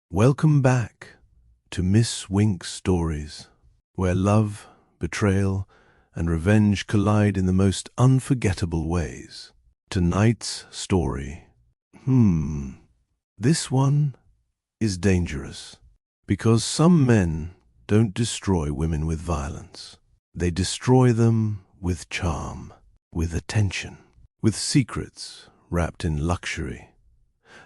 Welcome back to Miss Wink's Stories, where love, betrayal, and revenge collide in the most unforgettable ways. Tonight's story, this one is dangerous, because some men don't destroy women with violence. They destroy them with charm, with attention, with secrets wrapped in luxury,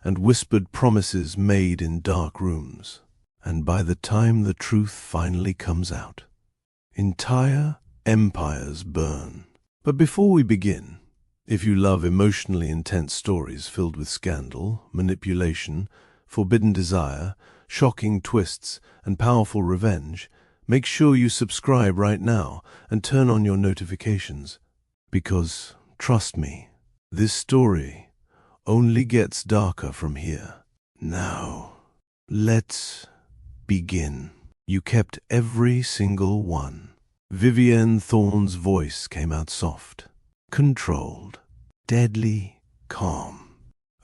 and whispered promises made in dark rooms. And by the time the truth finally comes out, entire empires burn. But before we begin, if you love emotionally intense stories filled with scandal, manipulation, forbidden desire, shocking twists, and powerful revenge, make sure you subscribe right now and turn on your notifications. Because, trust me, this story only gets darker from here. Now, let's begin. You kept every single one. Vivienne Thorne's voice came out soft, controlled, deadly calm.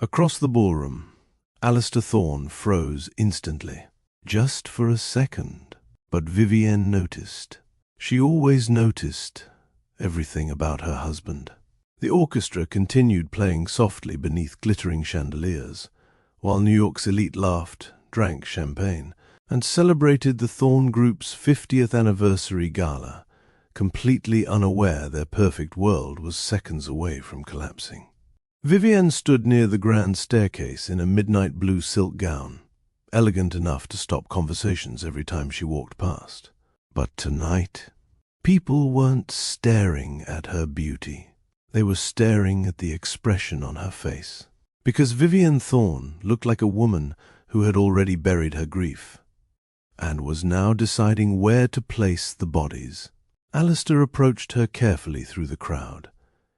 Across the ballroom, Alistair Thorne froze instantly, just for a second. But Vivienne noticed. She always noticed everything about her husband. The orchestra continued playing softly beneath glittering chandeliers, while New York's elite laughed, drank champagne, and celebrated the Thorne Group's 50th anniversary gala, completely unaware their perfect world was seconds away from collapsing. Vivienne stood near the grand staircase in a midnight blue silk gown, elegant enough to stop conversations every time she walked past. But tonight, people weren't staring at her beauty. They were staring at the expression on her face, because Vivienne Thorne looked like a woman who had already buried her grief, and was now deciding where to place the bodies. Alistair approached her carefully through the crowd,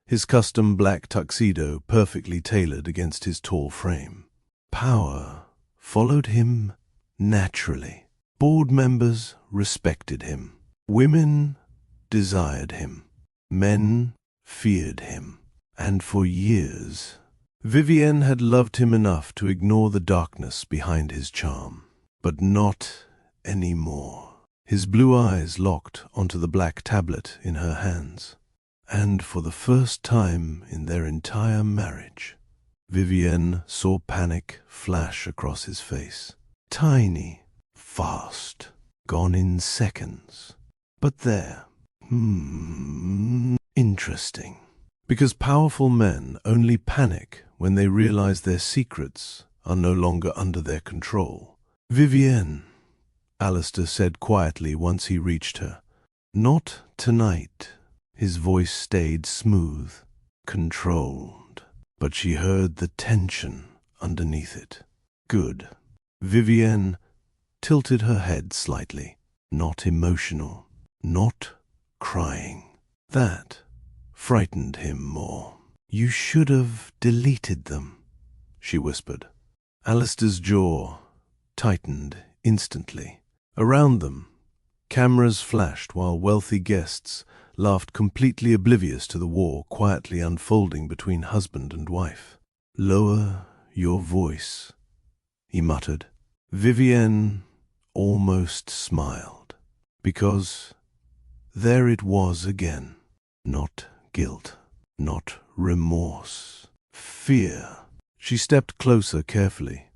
his custom black tuxedo perfectly tailored against his tall frame. Power followed him naturally. Board members respected him. Women desired him. Men feared him. And for years, Vivienne had loved him enough to ignore the darkness behind his charm. But not anymore. His blue eyes locked onto the black tablet in her hands. And for the first time in their entire marriage, Vivienne saw panic flash across his face. Tiny, fast, gone in seconds. But there, interesting. Because powerful men only panic when they realize their secrets are no longer under their control. Vivienne, Alistair said quietly once he reached her. Not tonight. His voice stayed smooth, controlled, but she heard the tension underneath it. Good. Vivienne tilted her head slightly. Not emotional, not crying. That frightened him more. You should have deleted them, she whispered. Alistair's jaw tightened instantly. Around them, cameras flashed while wealthy guests laughed, completely oblivious to the war quietly unfolding between husband and wife. Lower your voice, he muttered. Vivienne almost smiled, because there it was again. Not guilt, not remorse, fear. She stepped closer carefully,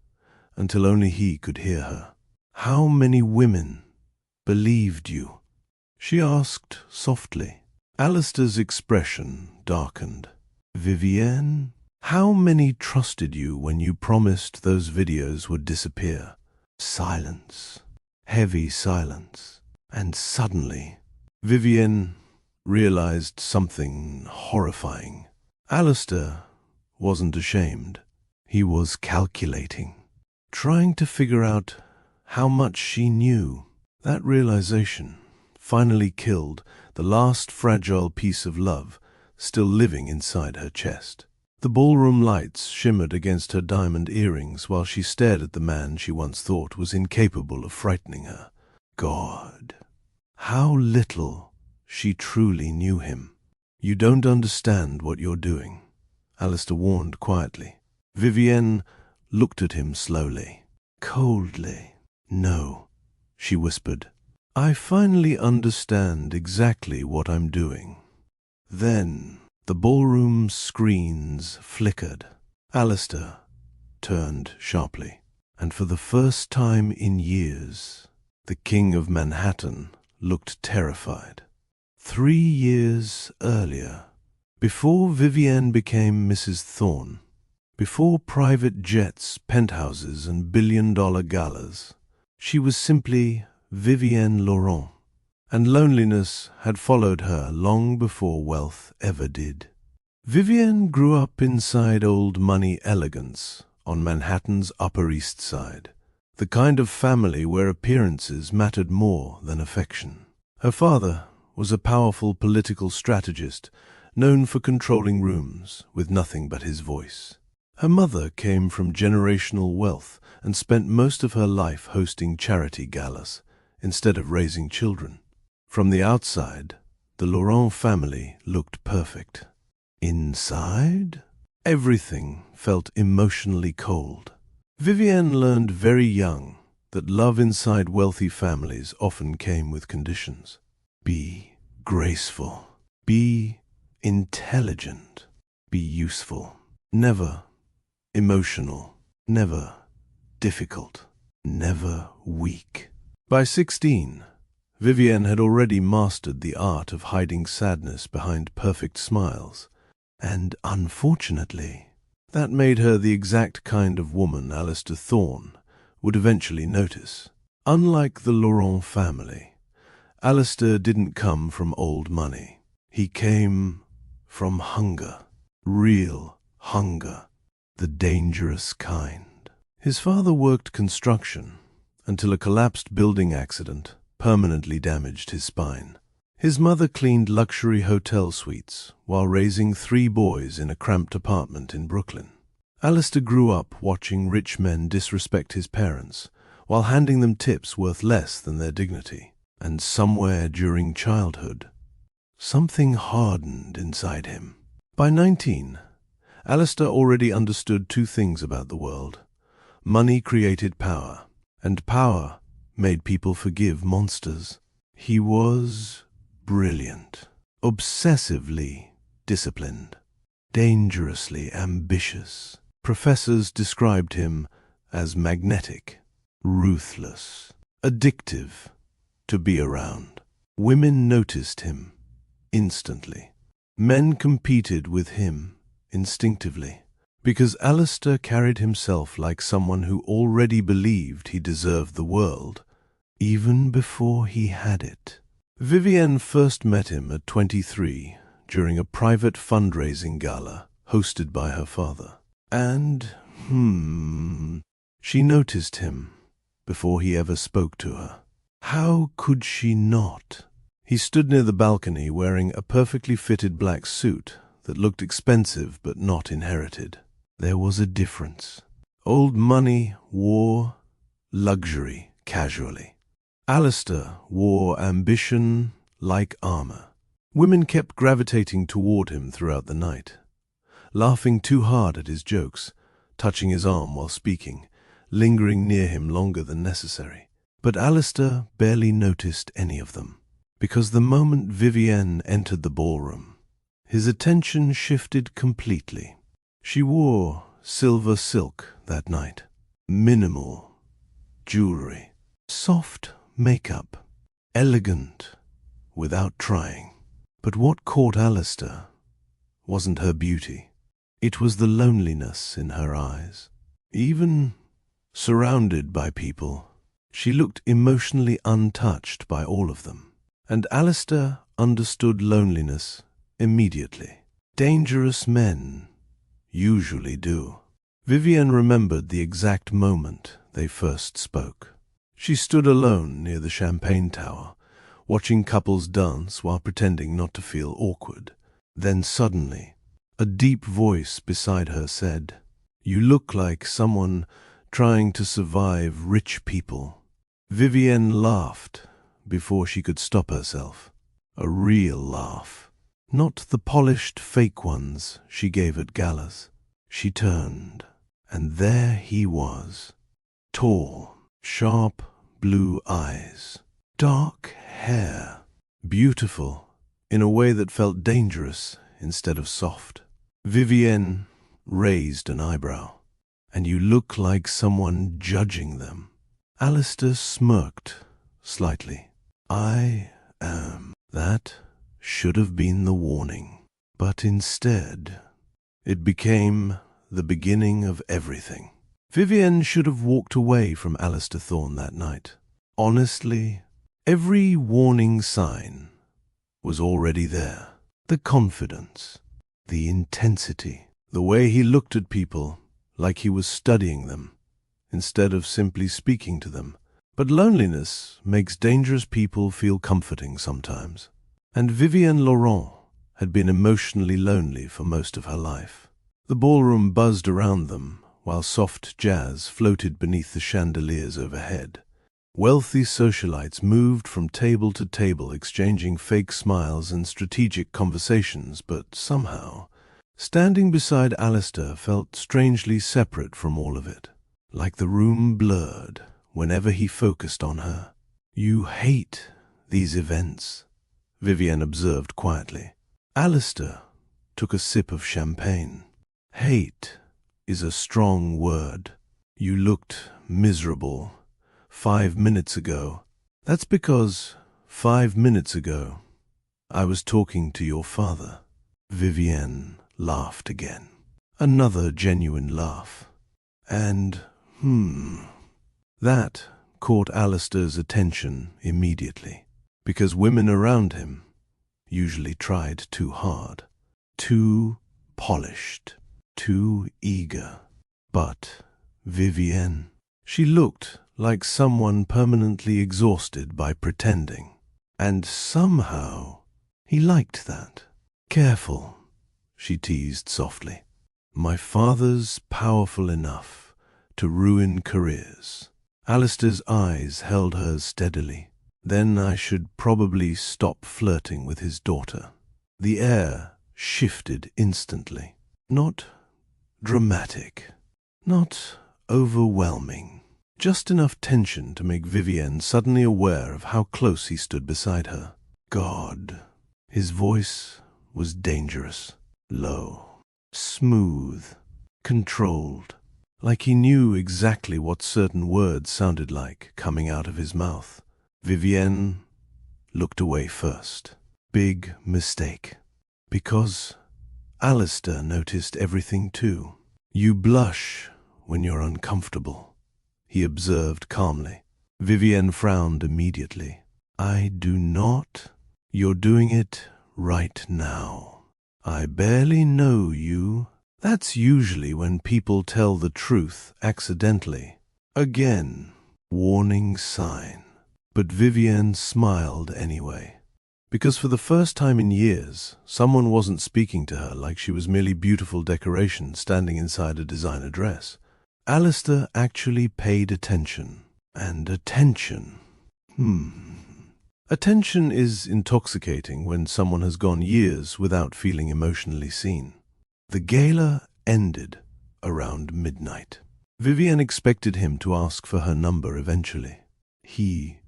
until only he could hear her. How many women believed you? She asked softly. Alistair's expression darkened. Vivienne, how many trusted you when you promised those videos would disappear? Silence. Heavy silence. And suddenly, Vivienne realized something horrifying. Alistair wasn't ashamed. He was calculating, trying to figure out how much she knew. That realization finally killed the last fragile piece of love still living inside her chest. The ballroom lights shimmered against her diamond earrings while she stared at the man she once thought was incapable of frightening her. God, how little she truly knew him. You don't understand what you're doing, Alistair warned quietly. Vivienne looked at him slowly. coldly. "No," she whispered. "I finally understand exactly what I'm doing." Then the ballroom screens flickered. Alistair turned sharply, and for the first time in years, the King of Manhattan looked terrified. 3 years earlier, before Vivienne became Mrs. Thorne, before private jets, penthouses, and billion-dollar galas, she was simply Vivienne Laurent, and loneliness had followed her long before wealth ever did. Vivienne grew up inside old money elegance on Manhattan's Upper East Side, the kind of family where appearances mattered more than affection. Her father was a powerful political strategist known for controlling rooms with nothing but his voice. Her mother came from generational wealth and spent most of her life hosting charity galas instead of raising children. From the outside, the Laurent family looked perfect. Inside, everything felt emotionally cold. Vivienne learned very young that love inside wealthy families often came with conditions. Be graceful. Be intelligent. Be useful. Never emotional. Never difficult. Never weak. By 16, Vivienne had already mastered the art of hiding sadness behind perfect smiles, and unfortunately, that made her the exact kind of woman Alistair Thorne would eventually notice. Unlike the Laurent family, Alistair didn't come from old money. He came from hunger, real hunger, the dangerous kind. His father worked construction until a collapsed building accident permanently damaged his spine. His mother cleaned luxury hotel suites while raising 3 boys in a cramped apartment in Brooklyn. Alistair grew up watching rich men disrespect his parents while handing them tips worth less than their dignity. And somewhere during childhood, something hardened inside him. By 19, Alistair already understood 2 things about the world. Money created power, and power made people forgive monsters. He was brilliant, obsessively disciplined, dangerously ambitious. Professors described him as magnetic, ruthless, addictive to be around. Women noticed him instantly. Men competed with him instinctively, because Alistair carried himself like someone who already believed he deserved the world, even before he had it. Vivienne first met him at 23 during a private fundraising gala hosted by her father. And, she noticed him before he ever spoke to her. How could she not? He stood near the balcony wearing a perfectly fitted black suit that looked expensive but not inherited. There was a difference. Old money wore luxury casually. Alistair wore ambition like armor. Women kept gravitating toward him throughout the night, laughing too hard at his jokes, touching his arm while speaking, lingering near him longer than necessary. But Alistair barely noticed any of them, because the moment Vivienne entered the ballroom, his attention shifted completely. She wore silver silk that night, minimal jewelry, soft makeup, elegant without trying. But what caught Alistair wasn't her beauty. It was the loneliness in her eyes. Even surrounded by people, she looked emotionally untouched by all of them. And Alistair understood loneliness immediately. Dangerous men usually do. Vivienne remembered the exact moment they first spoke. She stood alone near the champagne tower, watching couples dance while pretending not to feel awkward. Then suddenly, a deep voice beside her said, "You look like someone trying to survive rich people." Vivienne laughed before she could stop herself. A real laugh. Not the polished fake ones she gave at galas. She turned, and there he was, Tall, sharp blue eyes, dark hair, beautiful in a way that felt dangerous instead of soft. Vivienne raised an eyebrow. And you look like someone judging them. Alistair smirked slightly. I am. That should have been the warning. But instead, it became the beginning of everything. Vivienne should have walked away from Alistair Thorne that night. Honestly, every warning sign was already there. The confidence, the intensity, the way he looked at people like he was studying them, instead of simply speaking to them. But loneliness makes dangerous people feel comforting sometimes. And Vivienne Laurent had been emotionally lonely for most of her life. The ballroom buzzed around them, while soft jazz floated beneath the chandeliers overhead. Wealthy socialites moved from table to table, exchanging fake smiles and strategic conversations, but somehow, standing beside Alistair felt strangely separate from all of it, like the room blurred whenever he focused on her. You hate these events, Vivienne observed quietly. Alistair took a sip of champagne. Hate is a strong word. You looked miserable 5 minutes ago. That's because 5 minutes ago I was talking to your father. Vivienne laughed again. Another genuine laugh. And, that caught Alistair's attention immediately, because women around him usually tried too hard, too polished, too eager. But Vivienne, she looked like someone permanently exhausted by pretending. And somehow he liked that. Careful, she teased softly. My father's powerful enough to ruin careers. Alistair's eyes held hers steadily. Then I should probably stop flirting with his daughter. The air shifted instantly. Not dramatic, not overwhelming. Just enough tension to make Vivienne suddenly aware of how close he stood beside her. God. His voice was dangerous, low, smooth, controlled, like he knew exactly what certain words sounded like coming out of his mouth. Vivienne looked away first. Big mistake. Because Alistair noticed everything too. You blush when you're uncomfortable, he observed calmly. Vivienne frowned immediately. I do not. You're doing it right now. I barely know you. That's usually when people tell the truth accidentally. Again, warning sign. But Vivienne smiled anyway, because for the first time in years, someone wasn't speaking to her like she was merely beautiful decoration standing inside a designer dress. Alistair actually paid attention. And attention. Attention is intoxicating when someone has gone years without feeling emotionally seen. The gala ended around midnight. Vivienne expected him to ask for her number eventually. He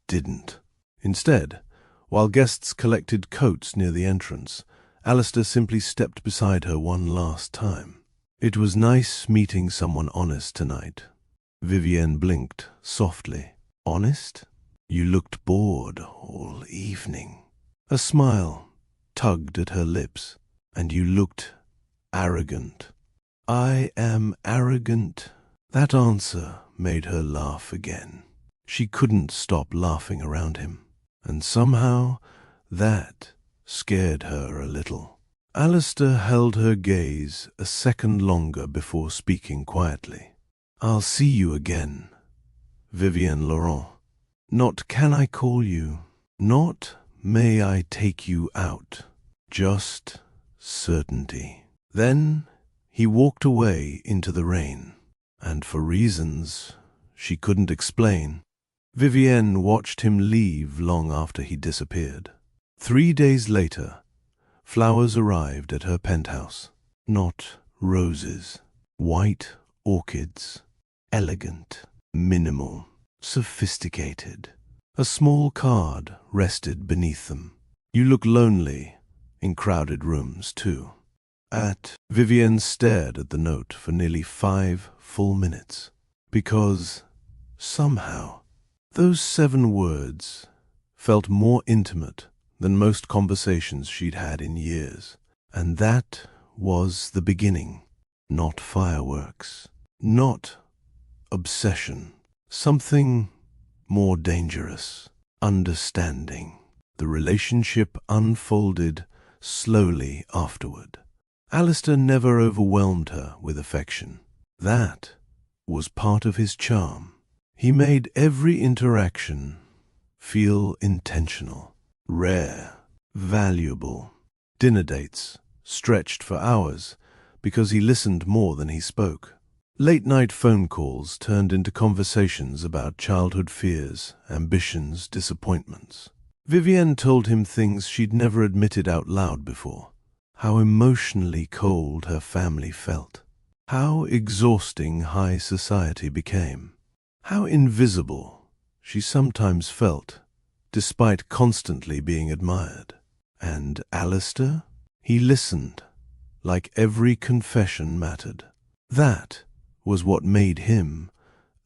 didn't. Instead, while guests collected coats near the entrance, Alistair simply stepped beside her one last time. It was nice meeting someone honest tonight. Vivienne blinked softly. Honest? You looked bored all evening. A smile tugged at her lips, and you looked arrogant. I am arrogant. That answer made her laugh again. She couldn't stop laughing around him, and somehow that scared her a little. Alistair held her gaze a second longer before speaking quietly. I'll see you again, Vivienne Laurent. Not can I call you, not may I take you out, just certainty. Then he walked away into the rain, and for reasons she couldn't explain, Vivienne watched him leave long after he disappeared. 3 days later, flowers arrived at her penthouse. Not roses, white orchids. elegant, minimal, sophisticated. A small card rested beneath them. You look lonely in crowded rooms, too. Vivienne stared at the note for nearly 5 full minutes, because somehow those 7 words felt more intimate than most conversations she'd had in years. And that was the beginning. Not fireworks, not obsession, something more dangerous. Understanding. The relationship unfolded slowly afterward. Alistair never overwhelmed her with affection. That was part of his charm. He made every interaction feel intentional, rare, valuable. Dinner dates stretched for hours because he listened more than he spoke. Late-night phone calls turned into conversations about childhood fears, ambitions, disappointments. Vivienne told him things she'd never admitted out loud before. How emotionally cold her family felt. How exhausting high society became. How invisible she sometimes felt, despite constantly being admired. And Alistair? He listened, like every confession mattered. That was what made him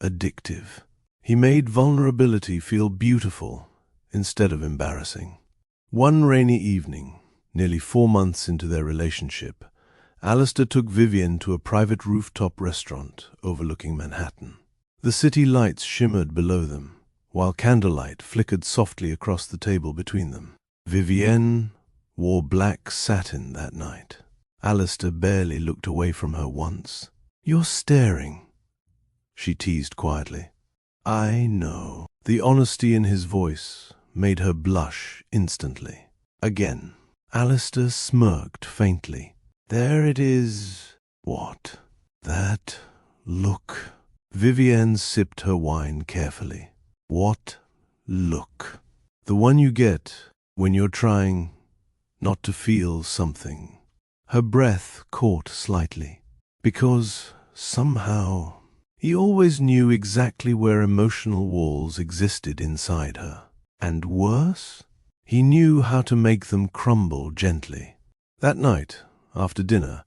addictive. He made vulnerability feel beautiful instead of embarrassing. One rainy evening, nearly 4 months into their relationship, Alistair took Vivienne to a private rooftop restaurant overlooking Manhattan. The city lights shimmered below them, while candlelight flickered softly across the table between them. Vivienne wore black satin that night. Alistair barely looked away from her once. "You're staring," she teased quietly. "I know." The honesty in his voice made her blush instantly. Again, Alistair smirked faintly. "There it is." "What?" "That look." Vivienne sipped her wine carefully. "What look?" "The one you get when you're trying not to feel something." Her breath caught slightly, because somehow he always knew exactly where emotional walls existed inside her. And worse, he knew how to make them crumble gently. That night, after dinner,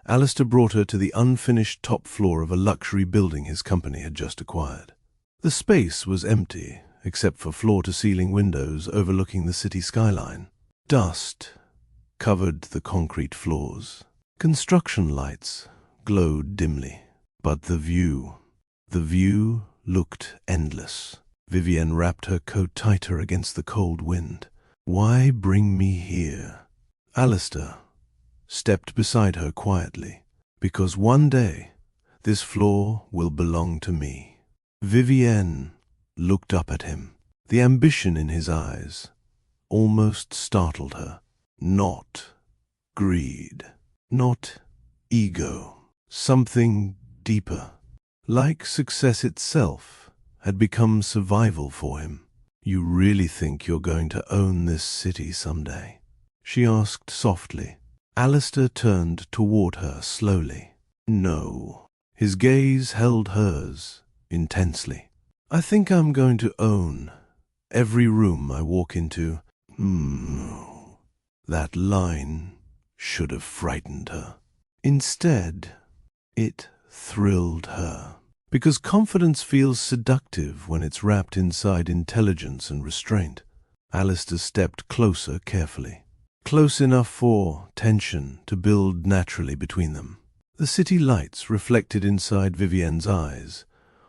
Alistair brought her to the unfinished top floor of a luxury building his company had just acquired. The space was empty, except for floor-to-ceiling windows overlooking the city skyline. Dust covered the concrete floors. Construction lights glowed dimly. But the view looked endless. Vivienne wrapped her coat tighter against the cold wind. "Why bring me here?" Alistair stepped beside her quietly. "Because one day this floor will belong to me." Vivienne looked up at him. The ambition in his eyes almost startled her. Not greed, not ego, something deeper. Like success itself had become survival for him. "You really think you're going to own this city someday?" she asked softly. Alistair turned toward her slowly. "No." His gaze held hers intensely. "I think I'm going to own every room I walk into." That line should have frightened her. Instead, it thrilled her. Because confidence feels seductive when it's wrapped inside intelligence and restraint. Alistair stepped closer carefully. Close enough for tension to build naturally between them. The city lights reflected inside Vivienne's eyes,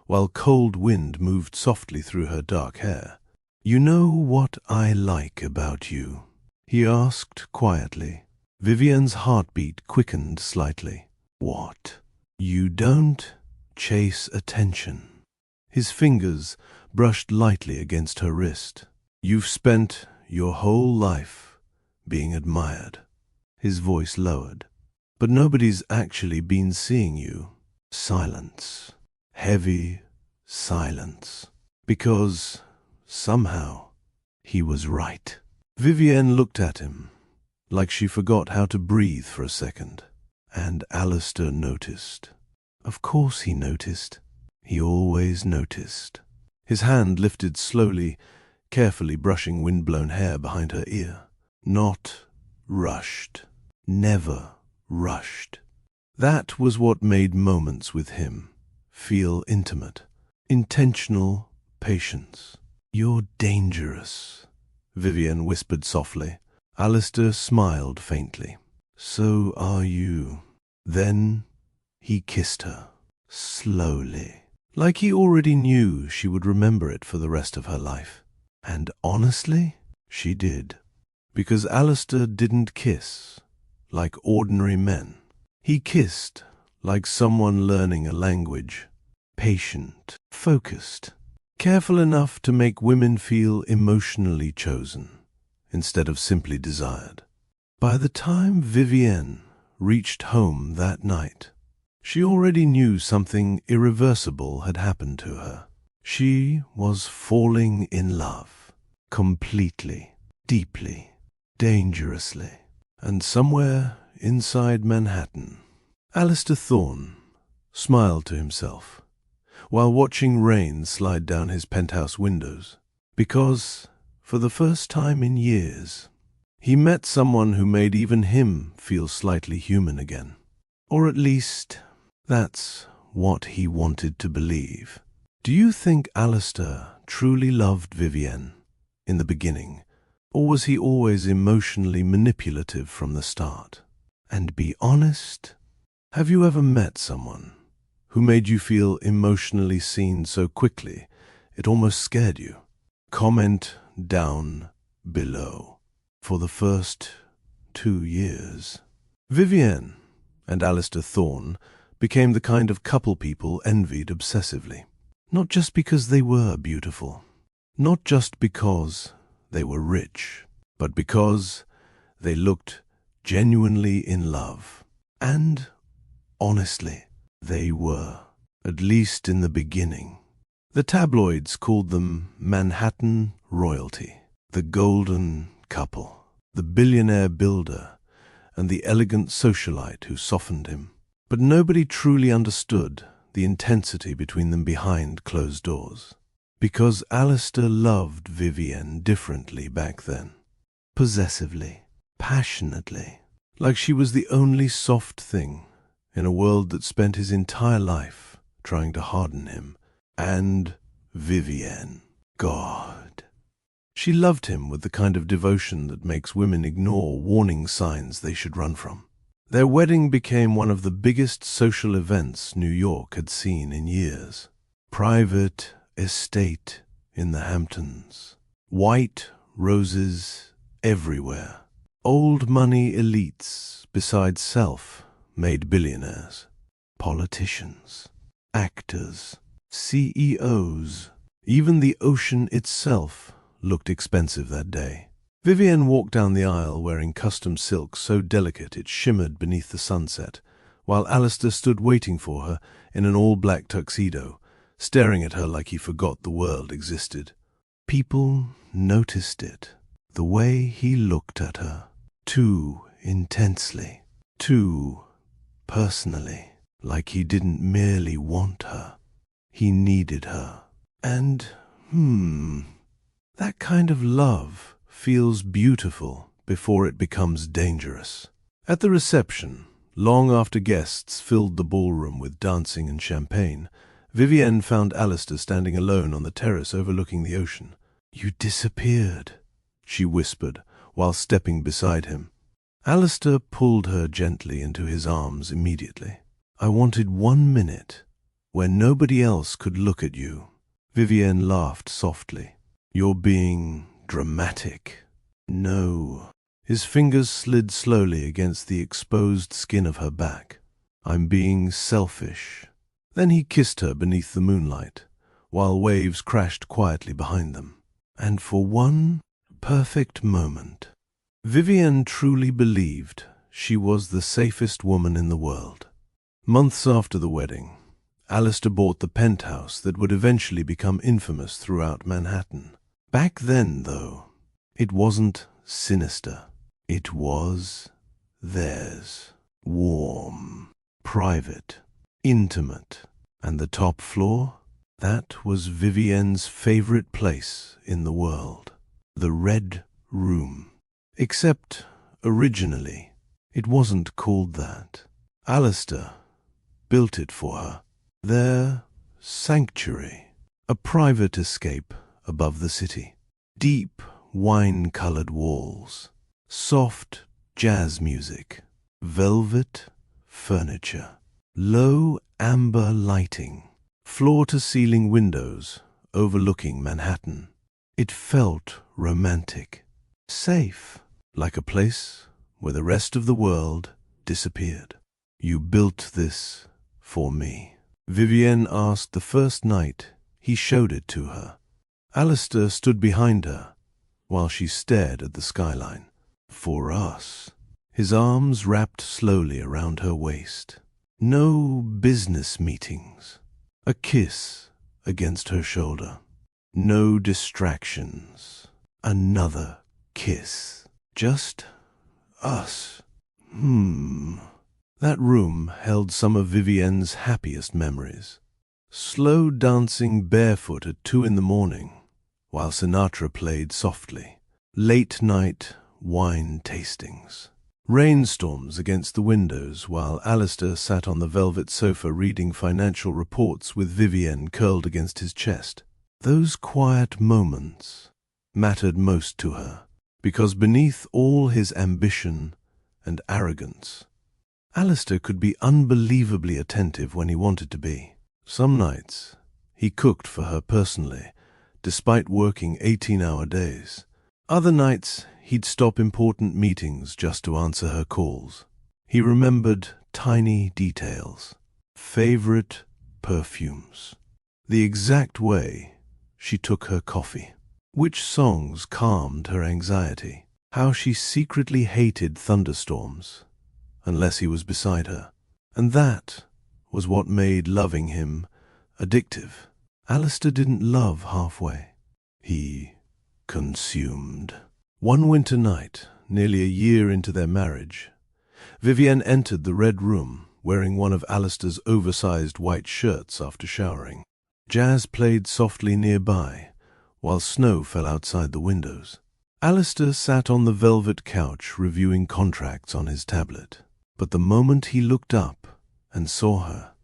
while cold wind moved softly through her dark hair. "You know what I like about you?" he asked quietly. Vivienne's heartbeat quickened slightly. "What?" "You don't chase attention." His fingers brushed lightly against her wrist. "You've spent your whole life being admired." His voice lowered. "But nobody's actually been seeing you." Silence. Heavy silence. Because somehow he was right. Vivienne looked at him, like she forgot how to breathe for a second. And Alistair noticed. Of course he noticed. He always noticed. His hand lifted slowly, carefully brushing wind-blown hair behind her ear. Not rushed. Never rushed. That was what made moments with him feel intimate. Intentional patience. "You're dangerous," Vivienne whispered softly. Alistair smiled faintly. "So are you." Then he kissed her, slowly, like he already knew she would remember it for the rest of her life. And honestly, she did. Because Alistair didn't kiss like ordinary men. He kissed like someone learning a language, patient, focused, careful enough to make women feel emotionally chosen instead of simply desired. By the time Vivienne reached home that night, she already knew something irreversible had happened to her. She was falling in love, completely, deeply, dangerously. And somewhere inside Manhattan, Alistair Thorne smiled to himself while watching rain slide down his penthouse windows, because, for the first time in years, he met someone who made even him feel slightly human again. Or at least, that's what he wanted to believe. Do you think Alistair truly loved Vivienne in the beginning, or was he always emotionally manipulative from the start? And be honest, have you ever met someone who made you feel emotionally seen so quickly it almost scared you? Comment down below. For the first 2 years, Vivienne and Alistair Thorne became the kind of couple people envied obsessively. Not just because they were beautiful, not just because they were rich, but because they looked genuinely in love. And, honestly, they were, at least in the beginning. The tabloids called them Manhattan royalty, the golden couple, the billionaire builder, and the elegant socialite who softened him. But nobody truly understood the intensity between them behind closed doors. Because Alistair loved Vivienne differently back then. Possessively, passionately, like she was the only soft thing in a world that spent his entire life trying to harden him. And Vivienne, God. She loved him with the kind of devotion that makes women ignore warning signs they should run from. Their wedding became one of the biggest social events New York had seen in years. Private estate in the Hamptons. White roses everywhere. Old money elites beside self-made billionaires. Politicians. Actors. CEOs. Even the ocean itself looked expensive that day. Vivienne walked down the aisle wearing custom silk so delicate it shimmered beneath the sunset, while Alistair stood waiting for her in an all-black tuxedo, staring at her like he forgot the world existed. People noticed it, the way he looked at her, too intensely, too personally, like he didn't merely want her, he needed her. And, that kind of love feels beautiful before it becomes dangerous. At the reception, long after guests filled the ballroom with dancing and champagne, Vivienne found Alistair standing alone on the terrace overlooking the ocean. "You disappeared," she whispered while stepping beside him. Alistair pulled her gently into his arms immediately. "I wanted 1 minute where nobody else could look at you." Vivienne laughed softly. "You're being dramatic." "No." His fingers slid slowly against the exposed skin of her back. "I'm being selfish." Then he kissed her beneath the moonlight, while waves crashed quietly behind them. And for one perfect moment, Vivienne truly believed she was the safest woman in the world. Months after the wedding, Alistair bought the penthouse that would eventually become infamous throughout Manhattan. Back then, though, it wasn't sinister. It was theirs. Warm, private, intimate, And the top floor? That was Vivienne's favorite place in the world. The Red Room. Except, originally, it wasn't called that. Alistair built it for her. Their sanctuary. A private escape above the city. Deep, wine-colored walls. Soft jazz music. Velvet furniture. Low amber lighting. Floor-to-ceiling windows overlooking Manhattan. It felt romantic. Safe, like a place where the rest of the world disappeared. You built this for me, Vivienne asked the first night he showed it to her. Alistair stood behind her while she stared at the skyline. For us. His arms wrapped slowly around her waist. No business meetings. A kiss against her shoulder. No distractions. Another kiss. Just us. That room held some of Vivienne's happiest memories. Slow dancing barefoot at 2 a.m, while Sinatra played softly. Late night wine tastings. Rainstorms against the windows while Alistair sat on the velvet sofa reading financial reports with Vivienne curled against his chest. Those quiet moments mattered most to her, because beneath all his ambition and arrogance, Alistair could be unbelievably attentive when he wanted to be. Some nights, he cooked for her personally, despite working 18-hour days. Other nights, he'd stop important meetings just to answer her calls. He remembered tiny details, favorite perfumes, the exact way she took her coffee, which songs calmed her anxiety, how she secretly hated thunderstorms, unless he was beside her. And that was what made loving him addictive. Alistair didn't love halfway. He consumed. One winter night, nearly a year into their marriage, Vivienne entered the Red Room wearing one of Alistair's oversized white shirts after showering. Jazz played softly nearby, while snow fell outside the windows. Alistair sat on the velvet couch reviewing contracts on his tablet. But the moment he looked up and saw her,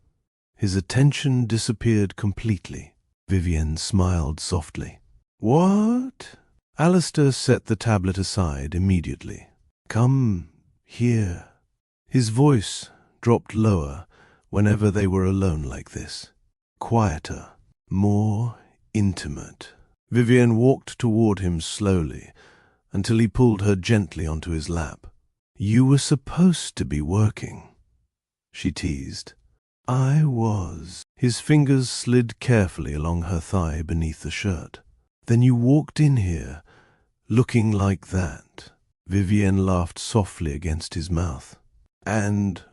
his attention disappeared completely. Vivienne smiled softly. "What?" Alistair set the tablet aside immediately. "Come here." His voice dropped lower whenever they were alone like this. Quieter, more intimate. Vivienne walked toward him slowly until he pulled her gently onto his lap. "You were supposed to be working," she teased. "I was." His fingers slid carefully along her thigh beneath the shirt. "Then you walked in here, looking like that." Vivienne laughed softly against his mouth. "And,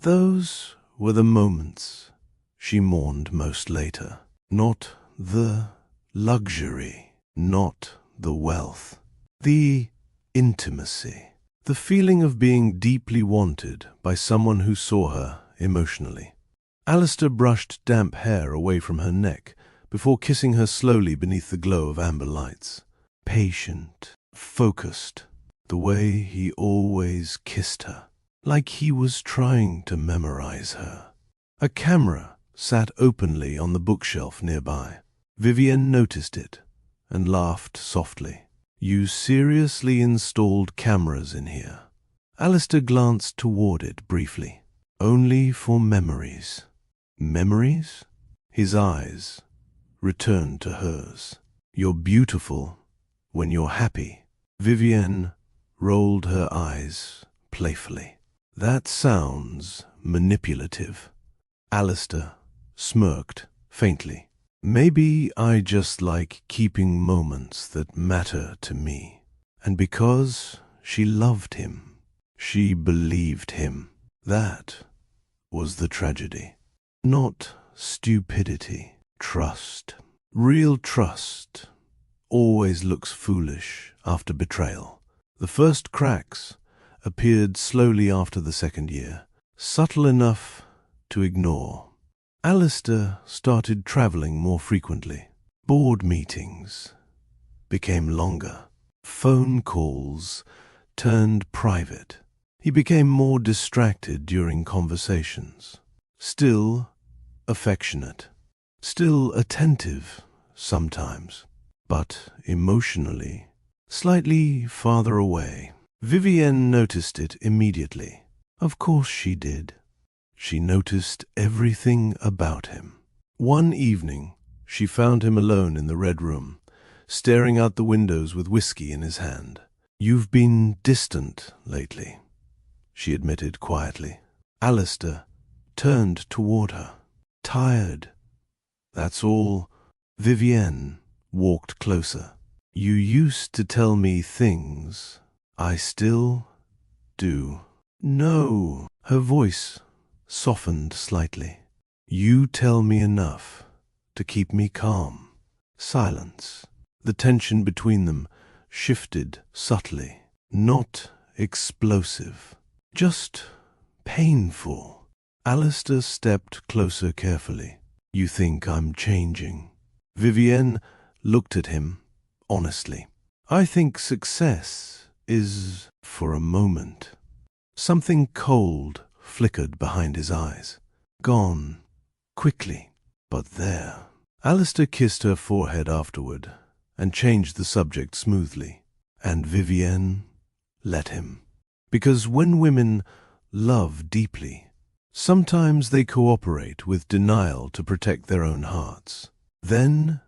those were the moments she mourned most later. Not the luxury, not the wealth, the intimacy. The feeling of being deeply wanted by someone who saw her emotionally." Alistair brushed damp hair away from her neck before kissing her slowly beneath the glow of amber lights. Patient, focused, the way he always kissed her, like he was trying to memorize her. A camera sat openly on the bookshelf nearby. Vivienne noticed it and laughed softly. "You seriously installed cameras in here?" Alistair glanced toward it briefly. "Only for memories." "Memories?" His eyes returned to hers. "You're beautiful when you're happy." Vivienne rolled her eyes playfully. "That sounds manipulative." Alistair smirked faintly. "Maybe I just like keeping moments that matter to me." And because she loved him, she believed him. That was the tragedy. Not stupidity. Trust. Real trust always looks foolish after betrayal. The first cracks appeared slowly after the second year, subtle enough to ignore. Alistair started traveling more frequently. Board meetings became longer. Phone calls turned private. He became more distracted during conversations. Still affectionate. Still attentive sometimes, but emotionally slightly farther away. Vivienne noticed it immediately. Of course she did. She noticed everything about him. One evening, she found him alone in the red room, staring out the windows with whiskey in his hand. "You've been distant lately," she admitted quietly. Alistair turned toward her. "Tired, that's all." Vivienne walked closer. "You used to tell me things. I still do." "No." Her voice softened slightly. "You tell me enough to keep me calm." Silence. The tension between them shifted subtly. Not explosive. Just painful. Alistair stepped closer carefully. "You think I'm changing?" Vivienne looked at him honestly. "I think success is for a moment." Something cold flickered behind his eyes. Gone. Quickly. But there. Alistair kissed her forehead afterward and changed the subject smoothly. And Vivienne let him. Because when women love deeply, sometimes they cooperate with denial to protect their own hearts. Then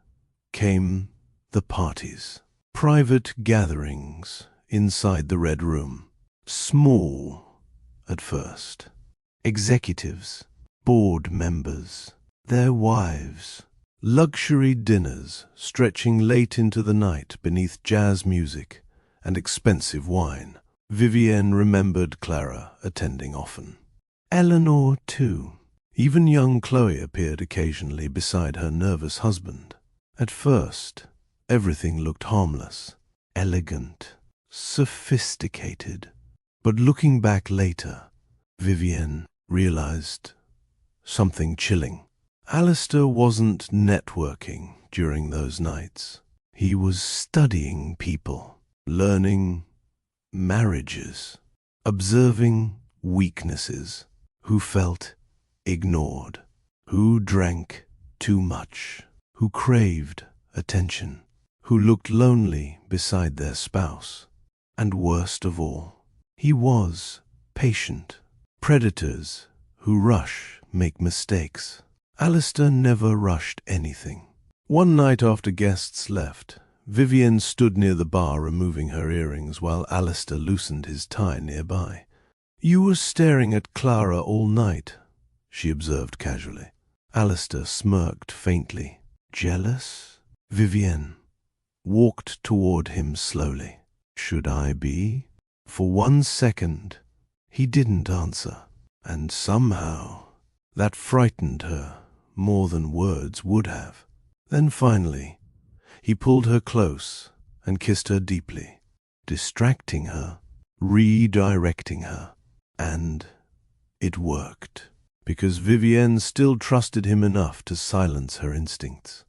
came the parties. Private gatherings inside the Red Room. Small at first. Executives, board members, their wives. Luxury dinners stretching late into the night beneath jazz music and expensive wine. Vivienne remembered Clara attending often. Eleanor, too. Even young Chloe appeared occasionally beside her nervous husband. At first, everything looked harmless, elegant, sophisticated. But looking back later, Vivienne realized something chilling. Alistair wasn't networking during those nights. He was studying people, learning marriages, observing weaknesses, who felt ignored, who drank too much, who craved attention, who looked lonely beside their spouse. And worst of all, he was patient. Predators who rush make mistakes. Alistair never rushed anything. One night after guests left, Vivienne stood near the bar removing her earrings while Alistair loosened his tie nearby. "You were staring at Clara all night," she observed casually. Alistair smirked faintly. "Jealous?" Vivienne walked toward him slowly. "Should I be?" For 1 second, he didn't answer, and somehow that frightened her more than words would have. Then finally, he pulled her close and kissed her deeply, distracting her, redirecting her. And it worked, because Vivienne still trusted him enough to silence her instincts.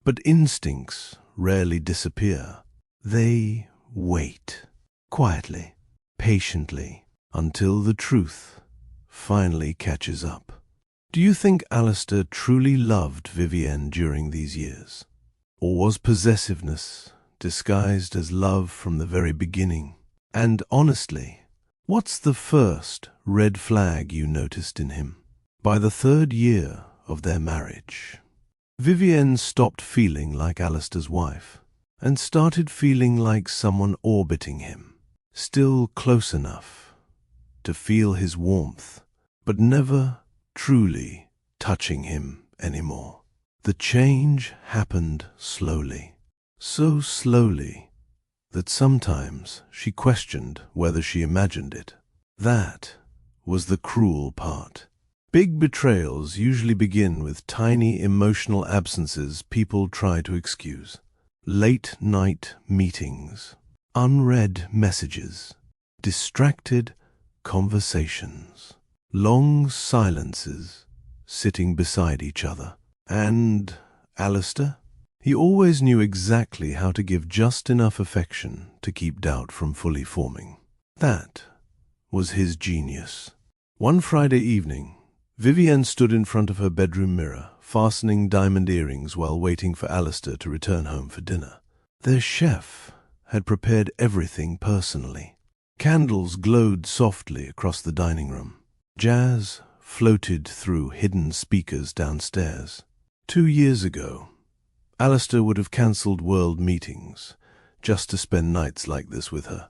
But instincts rarely disappear. They wait, quietly, patiently, until the truth finally catches up. Do you think Alistair truly loved Vivienne during these years? Or was possessiveness disguised as love from the very beginning? And honestly, what's the first red flag you noticed in him? By the 3rd year of their marriage, Vivienne stopped feeling like Alistair's wife and started feeling like someone orbiting him, still close enough to feel his warmth, but never truly touching him anymore. The change happened slowly, so slowly that sometimes she questioned whether she imagined it. That was the cruel part. Big betrayals usually begin with tiny emotional absences people try to excuse. Late-night meetings, unread messages, distracted conversations, Long silences, sitting beside each other. And Alistair? He always knew exactly how to give just enough affection to keep doubt from fully forming. That was his genius. One Friday evening, Vivienne stood in front of her bedroom mirror, fastening diamond earrings while waiting for Alistair to return home for dinner. Their chef had prepared everything personally. Candles glowed softly across the dining room. Jazz floated through hidden speakers downstairs. 2 years ago, Alistair would have cancelled world meetings just to spend nights like this with her.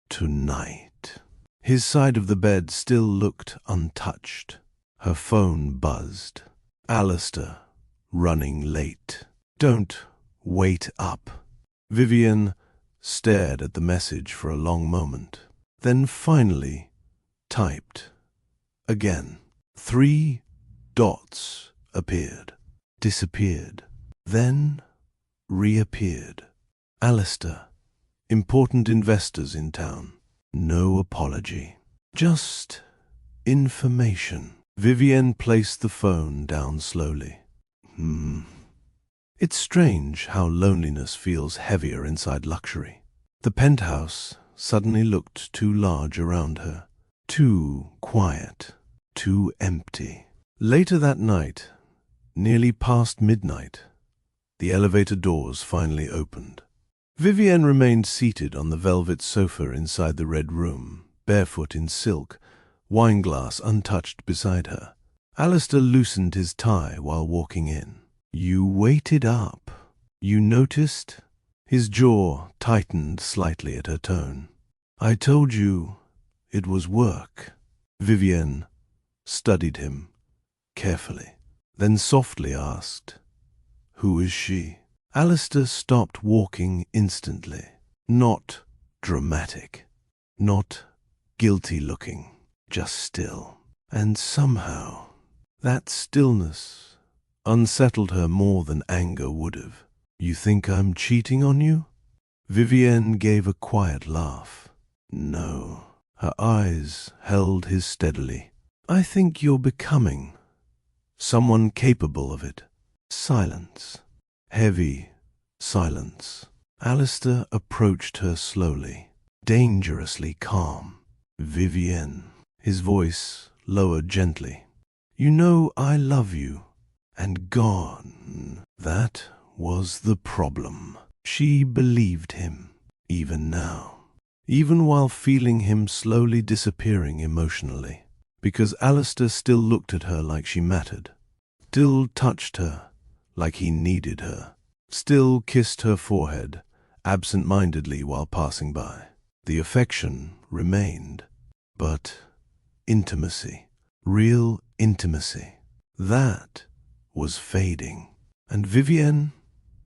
Tonight, his side of the bed still looked untouched. Her phone buzzed. Alistair, running late. Don't wait up. Vivienne stared at the message for a long moment, then finally typed. Again. 3 dots appeared, disappeared, then reappeared. Alistair, important investors in town. No apology. Just information. Vivienne placed the phone down slowly. It's strange how loneliness feels heavier inside luxury. The penthouse suddenly looked too large around her, too quiet, too empty. Later that night, nearly past midnight, the elevator doors finally opened. Vivienne remained seated on the velvet sofa inside the red room, barefoot in silk, wineglass untouched beside her. Alistair loosened his tie while walking in. You waited up. You noticed? His jaw tightened slightly at her tone. I told you it was work. Vivienne studied him carefully, then softly asked, Who is she? Alistair stopped walking instantly. Not dramatic, not guilty-looking, just still. And somehow, that stillness unsettled her more than anger would have. You think I'm cheating on you? Vivienne gave a quiet laugh. No. Her eyes held his steadily. I think you're becoming someone capable of it. Silence. Heavy silence. Alistair approached her slowly, dangerously calm. Vivienne. His voice lowered gently. You know I love you. And gone. That was the problem. She believed him, even now. Even while feeling him slowly disappearing emotionally, because Alistair still looked at her like she mattered, still touched her like he needed her, still kissed her forehead absent-mindedly while passing by. The affection remained, but intimacy, real intimacy, that was fading, and Vivienne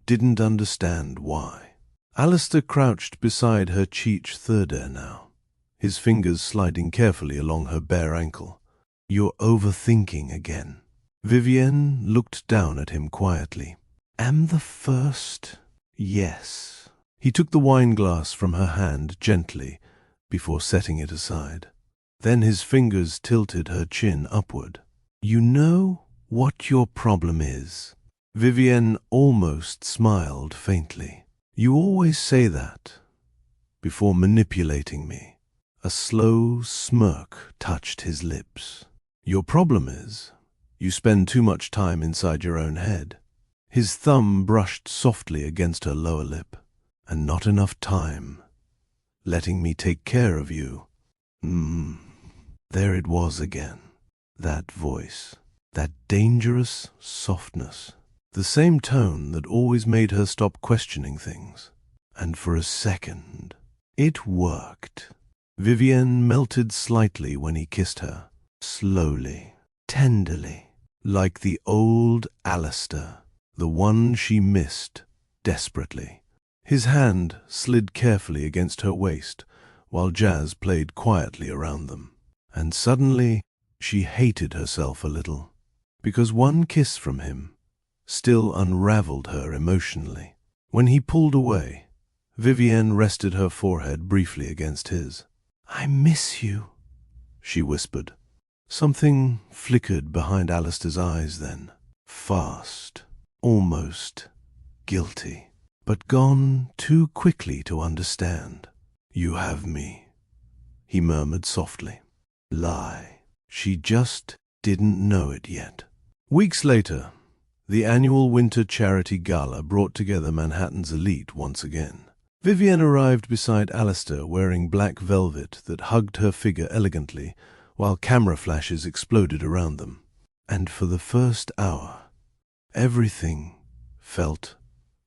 didn't understand why. Alistair crouched beside her cheech thirdair now, his fingers sliding carefully along her bare ankle. You're overthinking again. Vivienne looked down at him quietly. Am the first? Yes. He took the wineglass from her hand gently before setting it aside. Then his fingers tilted her chin upward. You know what your problem is? Vivienne almost smiled faintly. You always say that, before manipulating me. A slow smirk touched his lips. Your problem is, you spend too much time inside your own head. His thumb brushed softly against her lower lip. And not enough time. Letting me take care of you. There it was again. That voice. That dangerous softness. The same tone that always made her stop questioning things. And for a second, it worked. Vivienne melted slightly when he kissed her. Slowly, tenderly, like the old Alistair, the one she missed desperately. His hand slid carefully against her waist, while Jazz played quietly around them. And suddenly, she hated herself a little, because one kiss from him still unraveled her emotionally. When he pulled away, Vivienne rested her forehead briefly against his. I miss you, she whispered. Something flickered behind Alistair's eyes then, fast, almost guilty, but gone too quickly to understand. "You have me," he murmured softly. Lie. She just didn't know it yet. Weeks later, the annual winter charity gala brought together Manhattan's elite once again. Vivienne arrived beside Alistair wearing black velvet that hugged her figure elegantly while camera flashes exploded around them. And for the first hour, everything felt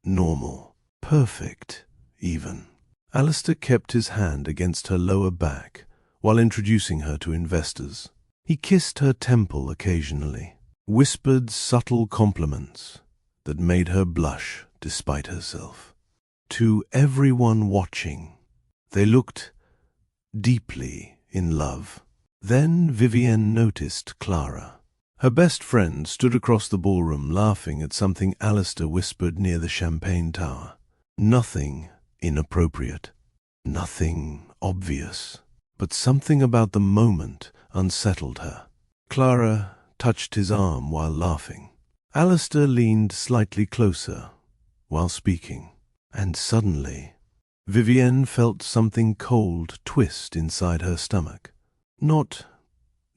normal, perfect even. Alistair kept his hand against her lower back while introducing her to investors. He kissed her temple occasionally, whispered subtle compliments that made her blush despite herself. To everyone watching, they looked deeply in love. Then Vivienne noticed Clara. Her best friend stood across the ballroom laughing at something Alistair whispered near the champagne tower. Nothing inappropriate, nothing obvious, but something about the moment unsettled her. Clara touched his arm while laughing. Alistair leaned slightly closer while speaking, and suddenly Vivienne felt something cold twist inside her stomach. Not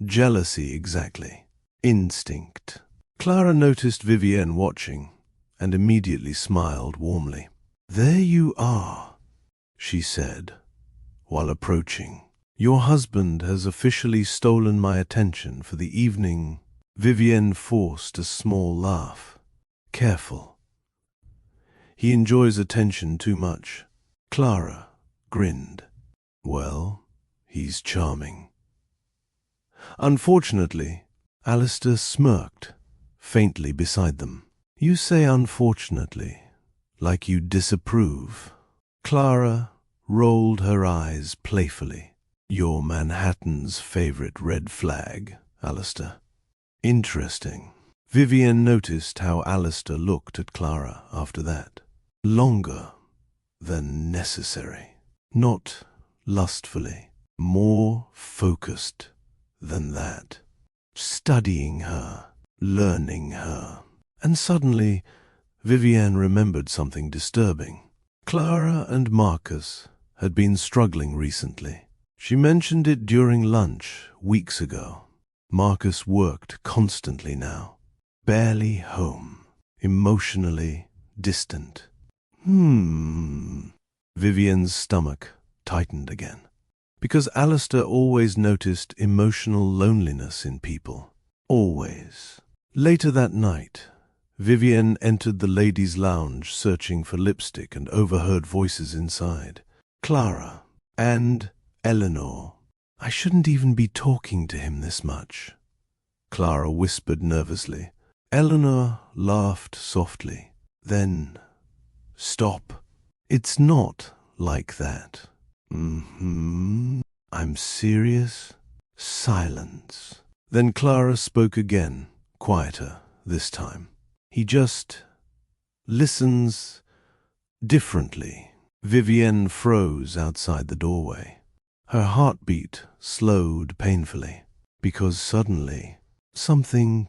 jealousy exactly, instinct. Clara noticed Vivienne watching and immediately smiled warmly. "There you are," she said, while approaching. "Your husband has officially stolen my attention for the evening." Vivienne forced a small laugh. "Careful. He enjoys attention too much." Clara grinned. "Well, he's charming." Unfortunately, Alistair smirked faintly beside them. "You say unfortunately, like you disapprove." Clara rolled her eyes playfully. "You're Manhattan's favorite red flag, Alistair." "Interesting." Vivienne noticed how Alistair looked at Clara after that. Longer than necessary. Not lustfully. More focused than that. Studying her, learning her. And suddenly, Vivienne remembered something disturbing. Clara and Marcus had been struggling recently. She mentioned it during lunch weeks ago. Marcus worked constantly now, barely home, emotionally distant. Vivienne's stomach tightened again. Because Alistair always noticed emotional loneliness in people. Always. Later that night, Vivienne entered the ladies' lounge searching for lipstick and overheard voices inside. "Clara and Eleanor. I shouldn't even be talking to him this much," Clara whispered nervously. Eleanor laughed softly. Then, "Stop. It's not like that." "I'm serious." Silence. Then Clara spoke again, quieter this time. "He just listens differently." Vivienne froze outside the doorway. Her heartbeat slowed painfully, because suddenly something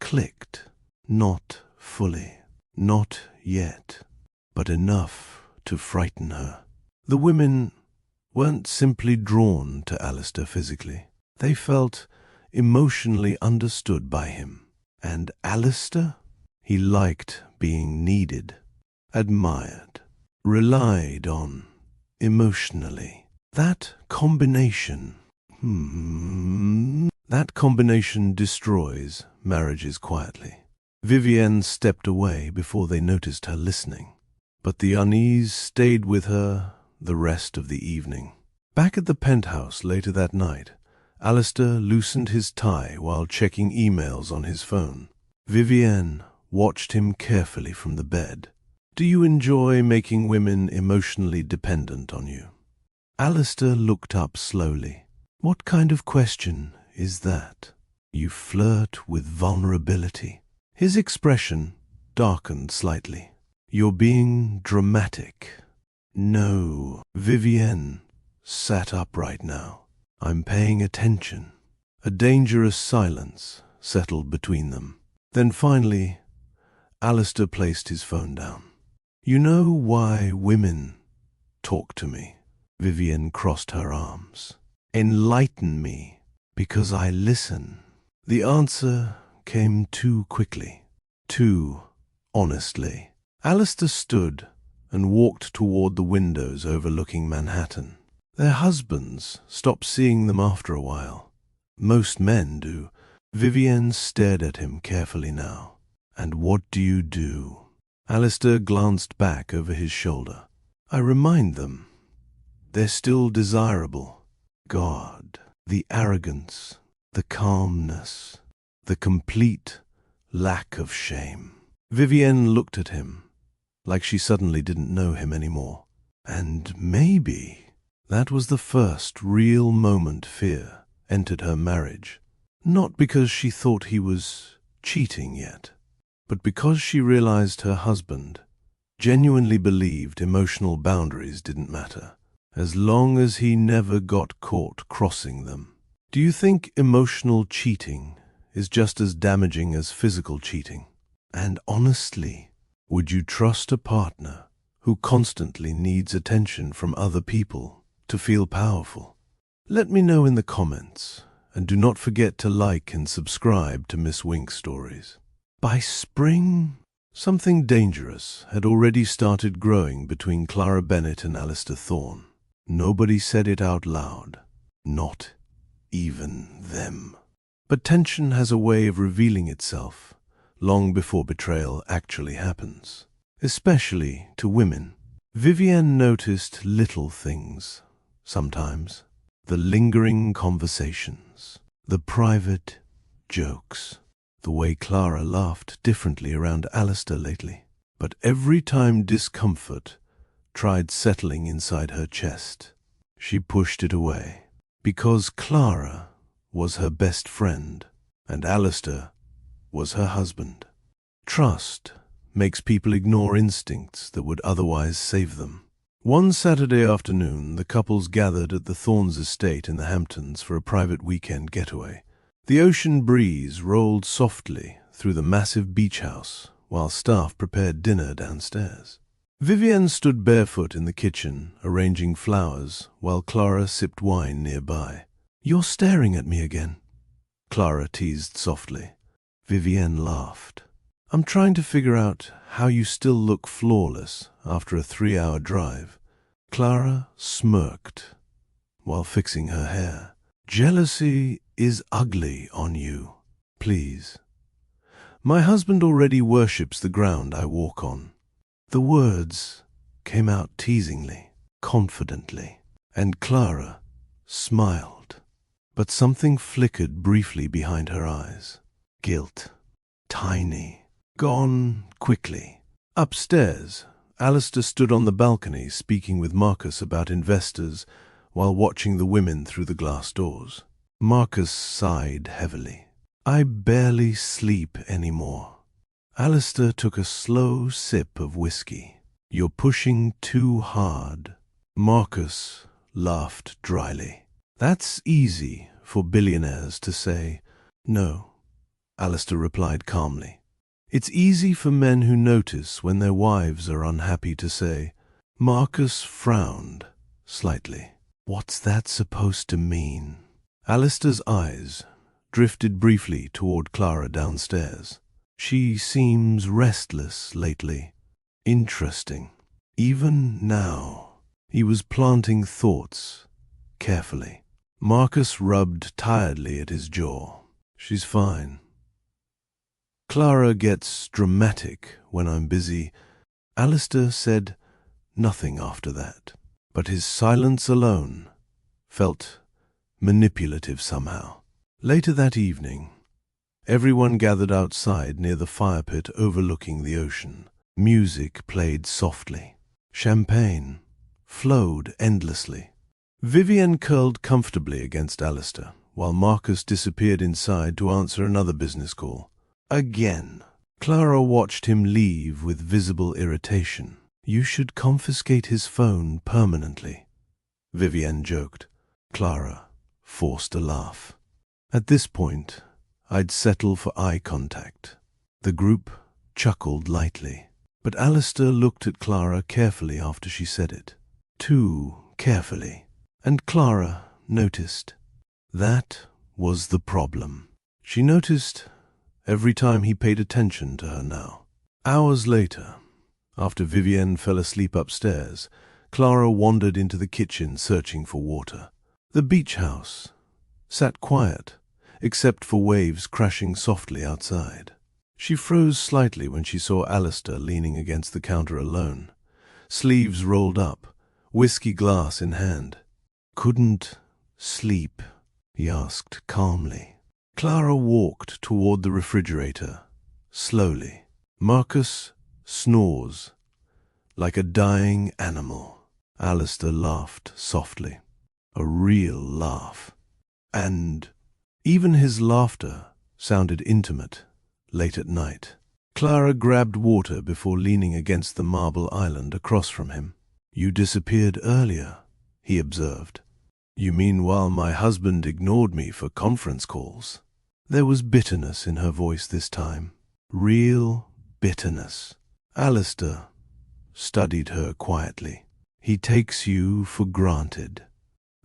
clicked. Not fully, not yet, but enough to frighten her. The women weren't simply drawn to Alistair physically. They felt emotionally understood by him. And Alistair? He liked being needed, admired, relied on emotionally. That combination destroys marriages quietly. Vivienne stepped away before they noticed her listening, but the unease stayed with her the rest of the evening. Back at the penthouse later that night, Alistair loosened his tie while checking emails on his phone. Vivienne watched him carefully from the bed. "Do you enjoy making women emotionally dependent on you?" Alistair looked up slowly. "What kind of question is that?" "You flirt with vulnerability." His expression darkened slightly. "You're being dramatic." "No." Vivienne sat upright now. "I'm paying attention." A dangerous silence settled between them. Then finally, Alistair placed his phone down. "You know why women talk to me?" Vivienne crossed her arms. "Enlighten me, because I listen." The answer came too quickly, too honestly. Alistair stood and walked toward the windows overlooking Manhattan. Their husbands stopped seeing them after a while. Most men do. Vivienne stared at him carefully now. "And what do you do?" Alistair glanced back over his shoulder. "I remind them. They're still desirable. God, the arrogance, the calmness, the complete lack of shame." Vivienne looked at him, like she suddenly didn't know him anymore. And maybe that was the first real moment fear entered her marriage. Not because she thought he was cheating yet, but because she realized her husband genuinely believed emotional boundaries didn't matter, as long as he never got caught crossing them. Do you think emotional cheating is just as damaging as physical cheating? And honestly, would you trust a partner who constantly needs attention from other people to feel powerful? Let me know in the comments, and do not forget to like and subscribe to Miss Wink Stories. By spring, something dangerous had already started growing between Clara Bennett and Alistair Thorne. Nobody said it out loud, not even them. But tension has a way of revealing itself long before betrayal actually happens, especially to women. Vivienne noticed little things sometimes. The lingering conversations, the private jokes, the way Clara laughed differently around Alistair lately. But every time discomfort tried settling inside her chest, she pushed it away. Because Clara was her best friend, and Alistair was her husband. Trust makes people ignore instincts that would otherwise save them. One Saturday afternoon, the couples gathered at the Thornes estate in the Hamptons for a private weekend getaway. The ocean breeze rolled softly through the massive beach house while staff prepared dinner downstairs. Vivienne stood barefoot in the kitchen, arranging flowers, while Clara sipped wine nearby. "You're staring at me again," Clara teased softly. Vivienne laughed. "I'm trying to figure out how you still look flawless after a 3-hour drive." Clara smirked while fixing her hair. "Jealousy is ugly on you. Please. My husband already worships the ground I walk on." The words came out teasingly, confidently, and Clara smiled. But something flickered briefly behind her eyes. Guilt. Tiny. Gone quickly. Upstairs, Alistair stood on the balcony speaking with Marcus about investors while watching the women through the glass doors. Marcus sighed heavily. "I barely sleep anymore." Alistair took a slow sip of whiskey. "You're pushing too hard." Marcus laughed dryly. "That's easy for billionaires to say." "No," Alistair replied calmly. "It's easy for men who notice when their wives are unhappy to say." Marcus frowned slightly. "What's that supposed to mean?" Alistair's eyes drifted briefly toward Clara downstairs. "She seems restless lately." Interesting. Even now, he was planting thoughts carefully. Marcus rubbed tiredly at his jaw. "She's fine. Clara gets dramatic when I'm busy." Alistair said nothing after that, but his silence alone felt manipulative somehow. Later that evening, everyone gathered outside near the fire pit overlooking the ocean. Music played softly. Champagne flowed endlessly. Vivienne curled comfortably against Alistair, while Marcus disappeared inside to answer another business call. Again, Clara watched him leave with visible irritation. "You should confiscate his phone permanently," Vivienne joked. Clara forced a laugh. At this point, I'd settle for eye contact. The group chuckled lightly, but Alistair looked at Clara carefully after she said it. Too carefully. And Clara noticed. That was the problem. She noticed every time he paid attention to her now. Hours later, after Vivienne fell asleep upstairs, Clara wandered into the kitchen searching for water. The beach house sat quiet, except for waves crashing softly outside. She froze slightly when she saw Alistair leaning against the counter alone, sleeves rolled up, whiskey glass in hand. "Couldn't sleep?" he asked calmly. Clara walked toward the refrigerator, slowly. "Marcus snores like a dying animal." Alistair laughed softly. A real laugh. And even his laughter sounded intimate late at night. Clara grabbed water before leaning against the marble island across from him. "You disappeared earlier," he observed. "You mean while my husband ignored me for conference calls?" There was bitterness in her voice this time. Real bitterness. Alistair studied her quietly. "He takes you for granted."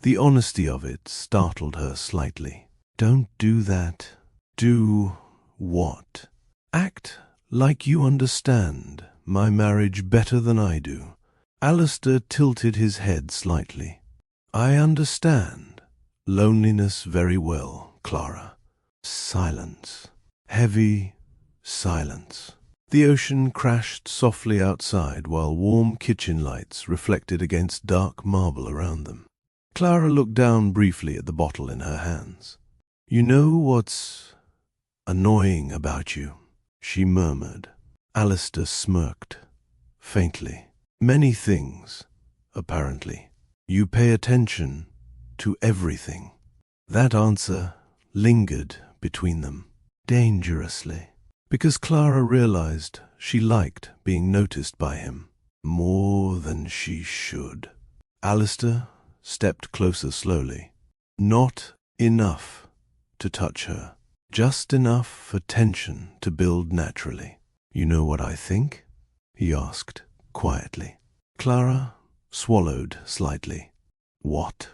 The honesty of it startled her slightly. "Don't do that." "Do what?" "Act like you understand my marriage better than I do." Alistair tilted his head slightly. "I understand loneliness very well, Clara." Silence. Heavy silence. The ocean crashed softly outside while warm kitchen lights reflected against dark marble around them. Clara looked down briefly at the bottle in her hands. "You know what's annoying about you?" she murmured. Alistair smirked, faintly. "Many things, apparently. You pay attention to everything." That answer lingered between them, dangerously, because Clara realized she liked being noticed by him more than she should. Alistair stepped closer slowly. Not enough to touch her, just enough for tension to build naturally. "You know what I think?" he asked quietly. Clara swallowed slightly. "What?"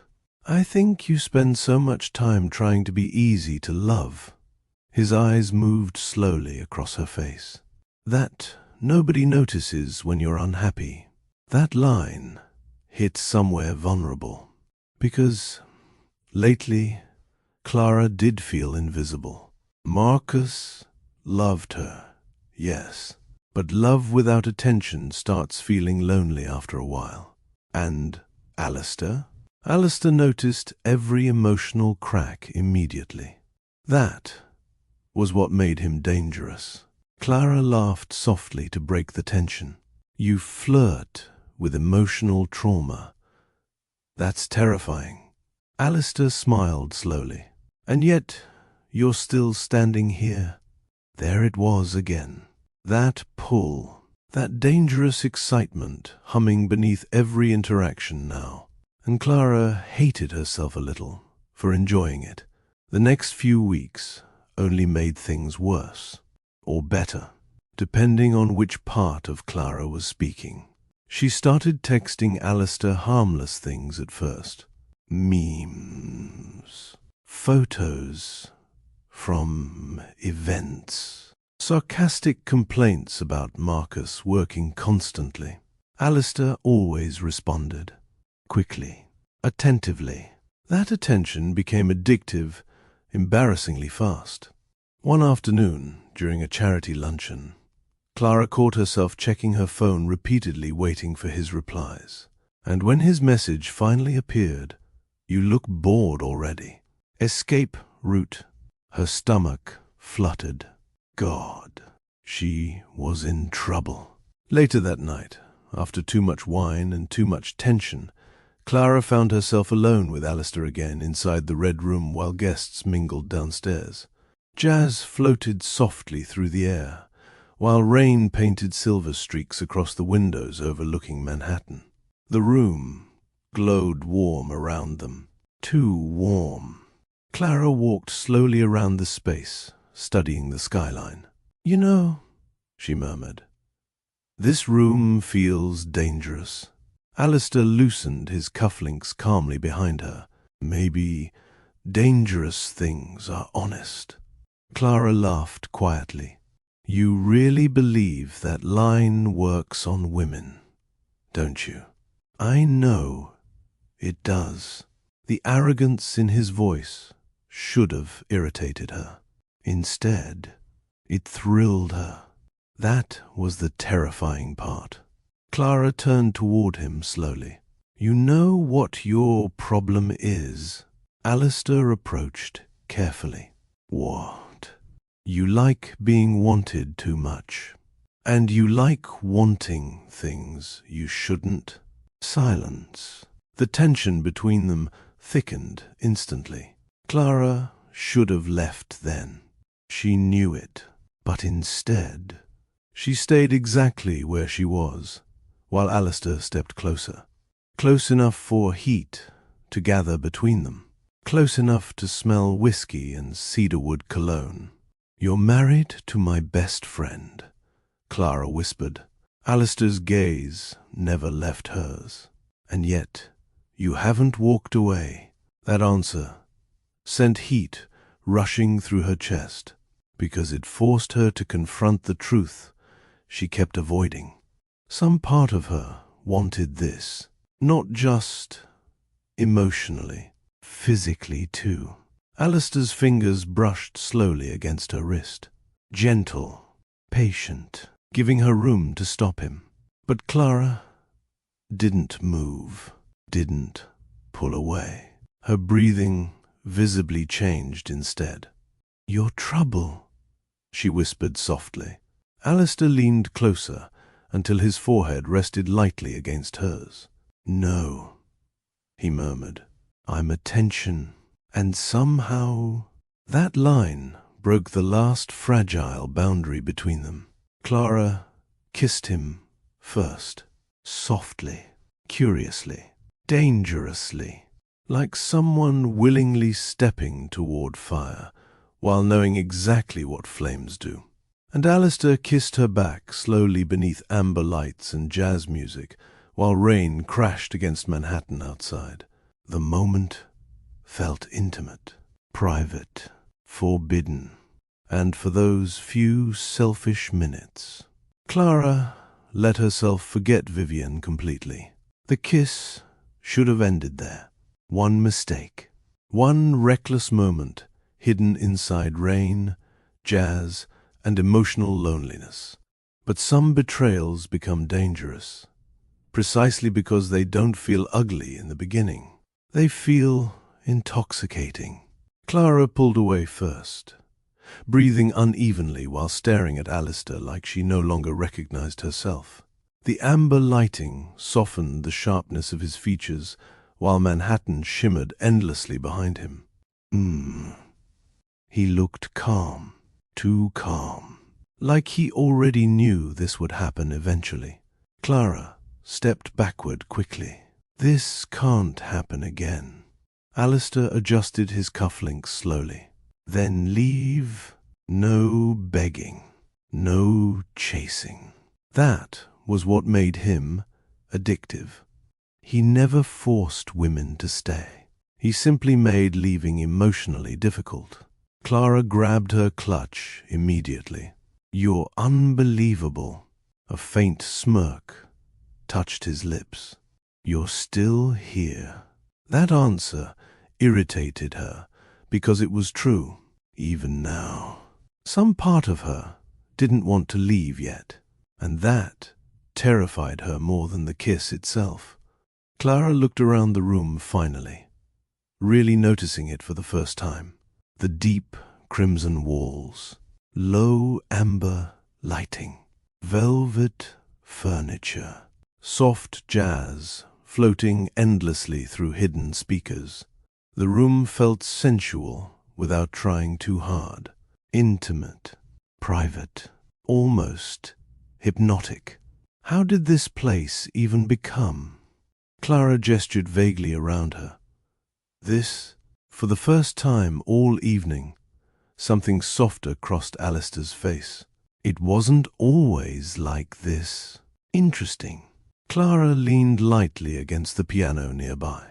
"I think you spend so much time trying to be easy to love." His eyes moved slowly across her face. "That nobody notices when you're unhappy." That line hit somewhere vulnerable. Because lately, Clara did feel invisible. Marcus loved her, yes, but love without attention starts feeling lonely after a while. And Alistair? Alistair noticed every emotional crack immediately. That was what made him dangerous. Clara laughed softly to break the tension. "You flirt with emotional trauma. That's terrifying." Alistair smiled slowly. "And yet, you're still standing here." There it was again. That pull, that dangerous excitement humming beneath every interaction now. And Clara hated herself a little for enjoying it. The next few weeks only made things worse, or better, depending on which part of Clara was speaking. She started texting Alistair harmless things at first. Memes, photos from events, sarcastic complaints about Marcus working constantly. Alistair always responded, quickly, attentively. That attention became addictive, embarrassingly fast. One afternoon, during a charity luncheon, Clara caught herself checking her phone repeatedly, waiting for his replies. And when his message finally appeared, "You look bored already." Escape route. Her stomach fluttered. God, she was in trouble. Later that night, after too much wine and too much tension, Clara found herself alone with Alistair again inside the red room while guests mingled downstairs. Jazz floated softly through the air, while rain painted silver streaks across the windows overlooking Manhattan. The room glowed warm around them. Too warm. Clara walked slowly around the space, studying the skyline. "You know," she murmured, "this room feels dangerous." Alistair loosened his cufflinks calmly behind her. "Maybe dangerous things are honest." Clara laughed quietly. "You really believe that line works on women, don't you?" "I know it does." The arrogance in his voice should have irritated her. Instead, it thrilled her. That was the terrifying part. Clara turned toward him slowly. "You know what your problem is?" Alistair approached carefully. "What?" "You like being wanted too much. And you like wanting things you shouldn't." Silence. The tension between them thickened instantly. Clara should have left then. She knew it. But instead, she stayed exactly where she was, while Alistair stepped closer. Close enough for heat to gather between them. Close enough to smell whiskey and cedarwood cologne. "You're married to my best friend," Clara whispered. Alistair's gaze never left hers. "And yet, you haven't walked away." That answer sent heat rushing through her chest, because it forced her to confront the truth she kept avoiding. Some part of her wanted this, not just emotionally, physically too. Alistair's fingers brushed slowly against her wrist, gentle, patient, giving her room to stop him. But Clara didn't move, didn't pull away. Her breathing visibly changed instead. "Your trouble," she whispered softly. Alistair leaned closer until his forehead rested lightly against hers. "No," he murmured, "I'm attention." And somehow that line broke the last fragile boundary between them. Clara kissed him first, softly, curiously, dangerously, like someone willingly stepping toward fire while knowing exactly what flames do. And Alistair kissed her back slowly beneath amber lights and jazz music while rain crashed against Manhattan outside. The moment felt intimate, private, forbidden, and for those few selfish minutes, Clara let herself forget Vivienne completely. The kiss should have ended there. One mistake, one reckless moment hidden inside rain, jazz, and emotional loneliness. But some betrayals become dangerous, precisely because they don't feel ugly in the beginning. They feel intoxicating. Clara pulled away first, breathing unevenly while staring at Alistair like she no longer recognized herself. The amber lighting softened the sharpness of his features while Manhattan shimmered endlessly behind him. He looked calm, too calm, like he already knew this would happen eventually. Clara stepped backward quickly. "This can't happen again." Alistair adjusted his cufflinks slowly. "Then leave. No begging. No chasing." That was what made him addictive. He never forced women to stay. He simply made leaving emotionally difficult. Clara grabbed her clutch immediately. "You're unbelievable." A faint smirk touched his lips. "You're still here." That answer irritated her because it was true, even now. Some part of her didn't want to leave yet, and that terrified her more than the kiss itself. Clara looked around the room finally, really noticing it for the first time. The deep crimson walls, low amber lighting, velvet furniture, soft jazz floating endlessly through hidden speakers. The room felt sensual without trying too hard, intimate, private, almost hypnotic. How did this place even become? Clara gestured vaguely around her. "This For the first time all evening, something softer crossed Alistair's face. It wasn't always like this. Interesting. Clara leaned lightly against the piano nearby.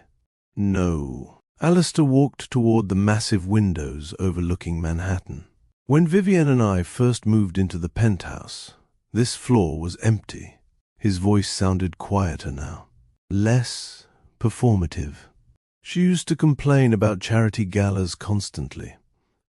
No. Alistair walked toward the massive windows overlooking Manhattan. When Vivienne and I first moved into the penthouse, this floor was empty. His voice sounded quieter now, less performative. She used to complain about charity galas constantly.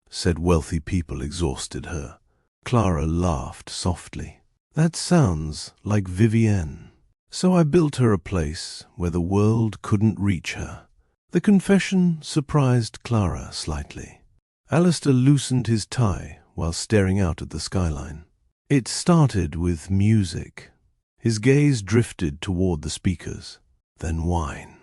Said wealthy people exhausted her. Clara laughed softly. That sounds like Vivienne. So I built her a place where the world couldn't reach her. The confession surprised Clara slightly. Alistair loosened his tie while staring out at the skyline. It started with music. His gaze drifted toward the speakers, then wine.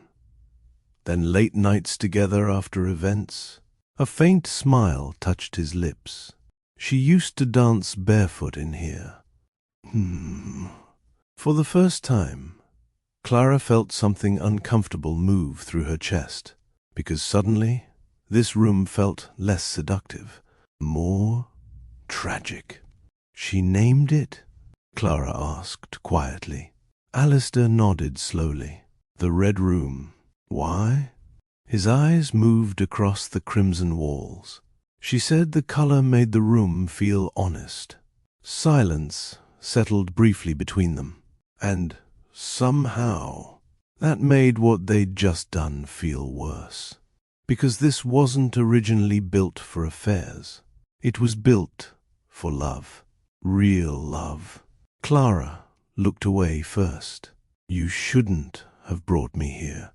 Then late nights together after events. A faint smile touched his lips. She used to dance barefoot in here. For the first time, Clara felt something uncomfortable move through her chest, because suddenly this room felt less seductive, more tragic. She named it? Clara asked quietly. Alistair nodded slowly. The Red Room. Why? His eyes moved across the crimson walls. She said the color made the room feel honest. Silence settled briefly between them, and somehow that made what they'd just done feel worse. Because this wasn't originally built for affairs. It was built for love. Real love. Clara looked away first. You shouldn't have brought me here.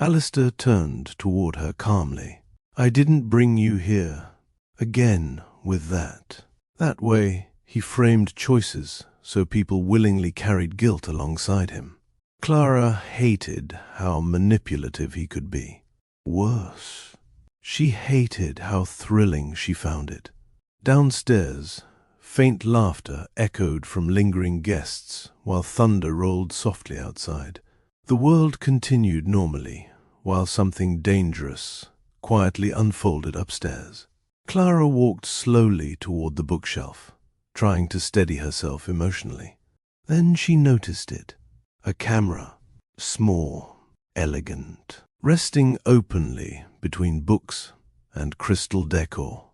Alistair turned toward her calmly. I didn't bring you here. Again with that. That way he framed choices so people willingly carried guilt alongside him. Clara hated how manipulative he could be. Worse, she hated how thrilling she found it. Downstairs, faint laughter echoed from lingering guests while thunder rolled softly outside. The world continued normally, while something dangerous quietly unfolded upstairs. Clara walked slowly toward the bookshelf, trying to steady herself emotionally. Then she noticed it. A camera, small, elegant, resting openly between books and crystal decor.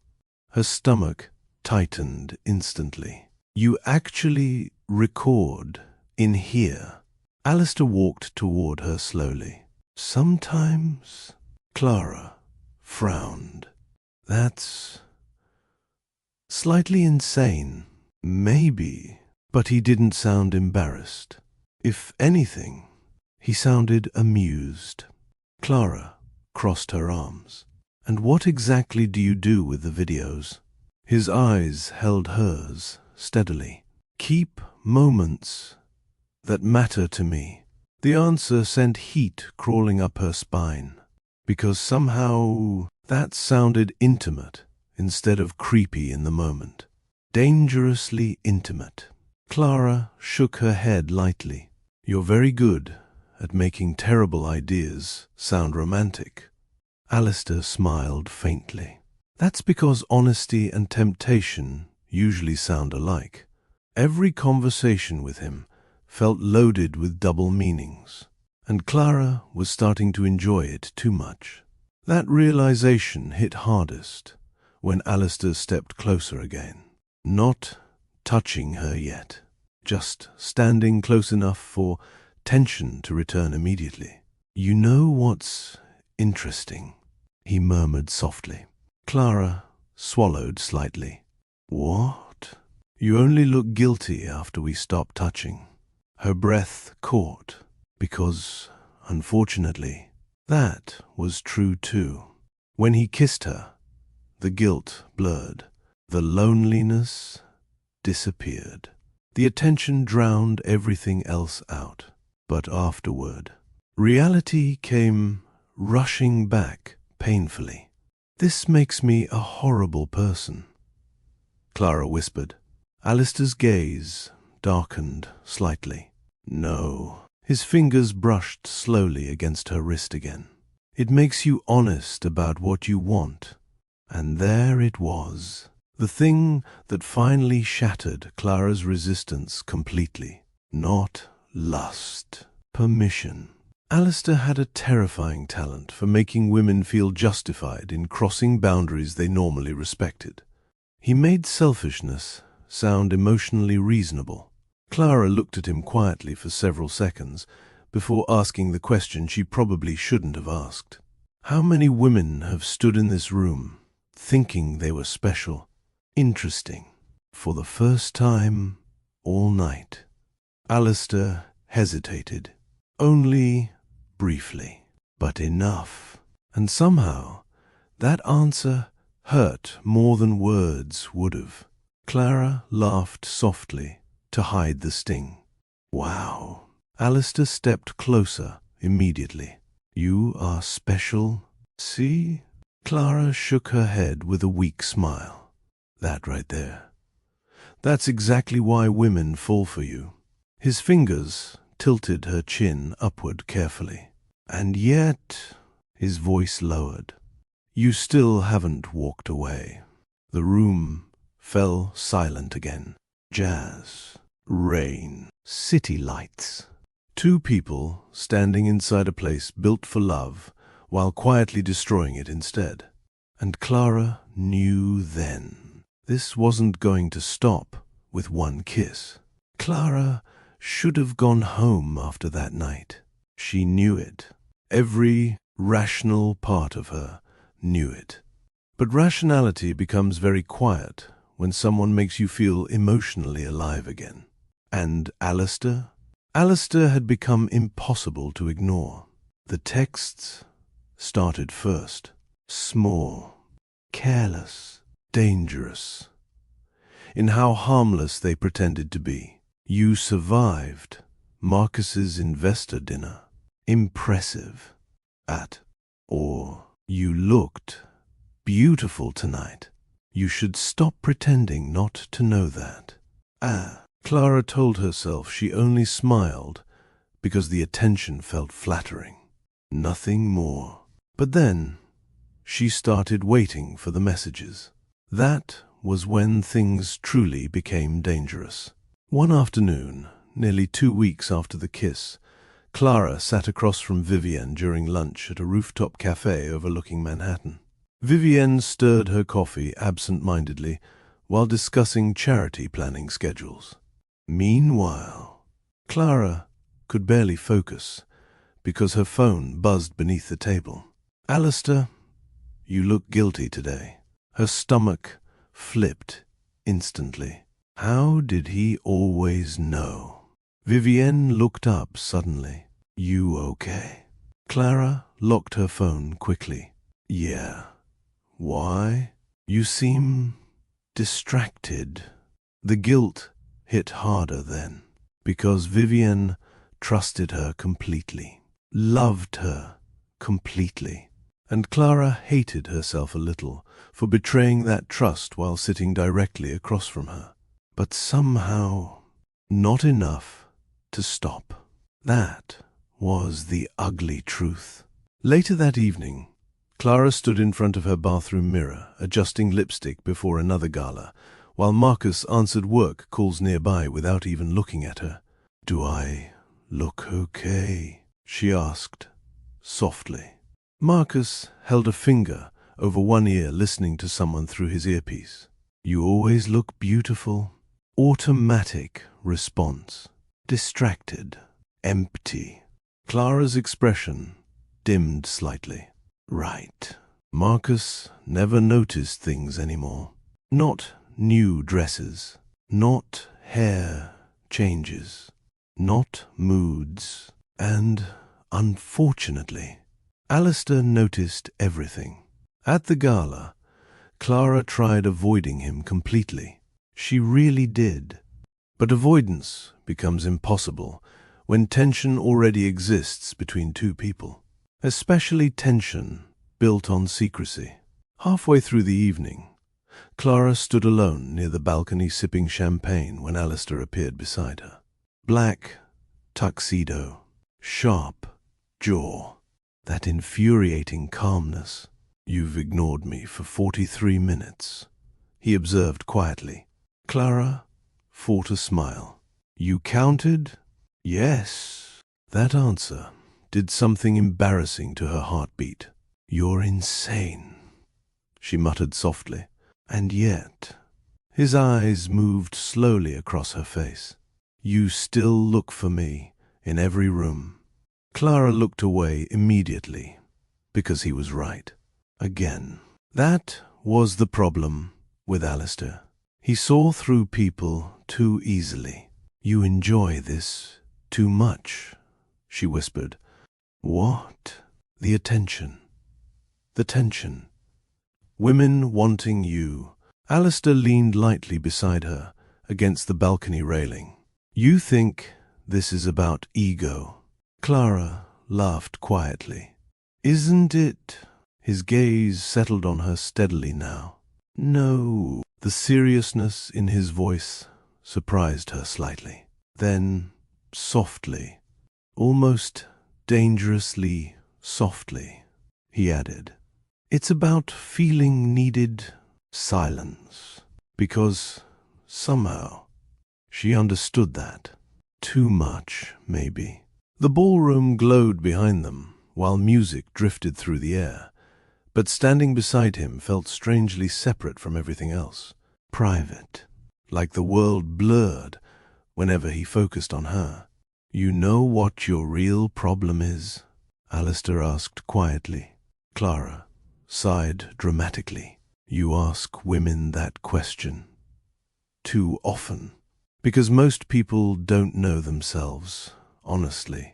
Her stomach tightened instantly. You actually record in here? Alistair walked toward her slowly. Sometimes. Clara frowned. That's slightly insane. Maybe. But he didn't sound embarrassed. If anything, he sounded amused. Clara crossed her arms. And what exactly do you do with the videos? His eyes held hers steadily. Keep moments that matter to me. The answer sent heat crawling up her spine, because somehow that sounded intimate instead of creepy in the moment. Dangerously intimate. Clara shook her head lightly. You're very good at making terrible ideas sound romantic. Alistair smiled faintly. That's because honesty and temptation usually sound alike. Every conversation with him felt loaded with double meanings, and Clara was starting to enjoy it too much. That realization hit hardest when Alistair stepped closer again. Not touching her yet, just standing close enough for tension to return immediately. You know what's interesting? He murmured softly. Clara swallowed slightly. What? You only look guilty after we stop touching. Her breath caught, because, unfortunately, that was true too. When he kissed her, the guilt blurred. The loneliness disappeared. The attention drowned everything else out. But afterward, reality came rushing back painfully. This makes me a horrible person, Clara whispered. Alistair's gaze darkened slightly. No. His fingers brushed slowly against her wrist again. It makes you honest about what you want. And there it was. The thing that finally shattered Clara's resistance completely. Not lust. Permission. Alistair had a terrifying talent for making women feel justified in crossing boundaries they normally respected. He made selfishness sound emotionally reasonable. Clara looked at him quietly for several seconds before asking the question she probably shouldn't have asked. How many women have stood in this room thinking they were special, interesting, for the first time all night? Alistair hesitated, only briefly, but enough. And somehow that answer hurt more than words would have. Clara laughed softly to hide the sting. Wow. Alistair stepped closer immediately. You are special, see? Clara shook her head with a weak smile. That right there. That's exactly why women fall for you. His fingers tilted her chin upward carefully. And yet, his voice lowered. You still haven't walked away. The room fell silent again. Jazz, rain, city lights. Two people standing inside a place built for love while quietly destroying it instead. And Clara knew then. This wasn't going to stop with one kiss. Clara should have gone home after that night. She knew it. Every rational part of her knew it. But rationality becomes very quiet when someone makes you feel emotionally alive again. And Alistair? Alistair had become impossible to ignore. The texts started first. Small, careless, dangerous. In how harmless they pretended to be. You survived Marcus's investor dinner. Impressive. Or you looked beautiful tonight. You should stop pretending not to know that. Clara told herself she only smiled because the attention felt flattering. Nothing more. But then she started waiting for the messages. That was when things truly became dangerous. One afternoon, nearly 2 weeks after the kiss, Clara sat across from Vivienne during lunch at a rooftop cafe overlooking Manhattan. Vivienne stirred her coffee absent-mindedly while discussing charity planning schedules. Meanwhile, Clara could barely focus because her phone buzzed beneath the table. Alistair, you look guilty today. Her stomach flipped instantly. How did he always know? Vivienne looked up suddenly. You okay? Clara locked her phone quickly. Yeah. Why? You seem distracted. The guilt hit harder then, because Vivienne trusted her completely, loved her completely, and Clara hated herself a little for betraying that trust while sitting directly across from her. But somehow, not enough to stop. That was the ugly truth. Later that evening, Clara stood in front of her bathroom mirror, adjusting lipstick before another gala, while Marcus answered work calls nearby without even looking at her. Do I look okay? She asked, softly. Marcus held a finger over one ear listening to someone through his earpiece. You always look beautiful. Automatic response. Distracted. Empty. Clara's expression dimmed slightly. Right. Marcus never noticed things anymore. Not new dresses. Not hair changes. Not moods. And, unfortunately, Alistair noticed everything. At the gala, Clara tried avoiding him completely. She really did. But avoidance becomes impossible when tension already exists between two people, especially tension built on secrecy. Halfway through the evening, Clara stood alone near the balcony sipping champagne when Alistair appeared beside her. Black tuxedo, sharp jaw, that infuriating calmness. "You've ignored me for 43 minutes," he observed quietly. Clara fought a smile. "You counted?" "Yes." That answer did something embarrassing to her heartbeat. "You're insane," she muttered softly. "And yet—" His eyes moved slowly across her face. "You still look for me in every room." Clara looked away immediately, because he was right. Again. That was the problem with Alistair. He saw through people too easily. "You enjoy this too much," she whispered. "What?" "The attention. The tension. Women wanting you." Alistair leaned lightly beside her, against the balcony railing. "You think this is about ego?" Clara laughed quietly. "Isn't it?" His gaze settled on her steadily now. "No." The seriousness in his voice surprised her slightly. Then, softly, almost dangerously softly, he added, "It's about feeling needed silence." Because somehow she understood that. Too much, maybe. The ballroom glowed behind them, while music drifted through the air. But standing beside him felt strangely separate from everything else. Private. Like the world blurred whenever he focused on her. "You know what your real problem is?" Alistair asked quietly. Clara sighed dramatically. "You ask women that question too often." "Because most people don't know themselves, honestly."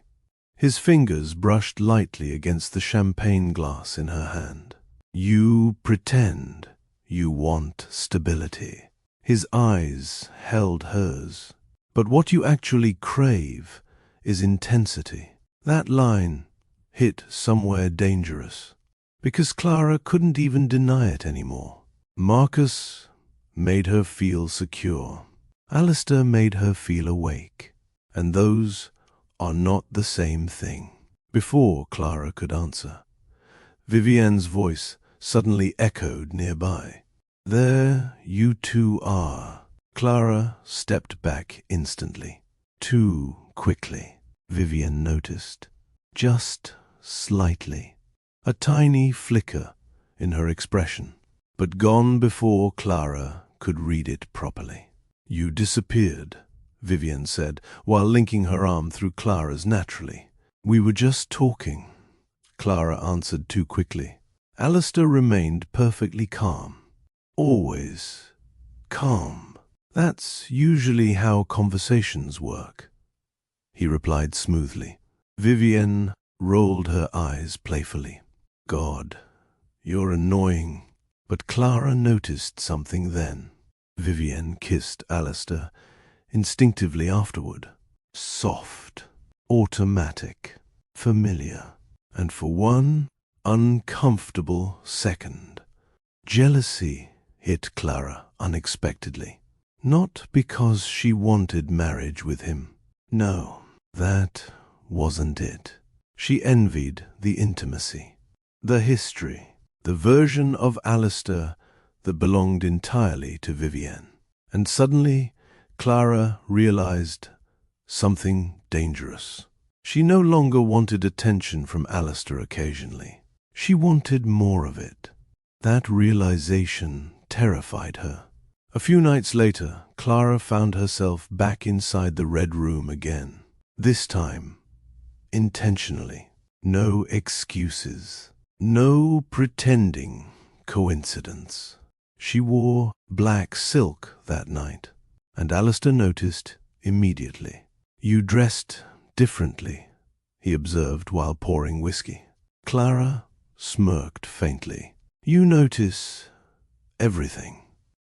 His fingers brushed lightly against the champagne glass in her hand. "You pretend you want stability." His eyes held hers. "But what you actually crave is intensity." That line hit somewhere dangerous, because Clara couldn't even deny it anymore. Marcus made her feel secure. Alistair made her feel awake. And those are not the same thing. Before Clara could answer, Vivienne's voice suddenly echoed nearby. "There you two are." Clara stepped back instantly. Too quickly, Vivienne noticed. Just slightly. A tiny flicker in her expression, but gone before Clara could read it properly. "You disappeared," Vivienne said, while linking her arm through Clara's naturally. "We were just talking," Clara answered too quickly. Alistair remained perfectly calm. Always calm. "That's usually how conversations work," he replied smoothly. Vivienne rolled her eyes playfully. "God, you're annoying." But Clara noticed something then. Vivienne kissed Alistair instinctively afterward. Soft, automatic, familiar, and for one uncomfortable second, jealousy hit Clara unexpectedly. Not because she wanted marriage with him. No, that wasn't it. She envied the intimacy, the history, the version of Alistair that belonged entirely to Vivienne. And suddenly, Clara realized something dangerous. She no longer wanted attention from Alistair occasionally. She wanted more of it. That realization terrified her. A few nights later, Clara found herself back inside the Red Room again. This time, intentionally. No excuses. No pretending coincidence. She wore black silk that night, and Alistair noticed immediately. "You dressed differently," he observed while pouring whiskey. Clara smirked faintly. "You notice everything."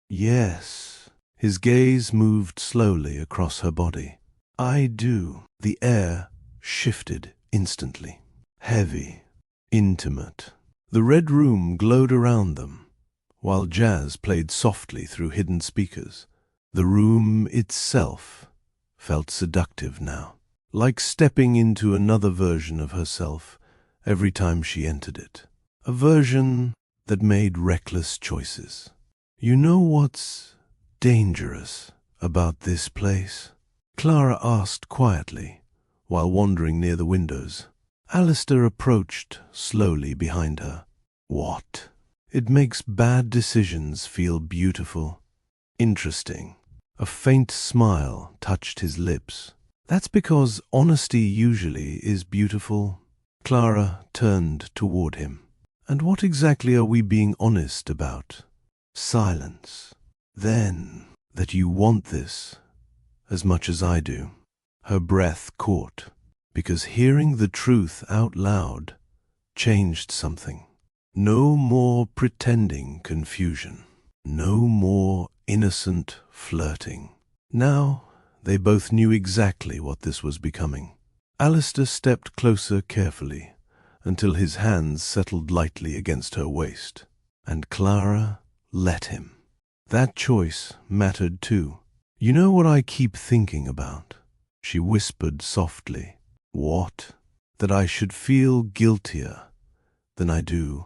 "Yes." His gaze moved slowly across her body. "I do." The air shifted instantly. Heavy, intimate. The Red Room glowed around them, while jazz played softly through hidden speakers. The room itself felt seductive now, like stepping into another version of herself every time she entered it. A version that made reckless choices. "You know what's dangerous about this place?" Clara asked quietly, while wandering near the windows. Alistair approached slowly behind her. "What?" "It makes bad decisions feel beautiful." "Interesting." A faint smile touched his lips. "That's because honesty usually is beautiful." Clara turned toward him. "And what exactly are we being honest about?" "Silence." "Then, that you want this as much as I do." Her breath caught, because hearing the truth out loud changed something. No more pretending confusion. No more innocent flirting. Now they both knew exactly what this was becoming. Alistair stepped closer carefully until his hands settled lightly against her waist, and Clara let him. That choice mattered too. "You know what I keep thinking about?" she whispered softly. "What?" "That I should feel guiltier than I do."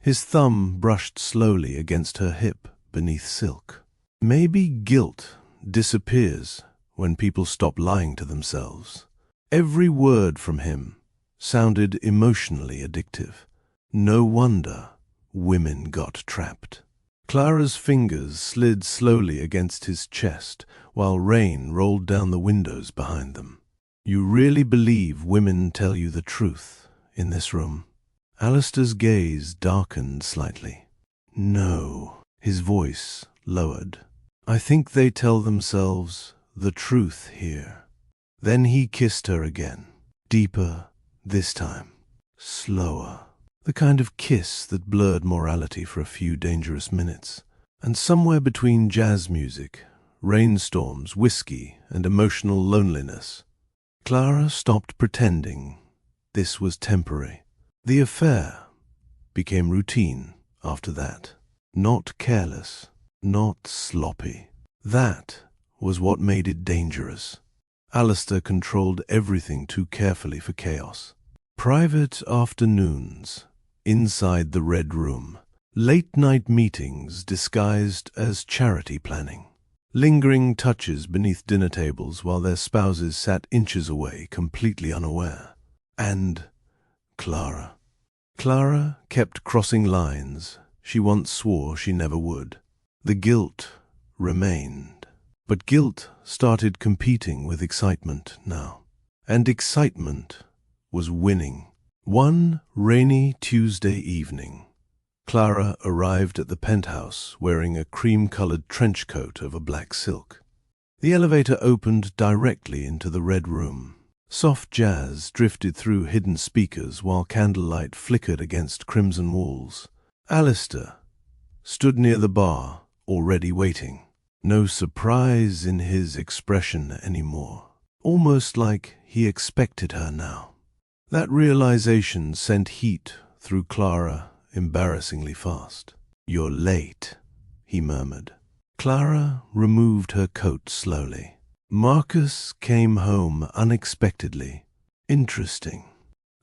His thumb brushed slowly against her hip beneath silk. "Maybe guilt disappears when people stop lying to themselves." Every word from him sounded emotionally addictive. No wonder women got trapped. Clara's fingers slid slowly against his chest while rain rolled down the windows behind them. "You really believe women tell you the truth in this room?" Alistair's gaze darkened slightly. "No." His voice lowered. "I think they tell themselves the truth here." Then he kissed her again, deeper this time, slower. The kind of kiss that blurred morality for a few dangerous minutes. And somewhere between jazz music, rainstorms, whiskey, and emotional loneliness, Clara stopped pretending this was temporary. The affair became routine after that. Not careless, not sloppy. That was what made it dangerous. Alistair controlled everything too carefully for chaos. Private afternoons inside the Red Room, late-night meetings disguised as charity planning, lingering touches beneath dinner tables while their spouses sat inches away, completely unaware. And Clara. Clara kept crossing lines she once swore she never would. The guilt remained. But guilt started competing with excitement now. And excitement was winning. One rainy Tuesday evening, Clara arrived at the penthouse wearing a cream-colored trench coat over black silk. The elevator opened directly into the Red Room. Soft jazz drifted through hidden speakers while candlelight flickered against crimson walls. Alistair stood near the bar, already waiting. No surprise in his expression anymore. Almost like he expected her now. That realization sent heat through Clara embarrassingly fast. "You're late," he murmured. Clara removed her coat slowly. "Marcus came home unexpectedly." "Interesting."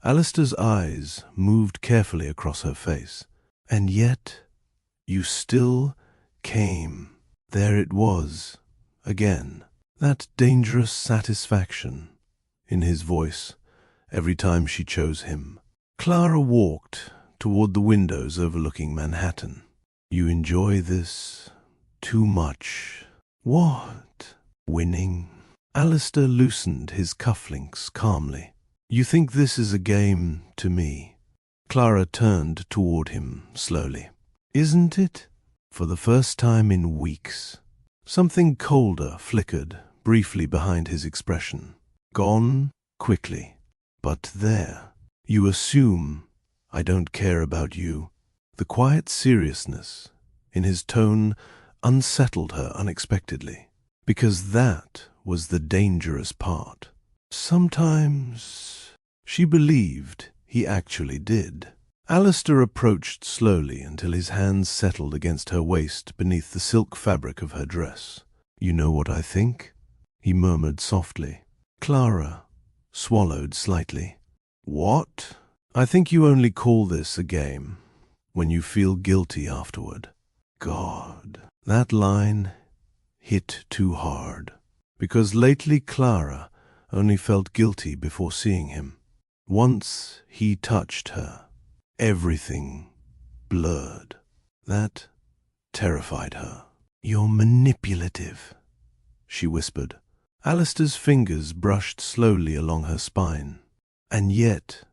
Alistair's eyes moved carefully across her face. "And yet, you still came." There it was, again, that dangerous satisfaction in his voice every time she chose him. Clara walked toward the windows overlooking Manhattan. "You enjoy this too much." "What?" "Winning." Alistair loosened his cufflinks calmly. "You think this is a game to me?" Clara turned toward him slowly. "Isn't it?" For the first time in weeks, something colder flickered briefly behind his expression. Gone quickly. "But there. You assume I don't care about you." The quiet seriousness in his tone unsettled her unexpectedly, because that was the dangerous part. Sometimes she believed he actually did. Alistair approached slowly until his hands settled against her waist beneath the silk fabric of her dress. "You know what I think?" he murmured softly. Clara swallowed slightly. "What?" I think you only call this a game when you feel guilty afterward. God, that line hit too hard, because lately Clara only felt guilty before seeing him. Once he touched her, everything blurred. That terrified her. "You're manipulative," she whispered. Alistair's fingers brushed slowly along her spine. "And yet,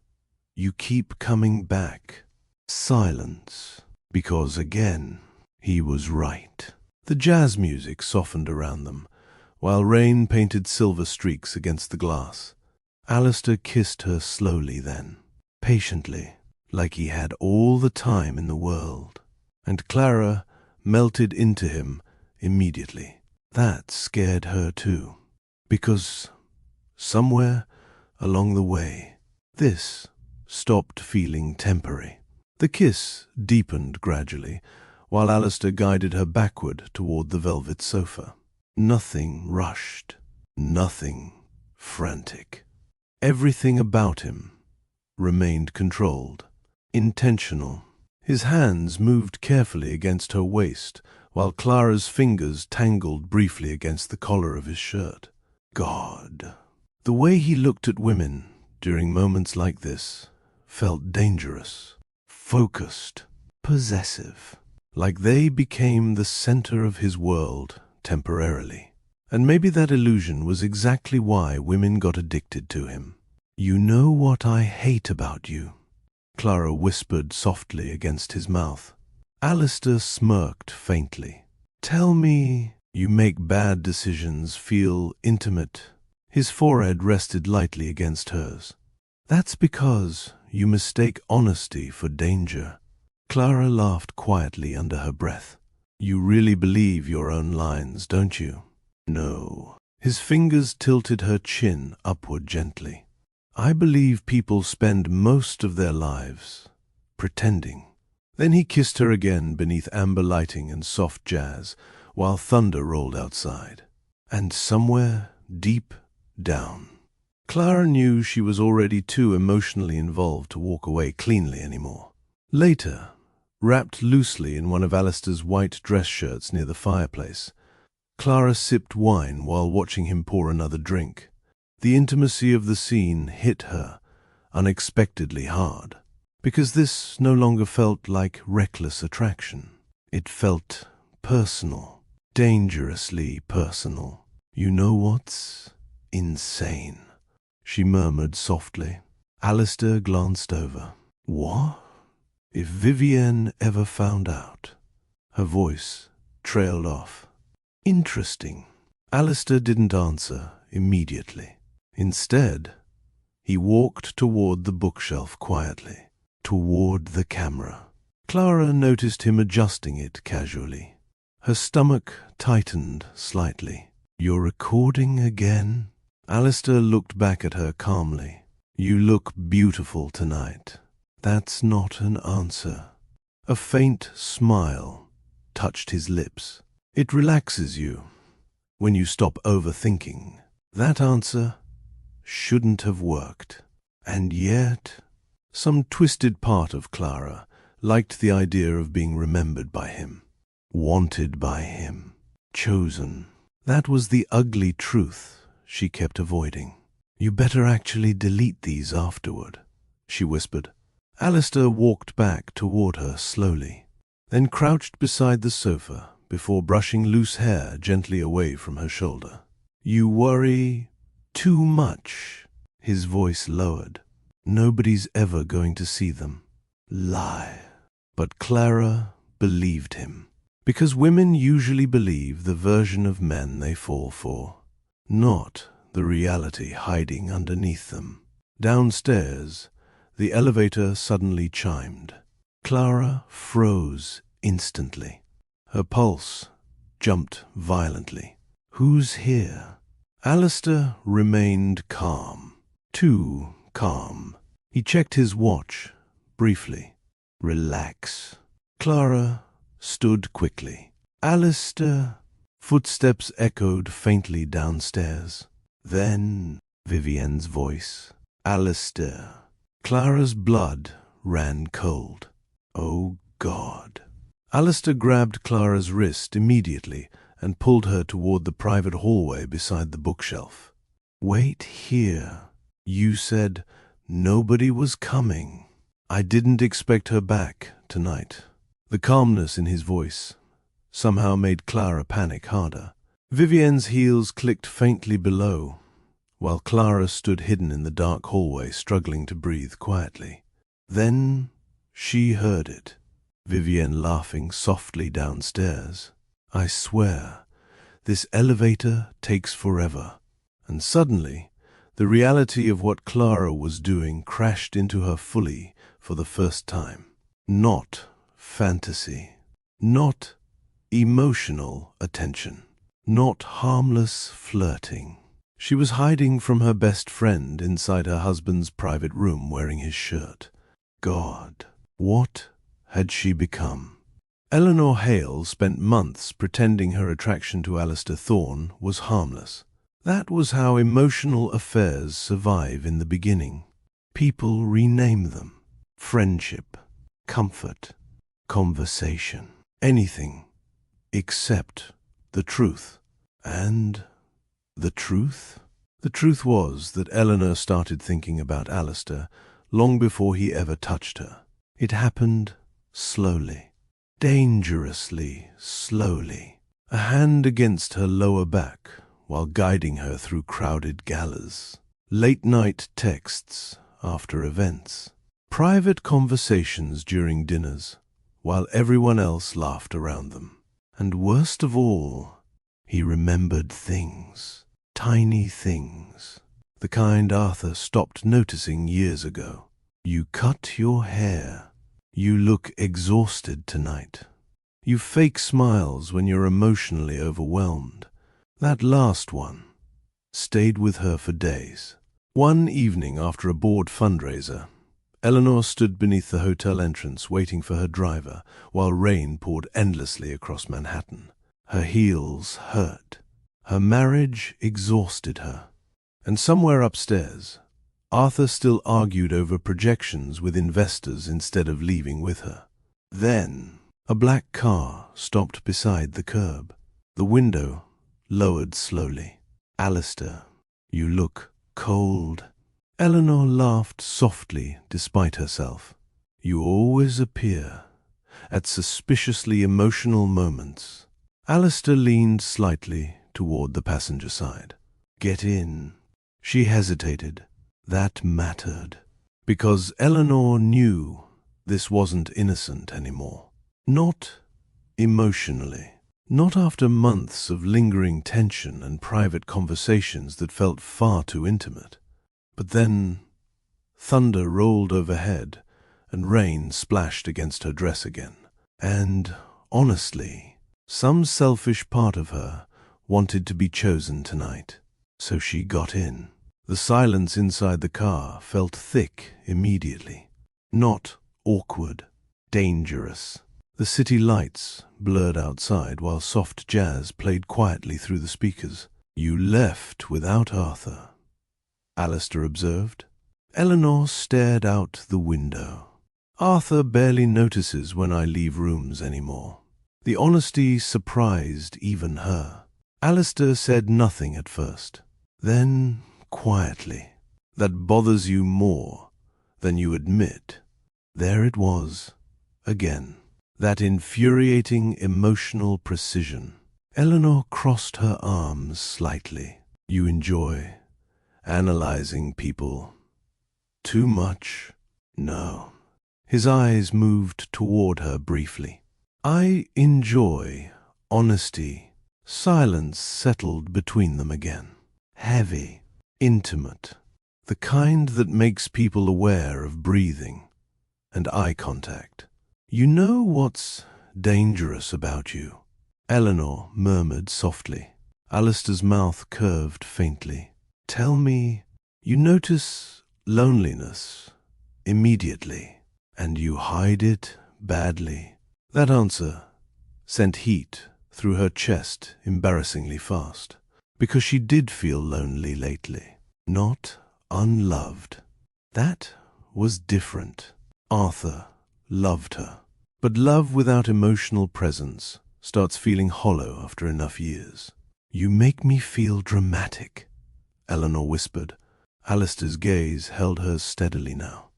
you keep coming back." Silence, because again, he was right. The jazz music softened around them, while rain painted silver streaks against the glass. Alistair kissed her slowly then, patiently, like he had all the time in the world. And Clara melted into him immediately. That scared her too, because somewhere along the way, this stopped feeling temporary. The kiss deepened gradually, while Alistair guided her backward toward the velvet sofa. Nothing rushed, nothing frantic. Everything about him remained controlled, intentional. His hands moved carefully against her waist, while Clara's fingers tangled briefly against the collar of his shirt. God, the way he looked at women during moments like this felt dangerous, focused, possessive, like they became the center of his world temporarily. And maybe that illusion was exactly why women got addicted to him. "You know what I hate about you," Clara whispered softly against his mouth. Alistair smirked faintly. "Tell me you make bad decisions feel intimate." His forehead rested lightly against hers. "That's because you mistake honesty for danger." Clara laughed quietly under her breath. "You really believe your own lines, don't you?" "No." His fingers tilted her chin upward gently. "I believe people spend most of their lives pretending." Then he kissed her again beneath amber lighting and soft jazz, while thunder rolled outside. And somewhere deep down, Clara knew she was already too emotionally involved to walk away cleanly anymore. Later, wrapped loosely in one of Alistair's white dress shirts near the fireplace, Clara sipped wine while watching him pour another drink. The intimacy of the scene hit her unexpectedly hard, because this no longer felt like reckless attraction. It felt personal, dangerously personal. "You know what's insane?" she murmured softly. Alistair glanced over. "What?" "If Vivienne ever found out." Her voice trailed off. "Interesting." Alistair didn't answer immediately. Instead, he walked toward the bookshelf quietly, toward the camera. Clara noticed him adjusting it casually. Her stomach tightened slightly. "You're recording again?" Alistair looked back at her calmly. "You look beautiful tonight." "That's not an answer." A faint smile touched his lips. "It relaxes you when you stop overthinking." That answer shouldn't have worked. And yet, some twisted part of Clara liked the idea of being remembered by him, wanted by him, chosen. That was the ugly truth she kept avoiding. "You better actually delete these afterward," she whispered. Alistair walked back toward her slowly, then crouched beside the sofa before brushing loose hair gently away from her shoulder. "You worry too much." His voice lowered. "Nobody's ever going to see them." Lie. But Clara believed him, because women usually believe the version of men they fall for, not the reality hiding underneath them. Downstairs, the elevator suddenly chimed. Clara froze instantly. Her pulse jumped violently. "Who's here?" Alistair remained calm. Too calm. He checked his watch briefly. "Relax." Clara stood quickly. "Alistair." Footsteps echoed faintly downstairs. Then Vivienne's voice. "Alistair." Clara's blood ran cold. Oh, God. Alistair grabbed Clara's wrist immediately and pulled her toward the private hallway beside the bookshelf. Wait here. You said nobody was coming. I didn't expect her back tonight. The calmness in his voice somehow made Clara panic harder. Vivienne's heels clicked faintly below, while Clara stood hidden in the dark hallway, struggling to breathe quietly. Then she heard it, Vivienne laughing softly downstairs. I swear, this elevator takes forever. And suddenly, the reality of what Clara was doing crashed into her fully for the first time. Not fantasy, not emotional attention, not harmless flirting. She was hiding from her best friend inside her husband's private room wearing his shirt. God, what had she become? Eleanor Hale spent months pretending her attraction to Alistair Thorne was harmless. That was how emotional affairs survive in the beginning. People rename them. Friendship, comfort, conversation, anything except the truth. And the truth? The truth was that Eleanor started thinking about Alistair long before he ever touched her. It happened slowly, dangerously slowly. A hand against her lower back while guiding her through crowded galas. Late-night texts after events. Private conversations during dinners while everyone else laughed around them. And worst of all, he remembered things. Tiny things. The kind Arthur stopped noticing years ago. You cut your hair. You look exhausted tonight. You fake smiles when you're emotionally overwhelmed. That last one stayed with her for days. One evening after a board fundraiser, Eleanor stood beneath the hotel entrance waiting for her driver while rain poured endlessly across Manhattan. Her heels hurt. Her marriage exhausted her. And somewhere upstairs, Arthur still argued over projections with investors instead of leaving with her. Then, a black car stopped beside the curb. The window lowered slowly. Alistair, you look cold. Eleanor laughed softly despite herself. You always appear at suspiciously emotional moments. Alistair leaned slightly toward the passenger side. Get in. She hesitated. That mattered. Because Eleanor knew this wasn't innocent anymore. Not emotionally. Not after months of lingering tension and private conversations that felt far too intimate. But then, thunder rolled overhead and rain splashed against her dress again. And, honestly, some selfish part of her wanted to be chosen tonight. So she got in. The silence inside the car felt thick immediately. Not awkward, dangerous. The city lights blurred outside while soft jazz played quietly through the speakers. You left without Arthur, Alistair observed. Eleanor stared out the window. Arthur barely notices when I leave rooms anymore. The honesty surprised even her. Alistair said nothing at first. Then, quietly, that bothers you more than you admit. There it was, again. That infuriating emotional precision. Eleanor crossed her arms slightly. You enjoy analyzing people too much? No. His eyes moved toward her briefly. I enjoy honesty. Silence settled between them again. Heavy, intimate, the kind that makes people aware of breathing and eye contact. You know what's dangerous about you? Eleanor murmured softly. Alistair's mouth curved faintly. Tell me, you notice loneliness immediately, and you hide it badly. That answer sent heat through her chest embarrassingly fast, because she did feel lonely lately, not unloved. That was different. Arthur loved her. But love without emotional presence starts feeling hollow after enough years. "You make me feel dramatic," Eleanor whispered. Alistair's gaze held hers steadily now.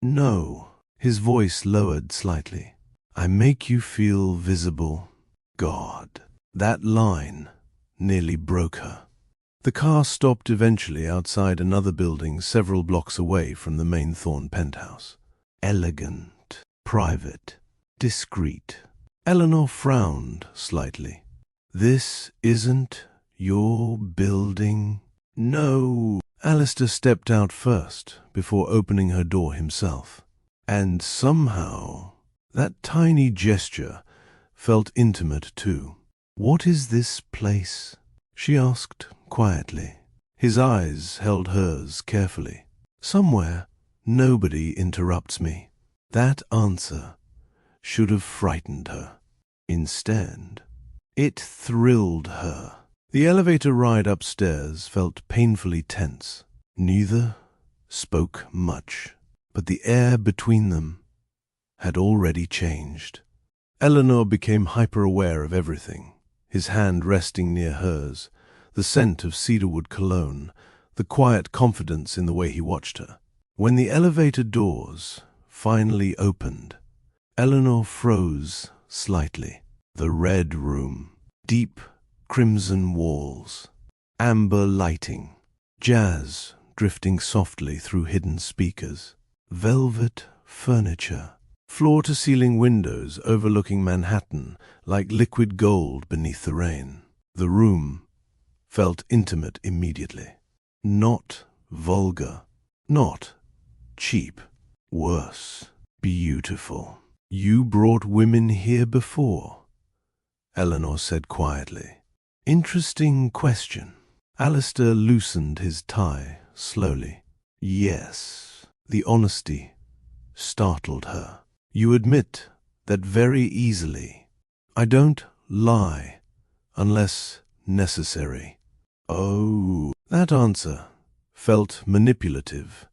"No," his voice lowered slightly. "I make you feel visible." God. That line nearly broke her. The car stopped eventually outside another building several blocks away from the main Thorne penthouse. Elegant, private, discreet. Eleanor frowned slightly. "This isn't your building?" "No." Alistair stepped out first before opening her door himself. And somehow that tiny gesture felt intimate too. "What is this place?" she asked quietly. His eyes held hers carefully. "Somewhere nobody interrupts me." That answer should have frightened her. Instead, it thrilled her. The elevator ride upstairs felt painfully tense. Neither spoke much, but the air between them had already changed. Eleanor became hyper-aware of everything, his hand resting near hers, the scent of cedarwood cologne, the quiet confidence in the way he watched her. When the elevator doors finally opened, Eleanor froze slightly. The red room, deep crimson walls, amber lighting, jazz drifting softly through hidden speakers, velvet furniture, floor-to-ceiling windows overlooking Manhattan like liquid gold beneath the rain. The room felt intimate immediately. Not vulgar, not cheap. Worse, beautiful. "You brought women here before?" Eleanor said quietly. "Interesting question." Alistair loosened his tie slowly. "Yes." The honesty startled her. "You admit that very easily." "I don't lie unless necessary." Oh, that answer felt manipulative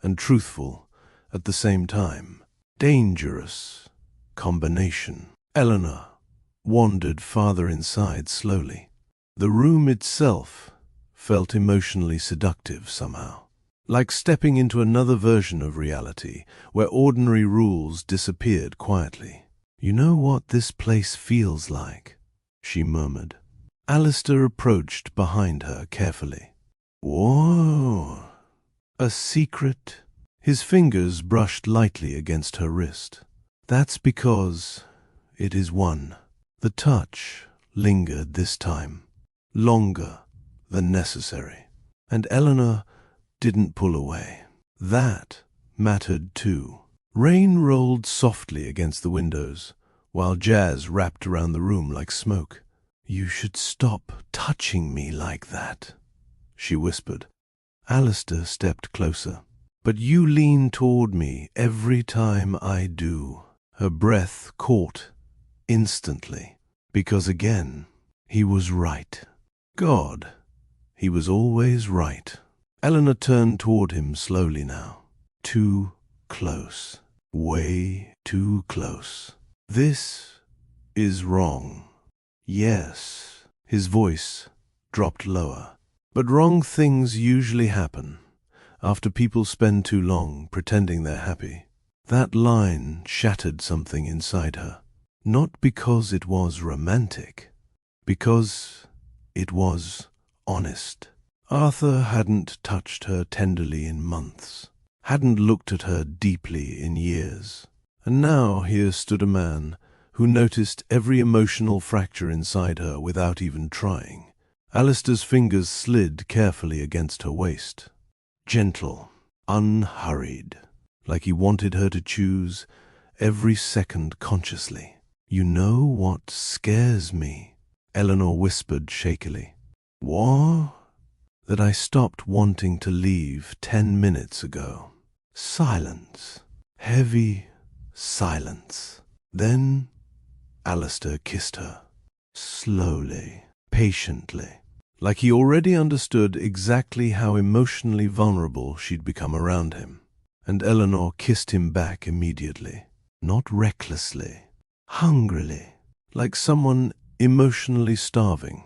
and truthful at the same time. Dangerous combination. Eleanor wandered farther inside slowly. The room itself felt emotionally seductive somehow, like stepping into another version of reality where ordinary rules disappeared quietly. "You know what this place feels like?" she murmured. Alistair approached behind her carefully. "Whoa, a secret?" His fingers brushed lightly against her wrist. "That's because it is one." The touch lingered this time, longer than necessary, and Eleanor didn't pull away. That mattered too. Rain rolled softly against the windows, while jazz wrapped around the room like smoke. "You should stop touching me like that," she whispered. Alistair stepped closer. "But you lean toward me every time I do." Her breath caught instantly, because again, he was right. God, he was always right. Eleanor turned toward him slowly now. Too close. Way too close. "This is wrong." "Yes." His voice dropped lower. "But wrong things usually happen after people spend too long pretending they're happy." That line shattered something inside her. Not because it was romantic, because it was honest. Arthur hadn't touched her tenderly in months, hadn't looked at her deeply in years. And now here stood a man who noticed every emotional fracture inside her without even trying. Alistair's fingers slid carefully against her waist. Gentle, unhurried, like he wanted her to choose every second consciously. "You know what scares me?" Eleanor whispered shakily. "What?" "That I stopped wanting to leave 10 minutes ago." Silence. Heavy silence. Then Alistair kissed her. Slowly, patiently, like he already understood exactly how emotionally vulnerable she'd become around him. and Eleanor kissed him back immediately. Not recklessly, hungrily, like someone emotionally starving,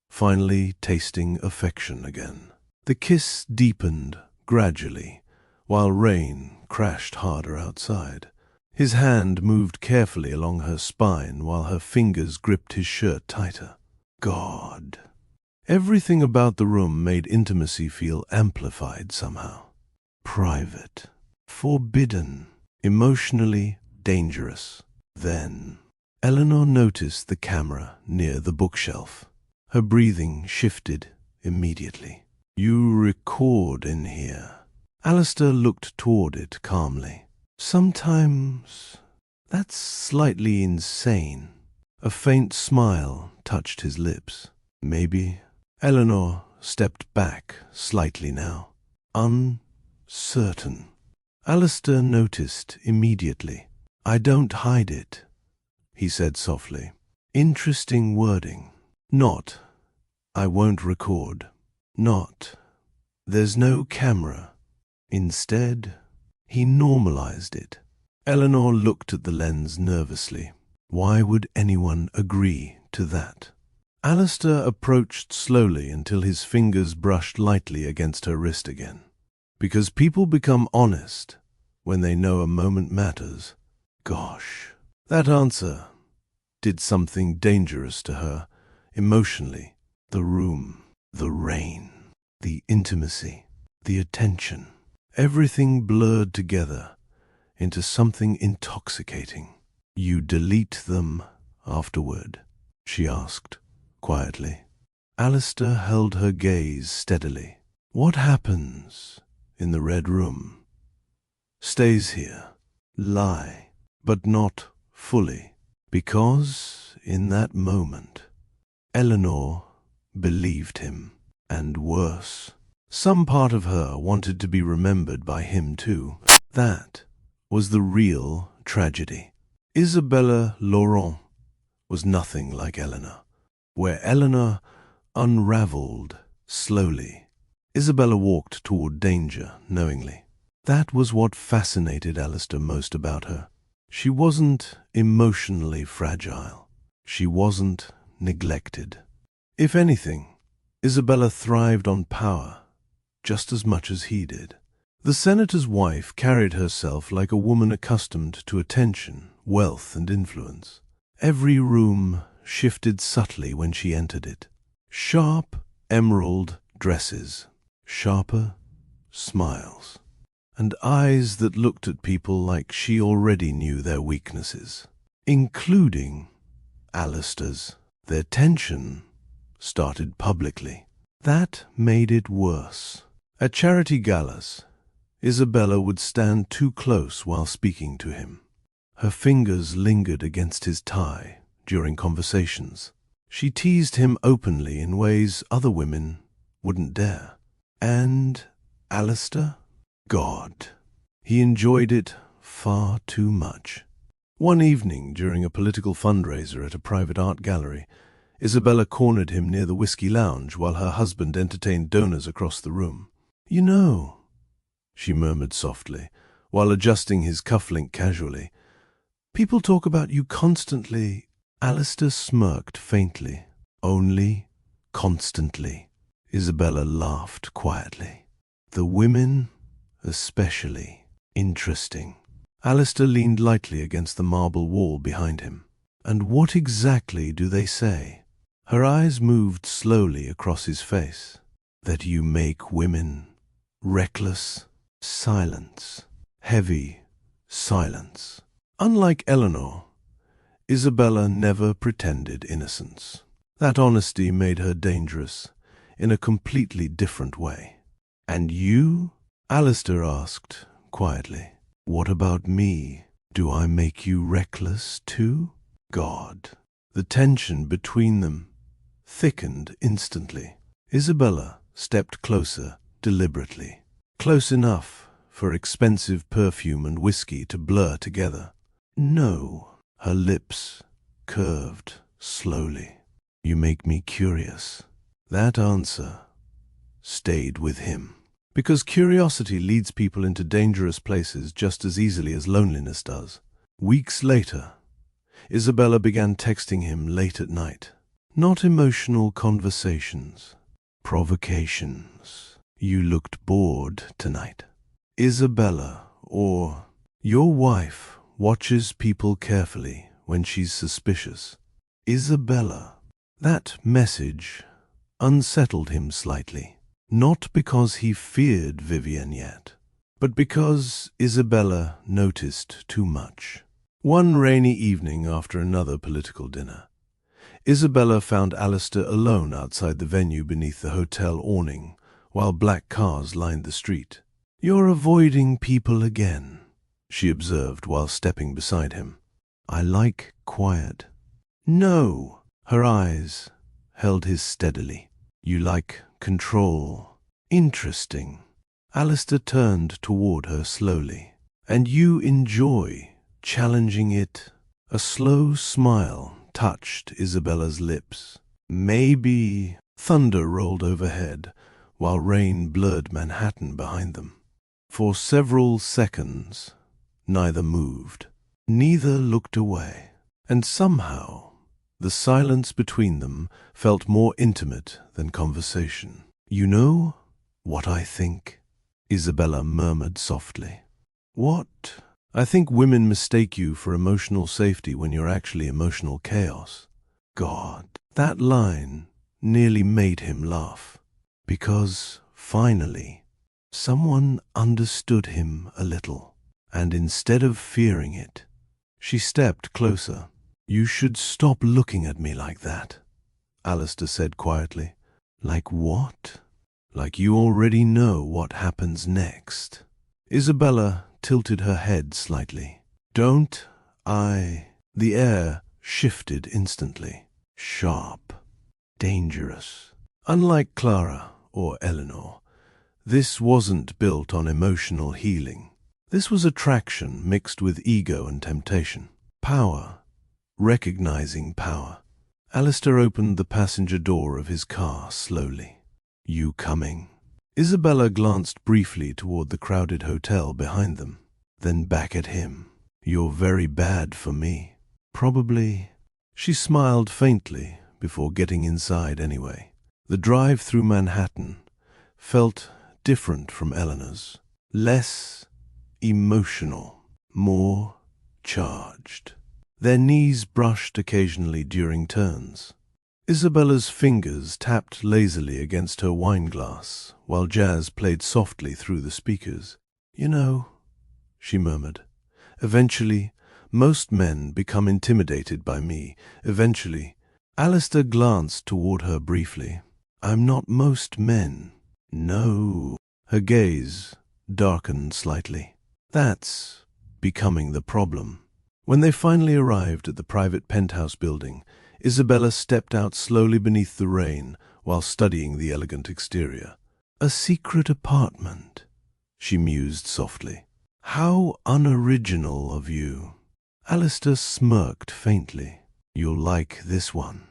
finally tasting affection again. The kiss deepened gradually, while rain crashed harder outside. His hand moved carefully along her spine while her fingers gripped his shirt tighter. God. Everything about the room made intimacy feel amplified somehow. Private, forbidden, emotionally dangerous. Then, Eleanor noticed the camera near the bookshelf. Her breathing shifted immediately. You record in here. Alistair looked toward it calmly. Sometimes that's slightly insane. A faint smile touched his lips. Maybe. Eleanor stepped back slightly now, uncertain. Alistair noticed immediately. I don't hide it, he said softly. Interesting wording. Not, I won't record. Not, there's no camera. Instead, he normalized it. Eleanor looked at the lens nervously. Why would anyone agree to that? Alistair approached slowly until his fingers brushed lightly against her wrist again. Because people become honest when they know a moment matters. Gosh, that answer did something dangerous to her, emotionally. The room, the rain, the intimacy, the attention. Everything blurred together into something intoxicating. You delete them afterward? She asked, quietly. Alistair held her gaze steadily. What happens in the red room stays here. Lie, but not fully. Because in that moment, Eleanor believed him. And worse, some part of her wanted to be remembered by him too. That was the real tragedy. Isabella Laurent was nothing like Eleanor. Where Eleanor unraveled slowly, Isabella walked toward danger knowingly. That was what fascinated Alistair most about her. She wasn't emotionally fragile. She wasn't neglected. If anything, Isabella thrived on power just as much as he did. The senator's wife carried herself like a woman accustomed to attention, wealth, and influence. Every room shifted subtly when she entered it. Sharp emerald dresses, sharper smiles, and eyes that looked at people like she already knew their weaknesses, including Alistair's. Their tension started publicly. That made it worse. At charity galas, Isabella would stand too close while speaking to him. Her fingers lingered against his tie during conversations. She teased him openly in ways other women wouldn't dare. And Alistair? God. He enjoyed it far too much. One evening, during a political fundraiser at a private art gallery, Isabella cornered him near the whiskey lounge while her husband entertained donors across the room. You know, she murmured softly, while adjusting his cufflink casually, people talk about you constantly. Alistair smirked faintly. Only constantly. Isabella laughed quietly. The women, especially, interesting. Alistair leaned lightly against the marble wall behind him. And what exactly do they say? Her eyes moved slowly across his face. That you make women reckless. Silence. Heavy silence. Unlike Eleanor, Isabella never pretended innocence. That honesty made her dangerous in a completely different way. And you? Alistair asked quietly. What about me? Do I make you reckless too? God. The tension between them thickened instantly. Isabella stepped closer deliberately. Close enough for expensive perfume and whiskey to blur together. No. Her lips curved slowly. You make me curious. That answer stayed with him. Because curiosity leads people into dangerous places just as easily as loneliness does. Weeks later, Isabella began texting him late at night. Not emotional conversations, provocations. You looked bored tonight. Isabella, or your wife watches people carefully when she's suspicious. Isabella. That message unsettled him slightly. Not because he feared Vivienne yet, but because Isabella noticed too much. One rainy evening after another political dinner, Isabella found Alistair alone outside the venue beneath the hotel awning, while black cars lined the street. "You're avoiding people again," she observed while stepping beside him. "I like quiet." "No." Her eyes held his steadily. "You like control." "Interesting." Alistair turned toward her slowly. "And you enjoy challenging it?" A slow smile touched Isabella's lips. "Maybe." Thunder rolled overhead, while rain blurred Manhattan behind them. For several seconds, neither moved. Neither looked away. And somehow, the silence between them felt more intimate than conversation. "You know what I think?" Isabella murmured softly. "What?" "I think women mistake you for emotional safety when you're actually emotional chaos." God, that line nearly made him laugh. Because, finally, someone understood him a little, and instead of fearing it, she stepped closer. "You should stop looking at me like that," Alistair said quietly. "Like what?" "Like you already know what happens next." Isabella tilted her head slightly. "Don't I?" The air shifted instantly. Sharp. Dangerous. Unlike Clara or Eleanor, this wasn't built on emotional healing. This was attraction mixed with ego and temptation. Power. Recognizing power. Alistair opened the passenger door of his car slowly. "You coming?" Isabella glanced briefly toward the crowded hotel behind them, then back at him. "You're very bad for me." "Probably." She smiled faintly before getting inside anyway. The drive through Manhattan felt different from Eleanor's. Less emotional, more charged. Their knees brushed occasionally during turns. Isabella's fingers tapped lazily against her wine glass, while jazz played softly through the speakers. "You know," she murmured, "eventually, most men become intimidated by me. Eventually." Alistair glanced toward her briefly. "I'm not most men." "No." Her gaze darkened slightly. "That's becoming the problem." When they finally arrived at the private penthouse building, Isabella stepped out slowly beneath the rain while studying the elegant exterior. "A secret apartment," she mused softly. "How unoriginal of you." Alistair smirked faintly. "You'll like this one."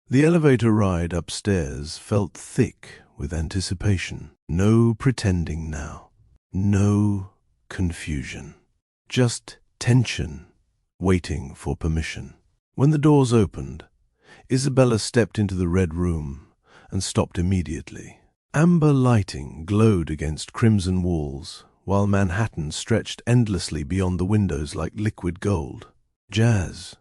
The elevator ride upstairs felt thick with anticipation. No pretending now. No confusion. Just tension, waiting for permission. When the doors opened, Isabella stepped into the red room and stopped immediately. Amber lighting glowed against crimson walls, while Manhattan stretched endlessly beyond the windows like liquid gold. Jazz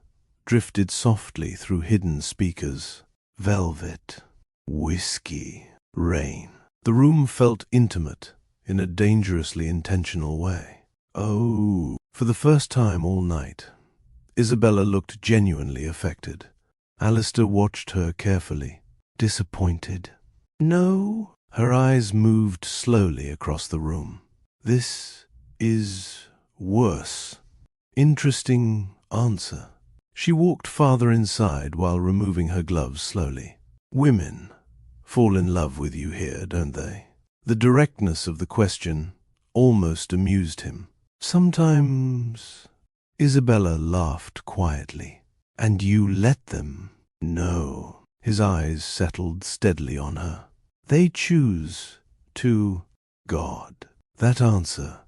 drifted softly through hidden speakers. Velvet, whiskey, rain. The room felt intimate in a dangerously intentional way. "Oh." For the first time all night, Isabella looked genuinely affected. Alistair watched her carefully. "Disappointed?" "No." Her eyes moved slowly across the room. "This is worse." Interesting answer. She walked farther inside while removing her gloves slowly. "Women fall in love with you here, don't they?" The directness of the question almost amused him. "Sometimes." Isabella laughed quietly. "And you let them?" "No." His eyes settled steadily on her. "They choose to God. That answer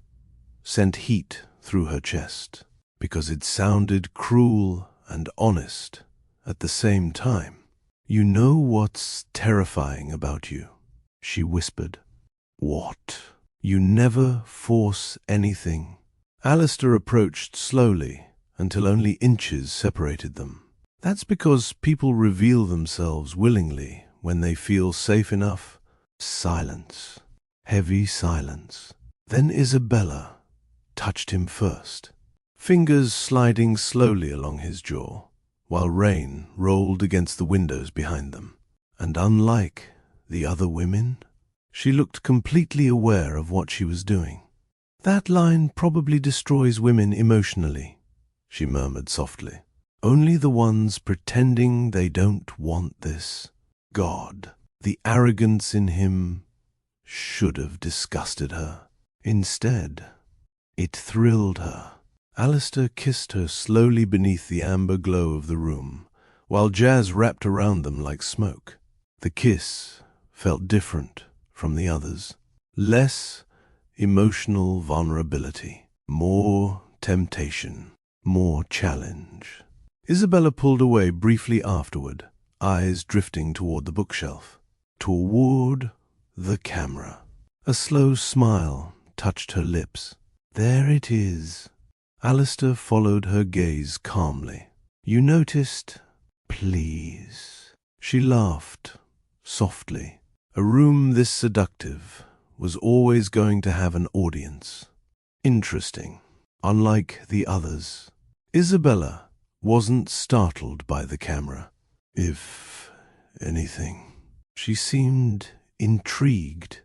sent heat through her chest, because it sounded cruel and honest at the same time. You know what's terrifying about you? She whispered. What? You never force anything. Alistair approached slowly until only inches separated them. That's because people reveal themselves willingly when they feel safe enough. Silence. Heavy silence. Then Isabella touched him first, fingers sliding slowly along his jaw, while rain rolled against the windows behind them. And unlike the other women, she looked completely aware of what she was doing. That line probably destroys women emotionally, she murmured softly. Only the ones pretending they don't want this. God, the arrogance in him should have disgusted her. Instead, it thrilled her. Alistair kissed her slowly beneath the amber glow of the room, while jazz wrapped around them like smoke. The kiss felt different from the others. Less emotional vulnerability, more temptation, more challenge. Isabella pulled away briefly afterward, eyes drifting toward the bookshelf, toward the camera. A slow smile touched her lips. There it is. Alistair followed her gaze calmly. You noticed? Please. She laughed softly. A room this seductive was always going to have an audience. Interesting. Unlike the others, Isabella wasn't startled by the camera. If anything, she seemed intrigued.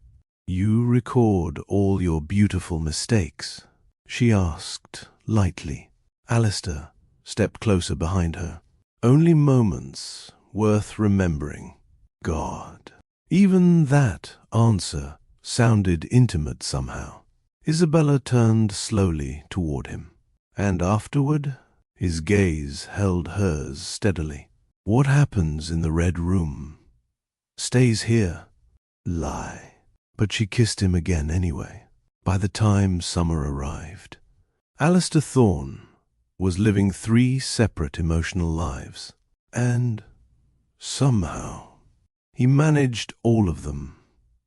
You record all your beautiful mistakes? She asked lightly. Alistair stepped closer behind her. Only moments worth remembering. God. Even that answer sounded intimate somehow. Isabella turned slowly toward him, and afterward his gaze held hers steadily. What happens in the red room stays here. Lie. But she kissed him again anyway. By the time summer arrived, Alistair Thorne was living 3 separate emotional lives, and somehow he managed all of them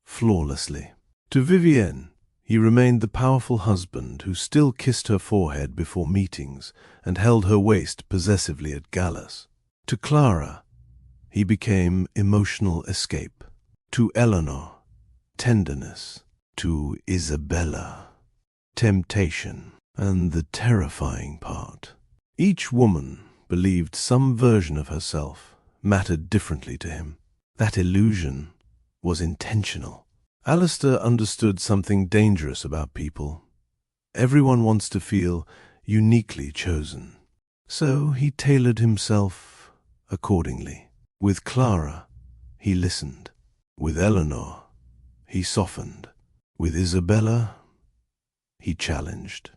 flawlessly. To Vivienne, he remained the powerful husband who still kissed her forehead before meetings and held her waist possessively at galas. To Clara, he became emotional escape. To Eleanor, tenderness. To Isabella, temptation. And the terrifying part, each woman believed some version of herself mattered differently to him. That illusion was intentional. Alistair understood something dangerous about people. Everyone wants to feel uniquely chosen. So he tailored himself accordingly. With Clara, he listened. With Eleanor, he softened. With Isabella, he challenged.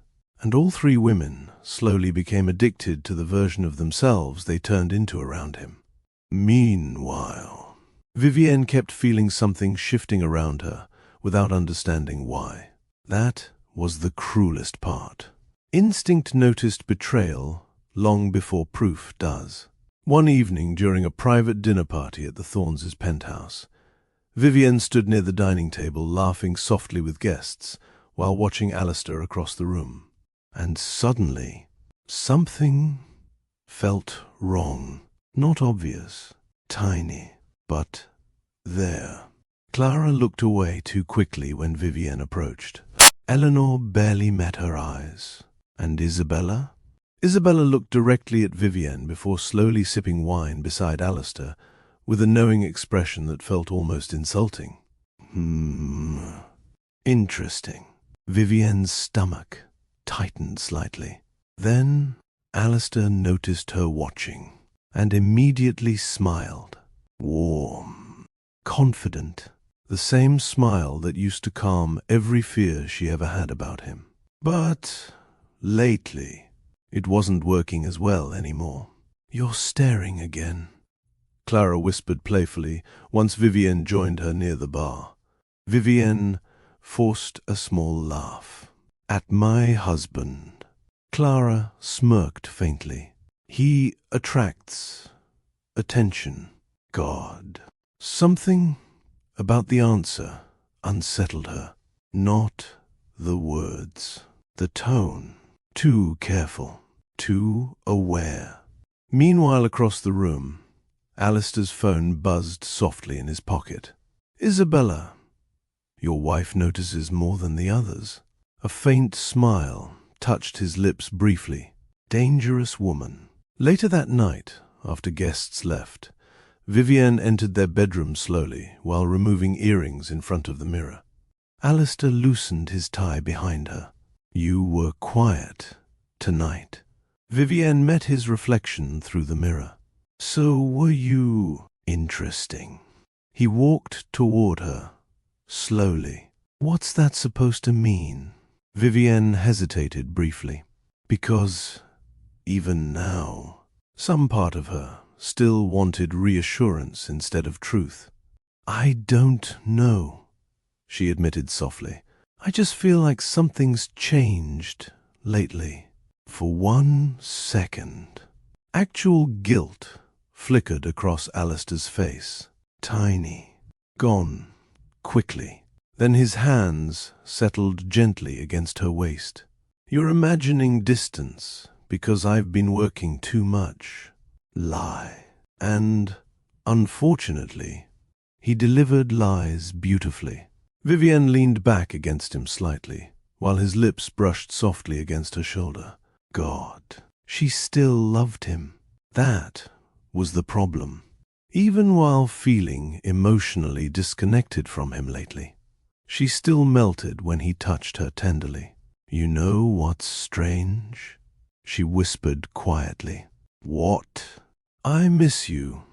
And all 3 women slowly became addicted to the version of themselves they turned into around him. Meanwhile, Vivienne kept feeling something shifting around her without understanding why. That was the cruelest part. Instinct noticed betrayal long before proof does. One evening during a private dinner party at the Thornes' penthouse, Vivienne stood near the dining table laughing softly with guests while watching Alistair across the room. And suddenly, something felt wrong. Not obvious, tiny, but there. Clara looked away too quickly when Vivienne approached. Eleanor barely met her eyes. And Isabella? Isabella looked directly at Vivienne before slowly sipping wine beside Alistair with a knowing expression that felt almost insulting. Interesting. Vivienne's stomach tightened slightly. Then Alistair noticed her watching and immediately smiled. Warm, confident, the same smile that used to calm every fear she ever had about him. But lately, it wasn't working as well anymore. You're staring again, Clara whispered playfully once Vivienne joined her near the bar. Vivienne forced a small laugh. "At my husband." Clara smirked faintly. "He attracts attention." God. Something about the answer unsettled her. Not the words, the tone. Too careful, too aware. Meanwhile, across the room, Alistair's phone buzzed softly in his pocket. "Isabella, your wife notices more than the others." A faint smile touched his lips briefly. Dangerous woman. Later that night, after guests left, Vivienne entered their bedroom slowly while removing earrings in front of the mirror. Alistair loosened his tie behind her. "You were quiet tonight." Vivienne met his reflection through the mirror. "So were you." "Interesting." He walked toward her, slowly. "What's that supposed to mean?" Vivienne hesitated briefly. "Because even now, some part of her still wanted reassurance instead of truth." "I don't know," she admitted softly. "I just feel like something's changed lately." For 1 second, actual guilt flickered across Alistair's face. Tiny. Gone. Quickly. Then his hands settled gently against her waist. "You're imagining distance because I've been working too much." Lie. And, unfortunately, he delivered lies beautifully. Vivienne leaned back against him slightly, while his lips brushed softly against her shoulder. God, she still loved him. That was the problem. Even while feeling emotionally disconnected from him lately, she still melted when he touched her tenderly. "You know what's strange?" she whispered quietly. "What?" "I miss you,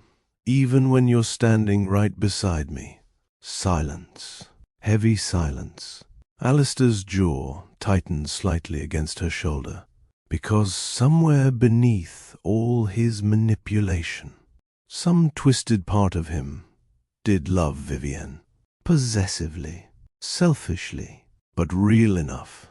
even when you're standing right beside me." Silence. Heavy silence. Alistair's jaw tightened slightly against her shoulder, because somewhere beneath all his manipulation, some twisted part of him did love Vivienne. Possessively, selfishly, but real enough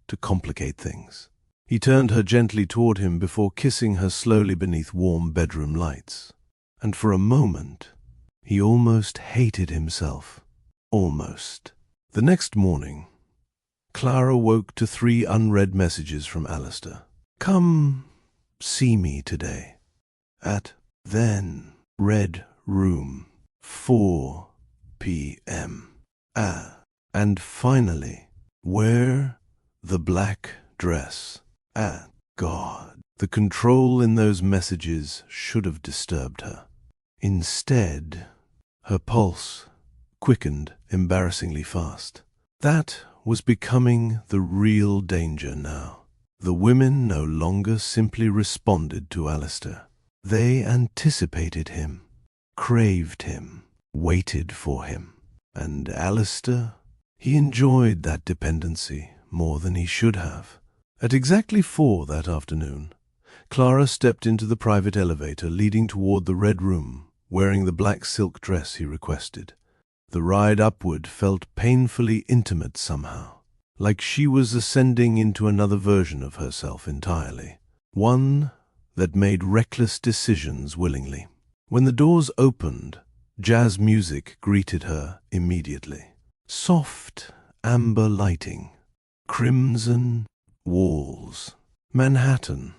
to complicate things. He turned her gently toward him before kissing her slowly beneath warm bedroom lights. And for a moment, he almost hated himself. Almost. The next morning, Clara woke to 3 unread messages from Alistair. "Come see me today. At then Red Room, 4 p.m. And finally, wear the black dress at God." The control in those messages should have disturbed her. Instead, her pulse quickened embarrassingly fast. That was becoming the real danger now. The women no longer simply responded to Alistair. They anticipated him, craved him, waited for him. And Alistair, he enjoyed that dependency more than he should have. At exactly 4 that afternoon, Clara stepped into the private elevator leading toward the Red Room, wearing the black silk dress he requested. The ride upward felt painfully intimate somehow, like she was ascending into another version of herself entirely, one that made reckless decisions willingly. When the doors opened, jazz music greeted her immediately. Soft amber lighting, crimson walls, Manhattan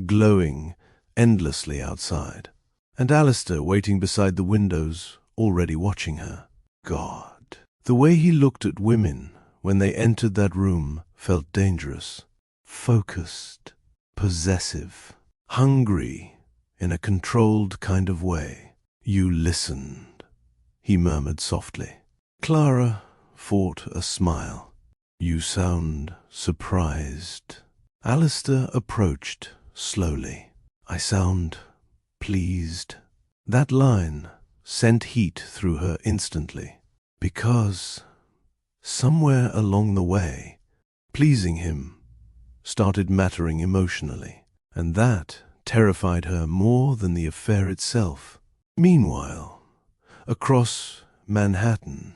glowing endlessly outside, and Alistair waiting beside the windows, already watching her. God. The way he looked at women when they entered that room felt dangerous, focused, possessive, hungry in a controlled kind of way. "You listened," he murmured softly. Clara fought a smile. "You sound surprised." Alistair approached slowly. "I sound pleased." That line sent heat through her instantly, because somewhere along the way, pleasing him started mattering emotionally, and that terrified her more than the affair itself. Meanwhile, across Manhattan,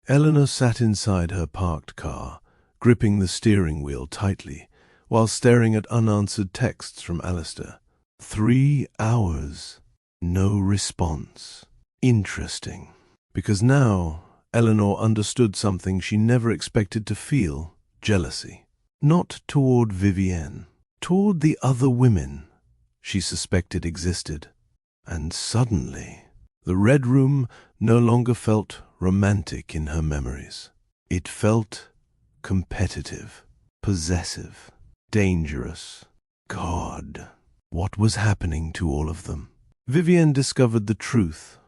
Eleanor sat inside her parked car, gripping the steering wheel tightly, while staring at unanswered texts from Alistair. 3 hours. No response. Interesting. Because now Eleanor understood something she never expected to feel: jealousy. Not toward Vivienne, toward the other women she suspected existed. And suddenly, the Red Room no longer felt romantic in her memories. It felt competitive, possessive, dangerous. God, what was happening to all of them? Vivienne discovered the truth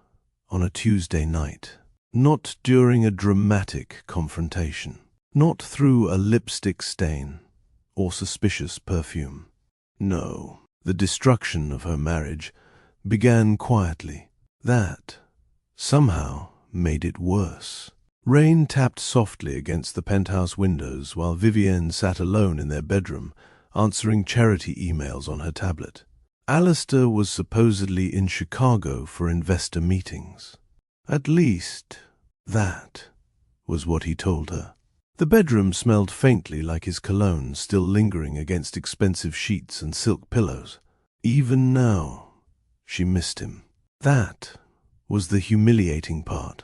on a Tuesday night, not during a dramatic confrontation, not through a lipstick stain or suspicious perfume. No, the destruction of her marriage began quietly. That somehow made it worse. Rain tapped softly against the penthouse windows while Vivienne sat alone in their bedroom, answering charity emails on her tablet. Alistair was supposedly in Chicago for investor meetings. At least, that was what he told her. The bedroom smelled faintly like his cologne, still lingering against expensive sheets and silk pillows. Even now, she missed him. That was the humiliating part.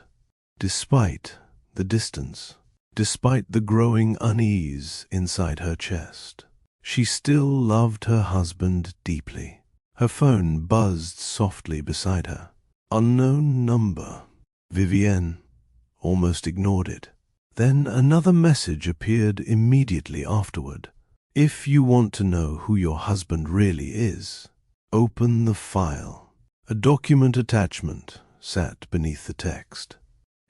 Despite the distance, despite the growing unease inside her chest, she still loved her husband deeply. Her phone buzzed softly beside her. Unknown number. Vivienne almost ignored it. Then another message appeared immediately afterward. If you want to know who your husband really is, open the file. A document attachment sat beneath the text.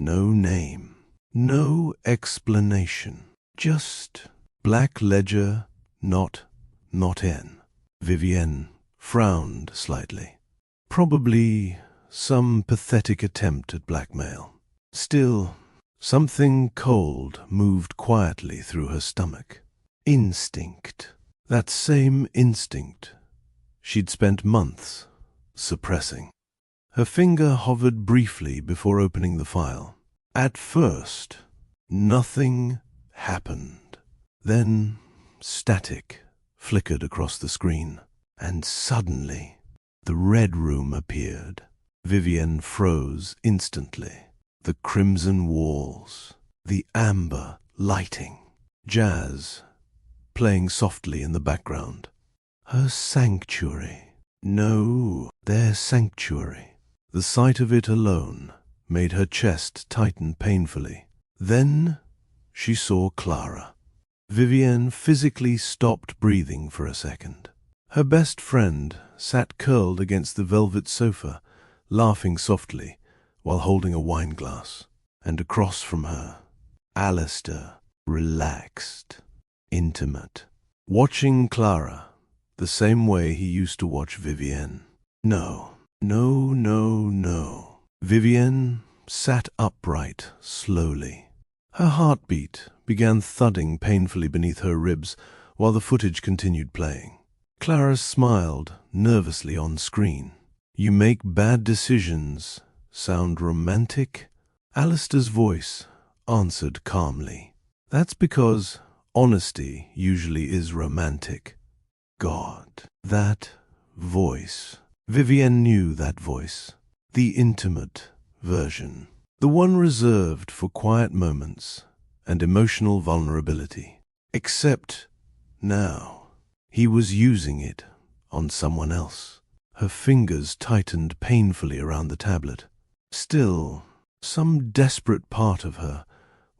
No name, no explanation, just black ledger, not N. Vivienne frowned slightly. Probably some pathetic attempt at blackmail. Still, something cold moved quietly through her stomach. Instinct. That same instinct she'd spent months suppressing. Her finger hovered briefly before opening the file. At first, nothing happened. Then, static flickered across the screen, and suddenly, the Red Room appeared. Vivienne froze instantly. The crimson walls, the amber lighting, jazz playing softly in the background. Her sanctuary. No, their sanctuary. The sight of it alone made her chest tighten painfully. Then she saw Clara. Vivienne physically stopped breathing for a second. Her best friend sat curled against the velvet sofa, laughing softly while holding a wine glass. And across from her, Alistair, relaxed, intimate, watching Clara the same way he used to watch Vivienne. No. Vivienne sat upright slowly. Her heartbeat began thudding painfully beneath her ribs while the footage continued playing. Clara smiled nervously on screen. You make bad decisions sound romantic? Alistair's voice answered calmly. That's because honesty usually is romantic. God, that voice. Vivienne knew that voice. The intimate version. The one reserved for quiet moments and emotional vulnerability. Except now, he was using it on someone else. Her fingers tightened painfully around the tablet. Still, some desperate part of her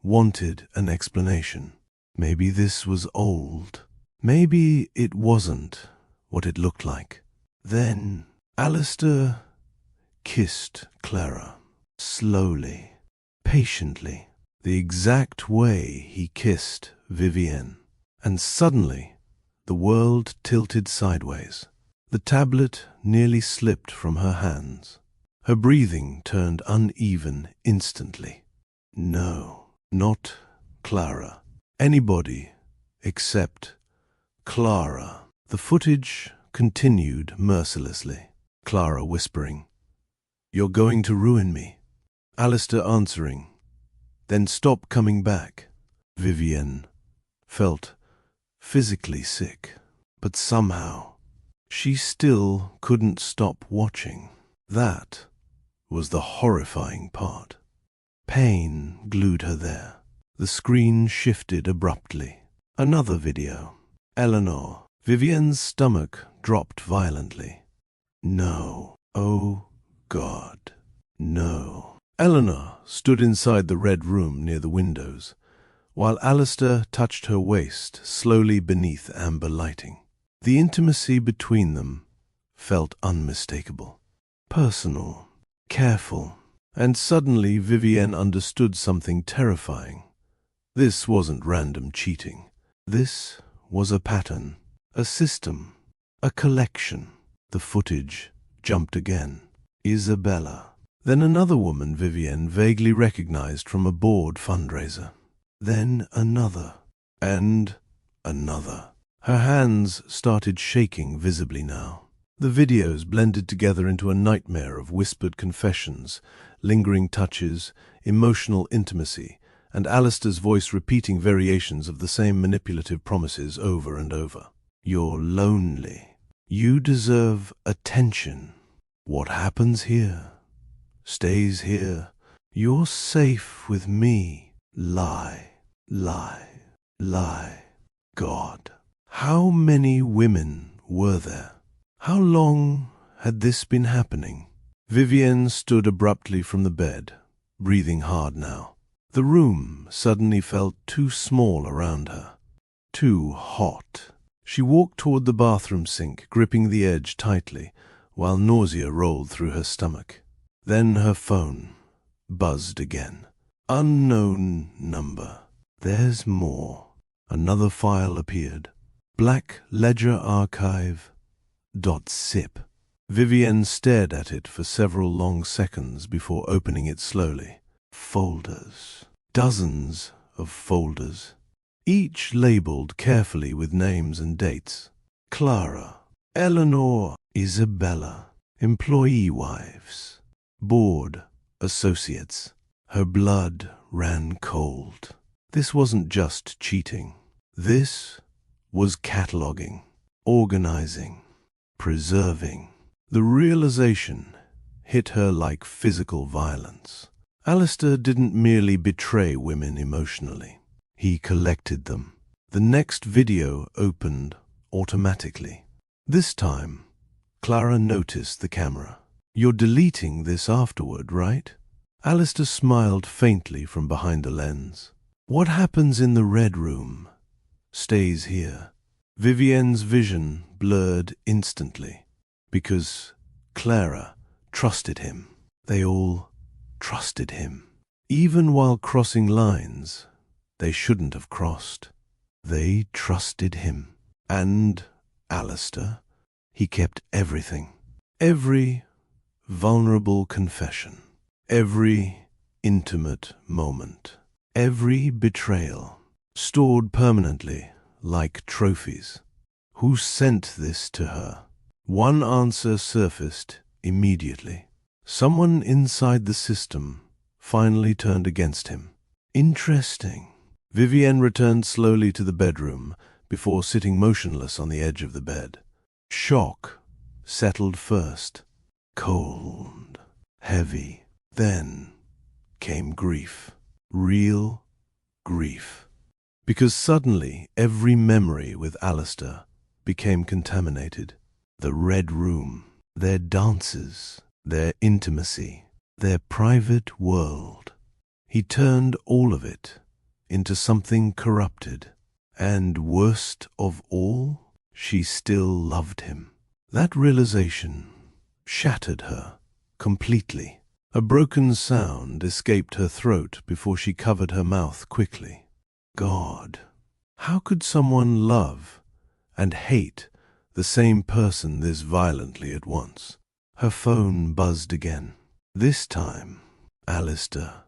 wanted an explanation. Maybe this was old. Maybe it wasn't what it looked like. Then Alistair kissed Clara, slowly, patiently, the exact way he kissed Vivienne. And suddenly, the world tilted sideways. The tablet nearly slipped from her hands. Her breathing turned uneven instantly. No, not Clara. Anybody except Clara. The footage continued mercilessly. Clara whispering, "You're going to ruin me." Alistair answering, then stop coming back. Vivienne felt physically sick, but somehow she still couldn't stop watching. That was the horrifying part. Pain glued her there. The screen shifted abruptly. Another video. Eleanor. Vivienne's stomach dropped violently. No. Oh, God. No. Eleanor stood inside the red room near the windows, while Alistair touched her waist slowly beneath amber lighting. The intimacy between them felt unmistakable, personal, careful, and suddenly Vivienne understood something terrifying. This wasn't random cheating. This was a pattern, a system, a collection. The footage jumped again. Isabella. Then another woman Vivienne vaguely recognized from a board fundraiser. Then another, and another. Her hands started shaking visibly now. The videos blended together into a nightmare of whispered confessions, lingering touches, emotional intimacy, and Alistair's voice repeating variations of the same manipulative promises over and over. You're lonely. You deserve attention. What happens here stays here. You're safe with me. Lie, lie, lie. God. How many women were there? How long had this been happening? Vivienne stood abruptly from the bed, breathing hard now. The room suddenly felt too small around her, too hot. She walked toward the bathroom sink, gripping the edge tightly, while nausea rolled through her stomach. Then her phone buzzed again. Unknown number. There's more. Another file appeared. Black Ledger Archive. .zip. Vivienne stared at it for several long seconds before opening it slowly. Folders. Dozens of folders, each labeled carefully with names and dates. Clara, Eleanor, Isabella, employee wives, board associates. Her blood ran cold. This wasn't just cheating. This was cataloging, organizing, preserving. The realization hit her like physical violence. Alistair didn't merely betray women emotionally. He collected them. The next video opened automatically. This time, Clara noticed the camera. You're deleting this afterward, right? Alistair smiled faintly from behind the lens. What happens in the red room stays here. Vivienne's vision blurred instantly, because Clara trusted him. They all trusted him. Even while crossing lines they shouldn't have crossed. They trusted him. And Alistair, he kept everything. Every vulnerable confession. Every intimate moment. Every betrayal. Stored permanently like trophies. Who sent this to her? One answer surfaced immediately. Someone inside the system finally turned against him. Interesting. Vivienne returned slowly to the bedroom before sitting motionless on the edge of the bed. Shock settled first. Cold. Heavy. Then came grief. Real grief. Because suddenly every memory with Alistair became contaminated. The red room, their dances, their intimacy, their private world. He turned all of it into something corrupted. And worst of all, she still loved him. That realization shattered her completely. A broken sound escaped her throat before she covered her mouth quickly. God, how could someone love and hate the same person this violently at once? Her phone buzzed again. This time, Alistair.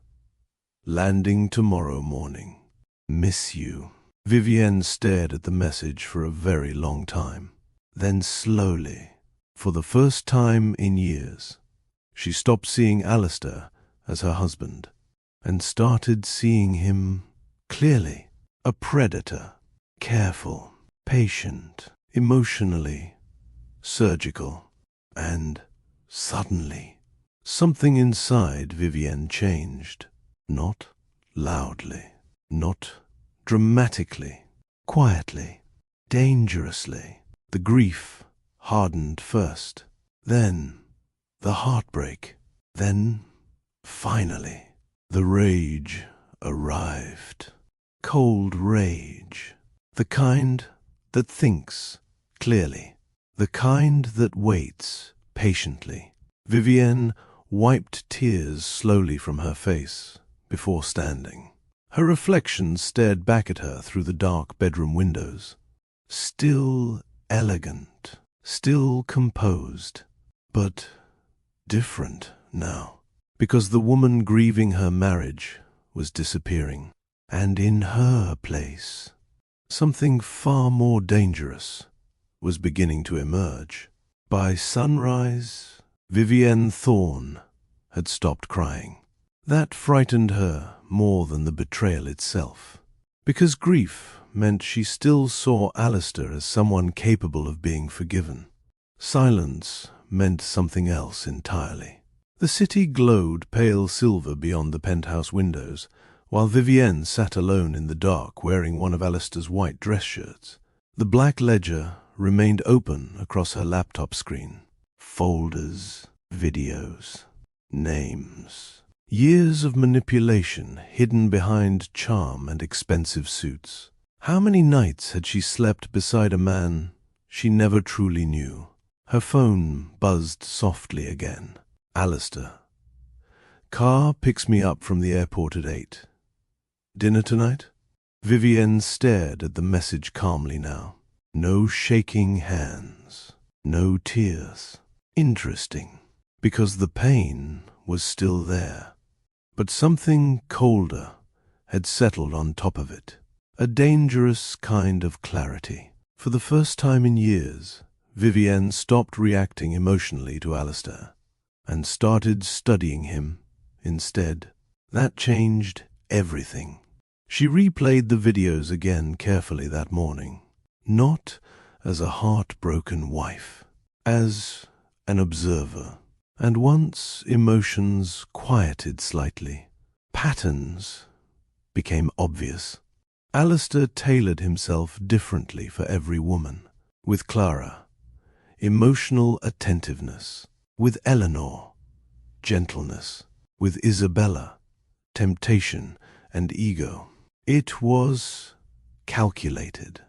Landing tomorrow morning. Miss you. Vivienne stared at the message for a very long time. Then slowly, for the first time in years, she stopped seeing Alistair as her husband. and started seeing him clearly. A predator, careful, patient, emotionally surgical, and suddenly, something inside Vivienne changed. Not loudly, not dramatically, quietly, dangerously. The grief hardened first, then the heartbreak, then, finally, the rage arrived. Cold rage, the kind that thinks clearly, the kind that waits patiently. Vivienne wiped tears slowly from her face before standing. Her reflection stared back at her through the dark bedroom windows. Still elegant, still composed, but different now, because the woman grieving her marriage was disappearing, and in her place, something far more dangerous was beginning to emerge. By sunrise, Vivienne Thorne had stopped crying. That frightened her more than the betrayal itself, because grief meant she still saw Alistair as someone capable of being forgiven. Silence meant something else entirely. The city glowed pale silver beyond the penthouse windows, while Vivienne sat alone in the dark wearing one of Alistair's white dress shirts. The black ledger remained open across her laptop screen. Folders, videos, names. Years of manipulation hidden behind charm and expensive suits. How many nights had she slept beside a man she never truly knew? Her phone buzzed softly again. Alistair. Car picks me up from the airport at 8. Dinner tonight? Vivienne stared at the message calmly now. No shaking hands. No tears. Interesting, because the pain was still there. But something colder had settled on top of it. A dangerous kind of clarity. For the first time in years, Vivienne stopped reacting emotionally to Alistair and started studying him instead. That changed everything. She replayed the videos again carefully that morning, not as a heartbroken wife, as an observer. And once emotions quieted slightly, patterns became obvious. Alistair tailored himself differently for every woman. With Clara, emotional attentiveness. With Eleanor, gentleness. With Isabella, temptation and ego. It was calculated,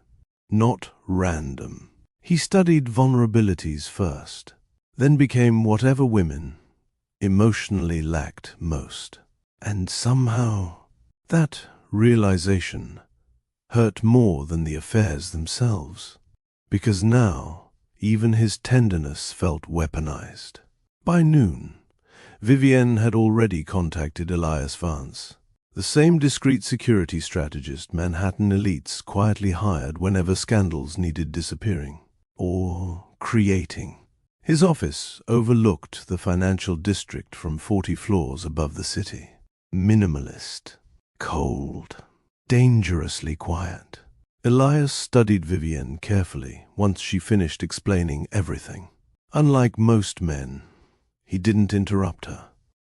not random. He studied vulnerabilities first, then became whatever women emotionally lacked most. And somehow, that realization hurt more than the affairs themselves, because now even his tenderness felt weaponized. By noon, Vivienne had already contacted Elias Vance, the same discreet security strategist Manhattan elites quietly hired whenever scandals needed disappearing or creating. His office overlooked the financial district from 40 floors above the city. Minimalist, cold, dangerously quiet. Elias studied Vivienne carefully once she finished explaining everything. Unlike most men, he didn't interrupt her,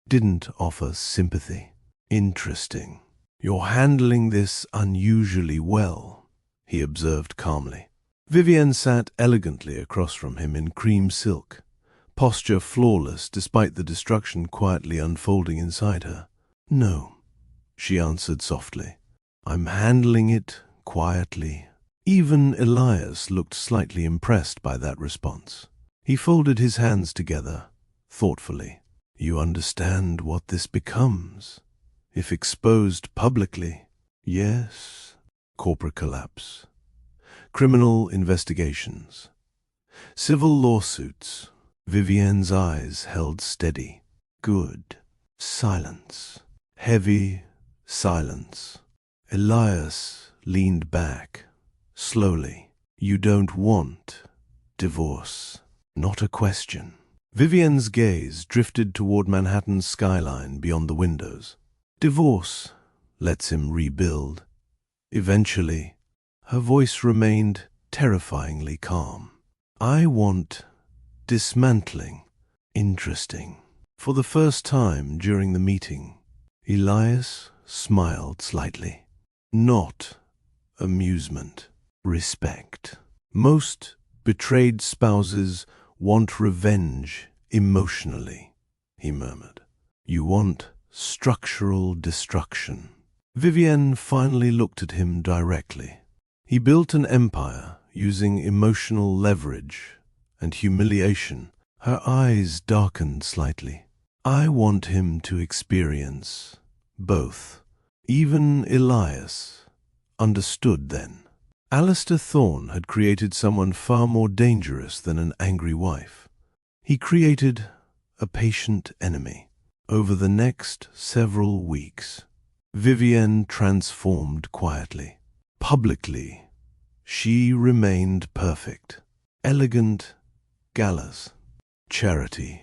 didn't offer sympathy. Interesting. You're handling this unusually well, he observed calmly. Vivienne sat elegantly across from him in cream silk, posture flawless despite the destruction quietly unfolding inside her. No, she answered softly. I'm handling it quietly. Even Elias looked slightly impressed by that response. He folded his hands together, thoughtfully. You understand what this becomes, if exposed publicly? Yes. Corporate collapse. Criminal investigations. Civil lawsuits. Vivienne's eyes held steady. Good. Silence. Heavy silence. Elias leaned back, slowly. You don't want divorce. Not a question. Vivienne's gaze drifted toward Manhattan's skyline beyond the windows. Divorce lets him rebuild. Eventually, her voice remained terrifyingly calm. I want dismantling. Interesting. For the first time during the meeting, Elias smiled slightly. Not amusement, respect. Most betrayed spouses want revenge emotionally, he murmured. You want structural destruction. Vivienne finally looked at him directly. He built an empire using emotional leverage and humiliation. Her eyes darkened slightly. I want him to experience both. Even Elias understood then. Alistair Thorne had created someone far more dangerous than an angry wife. He created a patient enemy. Over the next several weeks, Vivienne transformed quietly. Publicly, she remained perfect. Elegant galas, charity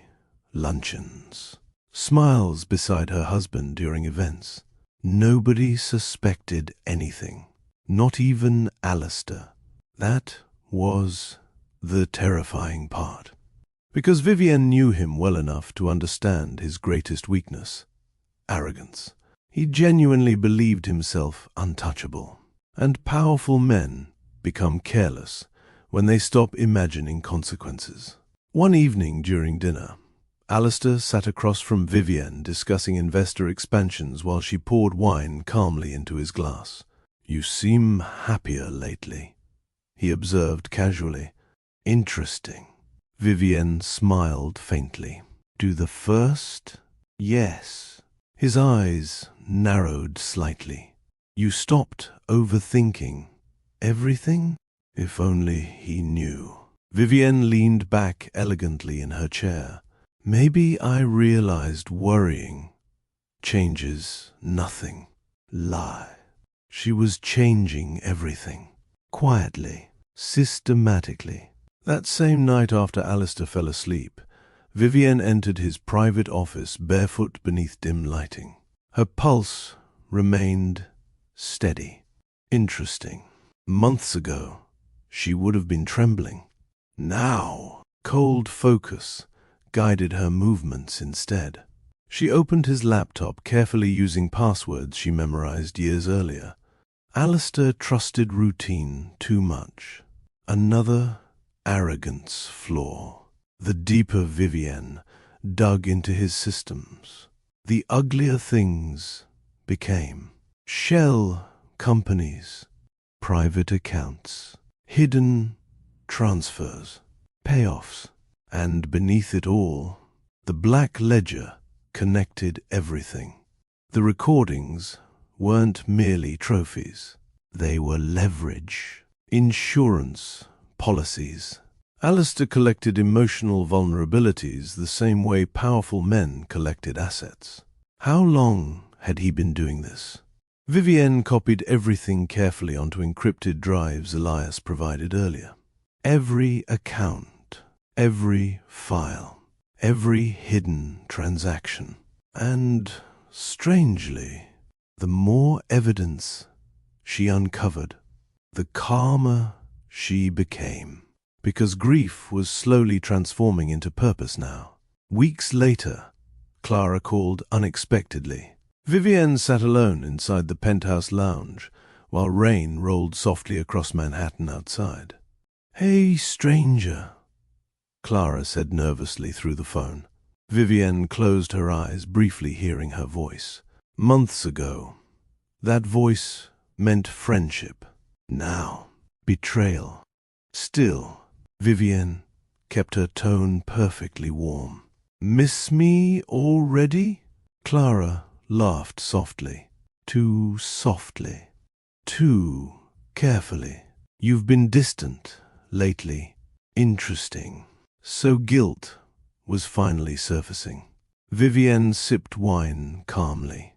luncheons, smiles beside her husband during events. Nobody suspected anything, not even Alistair. That was the terrifying part. Because Vivienne knew him well enough to understand his greatest weakness, arrogance. He genuinely believed himself untouchable. And powerful men become careless when they stop imagining consequences. One evening during dinner, Alistair sat across from Vivienne discussing investor expansions while she poured wine calmly into his glass. You seem happier lately, he observed casually. Interesting. Vivienne smiled faintly. Do the first? Yes. His eyes narrowed slightly. You stopped overthinking everything? If only he knew. Vivienne leaned back elegantly in her chair. Maybe I realized worrying changes nothing. Lie. She was changing everything. Quietly, systematically. That same night after Alistair fell asleep, Vivienne entered his private office barefoot beneath dim lighting. Her pulse remained steady. Interesting. Months ago, she would have been trembling. Now, cold focus guided her movements instead. She opened his laptop, carefully using passwords she memorized years earlier. Alistair trusted routine too much. Another arrogance flaw. The deeper Vivienne dug into his systems, the uglier things became. Shell companies, private accounts, hidden transfers, payoffs, and beneath it all, the black ledger connected everything. The recordings weren't merely trophies. They were leverage, insurance, policies. Alistair collected emotional vulnerabilities the same way powerful men collected assets. How long had he been doing this? Vivienne copied everything carefully onto encrypted drives Elias provided earlier. Every account, every file, every hidden transaction. And, strangely, the more evidence she uncovered, the calmer she became. Because grief was slowly transforming into purpose now. Weeks later, Clara called unexpectedly. Vivienne sat alone inside the penthouse lounge while rain rolled softly across Manhattan outside. "Hey, stranger," Clara said nervously through the phone. Vivienne closed her eyes, briefly hearing her voice. Months ago, that voice meant friendship. Now, betrayal. Still, Vivienne kept her tone perfectly warm. "Miss me already?" Clara laughed softly. Too softly. Too carefully. "You've been distant lately. Interesting." So guilt was finally surfacing. Vivienne sipped wine calmly.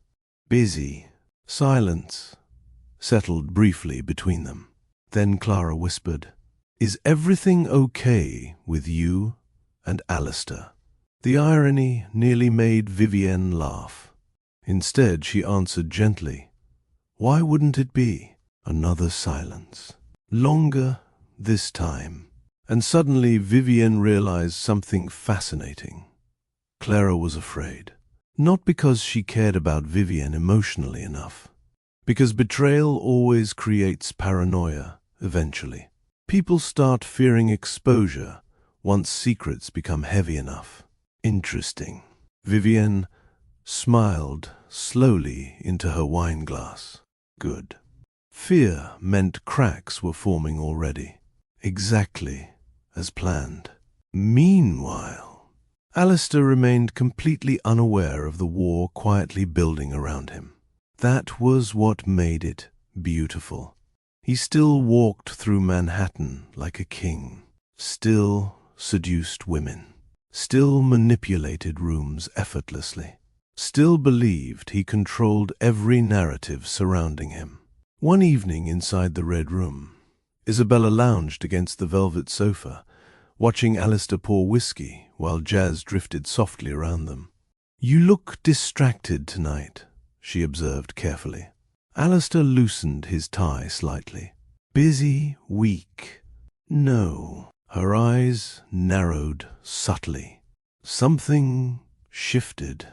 Busy. Silence settled briefly between them. Then Clara whispered, "Is everything okay with you and Alistair?" The irony nearly made Vivienne laugh. Instead, she answered gently, "Why wouldn't it be?" Another silence. Longer this time. And suddenly Vivienne realized something fascinating. Clara was afraid. Not because she cared about Vivienne emotionally enough. Because betrayal always creates paranoia, eventually. People start fearing exposure once secrets become heavy enough. Interesting. Vivienne smiled slowly into her wine glass. Good. Fear meant cracks were forming already. Exactly as planned. Meanwhile, Alistair remained completely unaware of the war quietly building around him. That was what made it beautiful. He still walked through Manhattan like a king, still seduced women, still manipulated rooms effortlessly, still believed he controlled every narrative surrounding him. One evening inside the Red Room, Isabella lounged against the velvet sofa, watching Alistair pour whiskey while jazz drifted softly around them. "You look distracted tonight," she observed carefully. Alistair loosened his tie slightly. "Busy week." "No." Her eyes narrowed subtly. Something shifted.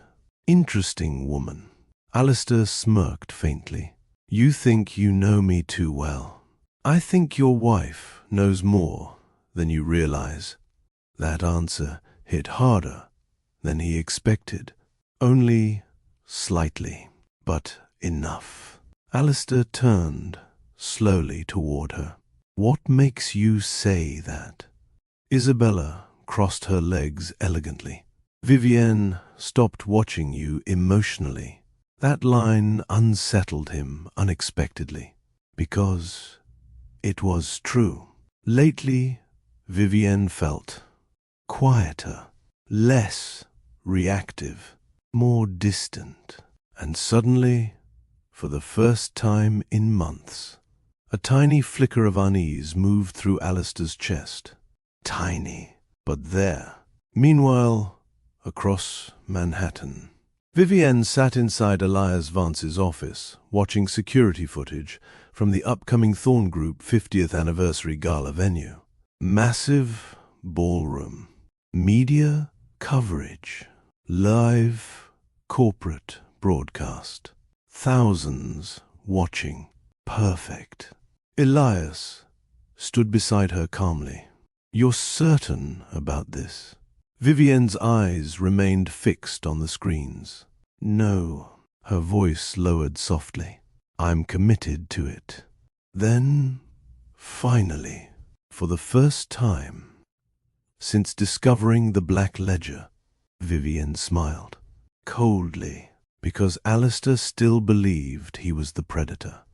"Interesting woman." Alistair smirked faintly. "You think you know me too well. I think your wife knows more than you realize." That answer hit harder than he expected. Only slightly, but enough. Alistair turned slowly toward her. "What makes you say that?" Isabella crossed her legs elegantly. "Vivienne stopped watching you emotionally." That line unsettled him unexpectedly, because it was true. Lately, Vivienne felt quieter, less reactive, more distant. And suddenly, for the first time in months, a tiny flicker of unease moved through Alistair's chest. Tiny, but there. Meanwhile, across Manhattan, Vivienne sat inside Elias Vance's office, watching security footage from the upcoming Thorne Group 50th anniversary gala venue. Massive ballroom, media coverage, live corporate broadcast, thousands watching. Perfect. Elias stood beside her calmly. "You're certain about this?" Vivienne's eyes remained fixed on the screens. "No." Her voice lowered softly. "I'm committed to it." Then, finally, for the first time since discovering the Black Ledger, Vivienne smiled. Coldly, because Alistair still believed he was the predator.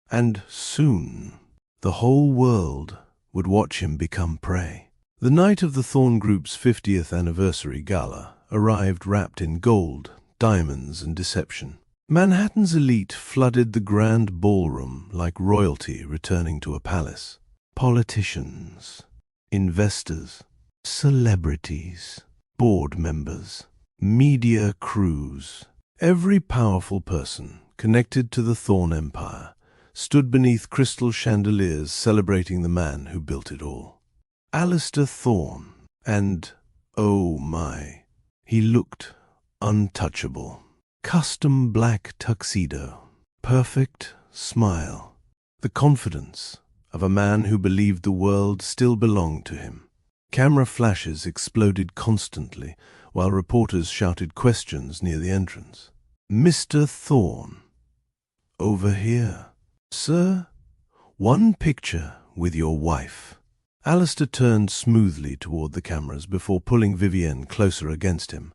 And soon, the whole world would watch him become prey. The night of the Thorne Group's 50th anniversary gala arrived wrapped in gold, diamonds, and deception. Manhattan's elite flooded the grand ballroom like royalty returning to a palace. Politicians, investors, celebrities, board members, media crews, every powerful person connected to the Thorne Empire stood beneath crystal chandeliers celebrating the man who built it all. Alistair Thorne, and, oh my, he looked untouchable. Custom black tuxedo, perfect smile, the confidence of a man who believed the world still belonged to him. Camera flashes exploded constantly while reporters shouted questions near the entrance. "Mr. Thorne, over here." "Sir, one picture with your wife." Alistair turned smoothly toward the cameras before pulling Vivienne closer against him.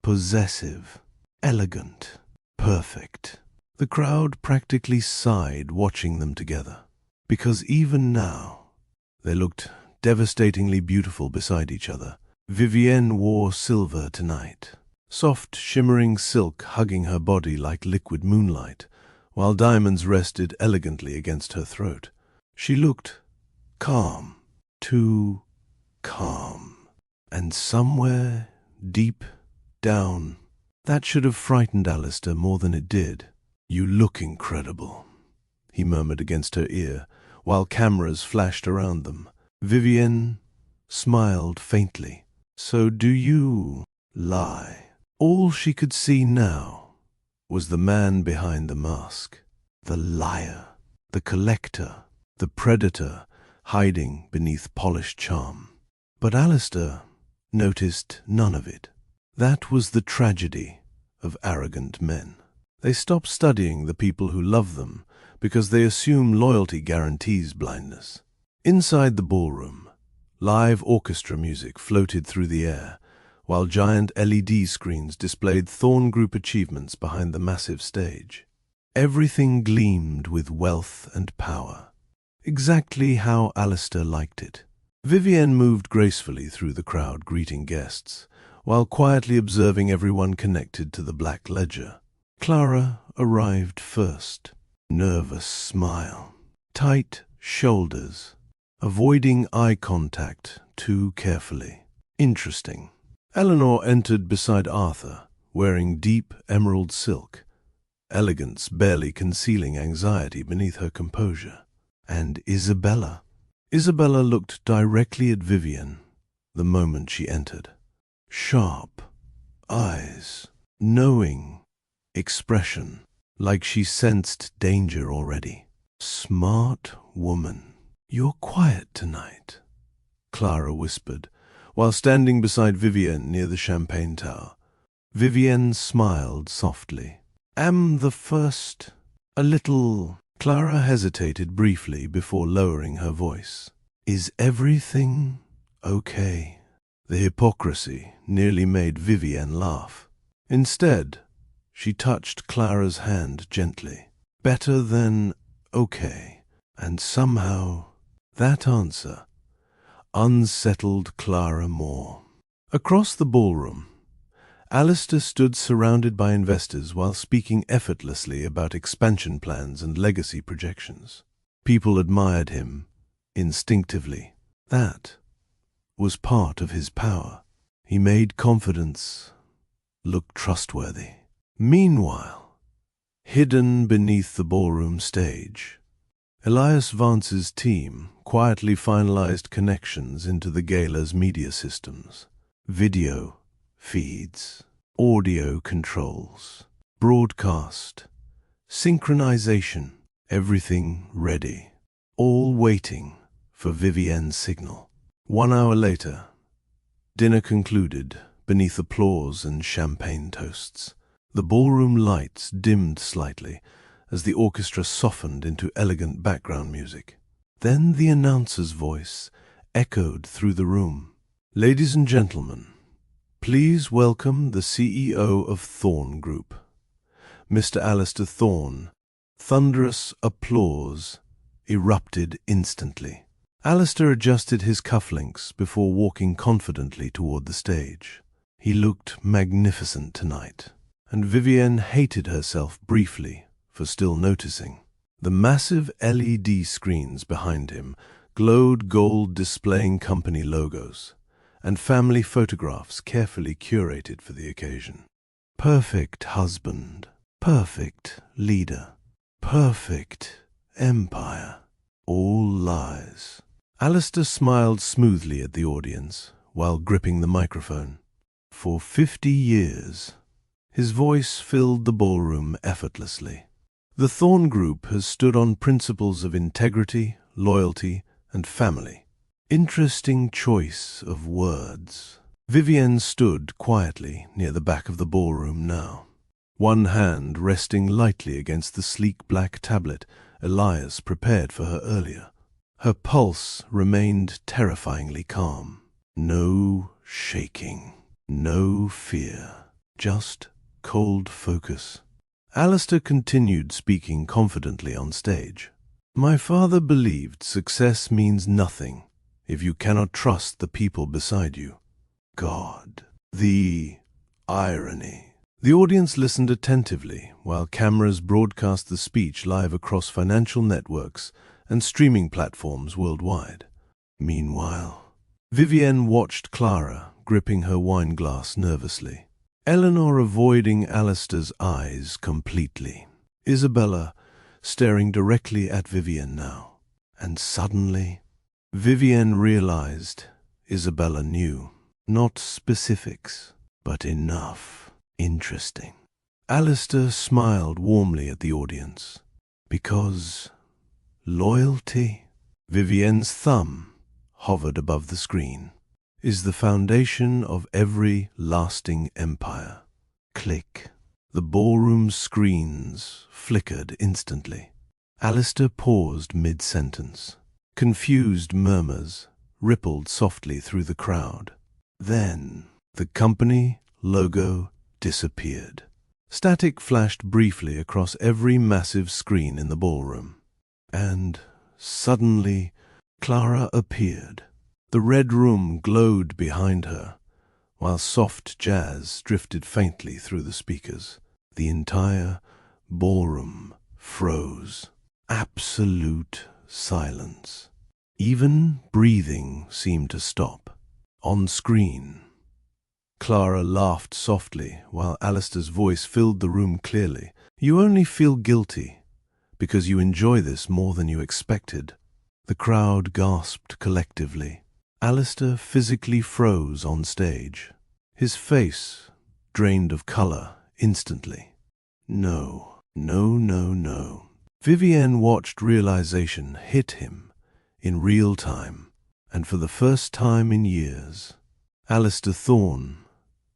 Possessive, elegant, perfect. The crowd practically sighed watching them together, because even now they looked devastatingly beautiful beside each other. Vivienne wore silver tonight, soft shimmering silk hugging her body like liquid moonlight, while diamonds rested elegantly against her throat. She looked calm, too calm. And somewhere deep down, That should have frightened Alistair more than it did. "You look incredible," he murmured against her ear, while cameras flashed around them. Vivienne smiled faintly. "So do you lie?" All she could see now was the man behind the mask, the liar, the collector, the predator hiding beneath polished charm. But Alistair noticed none of it. That was the tragedy of arrogant men. They stop studying the people who love them because they assume loyalty guarantees blindness. Inside the ballroom, live orchestra music floated through the air, while giant LED screens displayed Thorne Group achievements behind the massive stage. Everything gleamed with wealth and power, exactly how Alistair liked it. Vivienne moved gracefully through the crowd greeting guests, while quietly observing everyone connected to the Black Ledger. Clara arrived first. Nervous smile, tight shoulders, avoiding eye contact too carefully. Interesting. Eleanor entered beside Arthur, wearing deep emerald silk, elegance barely concealing anxiety beneath her composure. And Isabella. Isabella looked directly at Vivienne the moment she entered. Sharp eyes, knowing expression, like she sensed danger already. "Smart woman. You're quiet tonight," Clara whispered, while standing beside Vivienne near the champagne tower. Vivienne smiled softly. "Am the first a little—" Clara hesitated briefly before lowering her voice. "Is everything okay?" The hypocrisy nearly made Vivienne laugh. Instead, she touched Clara's hand gently. "Better than okay." And somehow that answer unsettled Clara more. Across the ballroom, Alistair stood surrounded by investors while speaking effortlessly about expansion plans and legacy projections. People admired him instinctively. That was part of his power. He made confidence look trustworthy. Meanwhile, hidden beneath the ballroom stage, Elias Vance's team quietly finalized connections into the gala's media systems. Video feeds, audio controls, broadcast, synchronization, everything ready, all waiting for Vivienne's signal. 1 hour later, dinner concluded beneath applause and champagne toasts. The ballroom lights dimmed slightly as the orchestra softened into elegant background music. Then the announcer's voice echoed through the room. "Ladies and gentlemen, please welcome the CEO of Thorne Group, Mr. Alistair Thorne." Thunderous applause erupted instantly. Alistair adjusted his cufflinks before walking confidently toward the stage. He looked magnificent tonight, and Vivienne hated herself briefly for still noticing. The massive LED screens behind him glowed gold, displaying company logos and family photographs carefully curated for the occasion. Perfect husband, perfect leader, perfect empire, all lies. Alistair smiled smoothly at the audience while gripping the microphone. For 50 years, his voice filled the ballroom effortlessly. The Thorne Group has stood on principles of integrity, loyalty, and family. Interesting choice of words. Vivienne stood quietly near the back of the ballroom now, one hand resting lightly against the sleek black tablet Elias prepared for her earlier. Her pulse remained terrifyingly calm. No shaking, no fear, just cold focus. Alistair continued speaking confidently on stage. "My father believed success means nothing if you cannot trust the people beside you. God, the irony." The audience listened attentively while cameras broadcast the speech live across financial networks and streaming platforms worldwide. Meanwhile, Vivienne watched Clara gripping her wine glass nervously. Eleanor avoiding Alistair's eyes completely. Isabella staring directly at Vivienne now. And suddenly, Vivienne realized Isabella knew. Not specifics, but enough. Interesting. Alistair smiled warmly at the audience. Because loyalty, Vivienne's thumb hovered above the screen, is the foundation of every lasting empire. Click. The ballroom screens flickered instantly. Alistair paused mid-sentence. Confused murmurs rippled softly through the crowd. Then the company logo disappeared. Static flashed briefly across every massive screen in the ballroom. And suddenly, Clara appeared. The red room glowed behind her, while soft jazz drifted faintly through the speakers. The entire ballroom froze. Absolute silence. Even breathing seemed to stop. On screen, Clara laughed softly while Alistair's voice filled the room clearly. You only feel guilty because you enjoy this more than you expected. The crowd gasped collectively. Alistair physically froze on stage. His face drained of color instantly. No, no, no, no. Vivienne watched realization hit him in real time, and for the first time in years, Alistair Thorne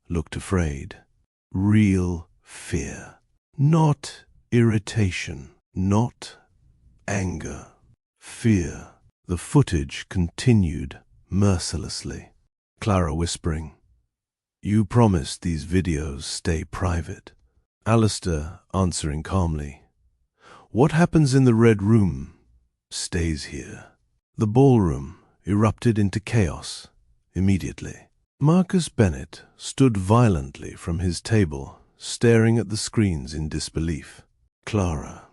looked afraid. Real fear. Not irritation, not anger. Fear. The footage continued mercilessly. Clara whispering, "You promised these videos stay private." Alistair answering calmly, "What happens in the red room stays here." The ballroom erupted into chaos immediately. Marcus Bennett stood violently from his table, staring at the screens in disbelief. Clara.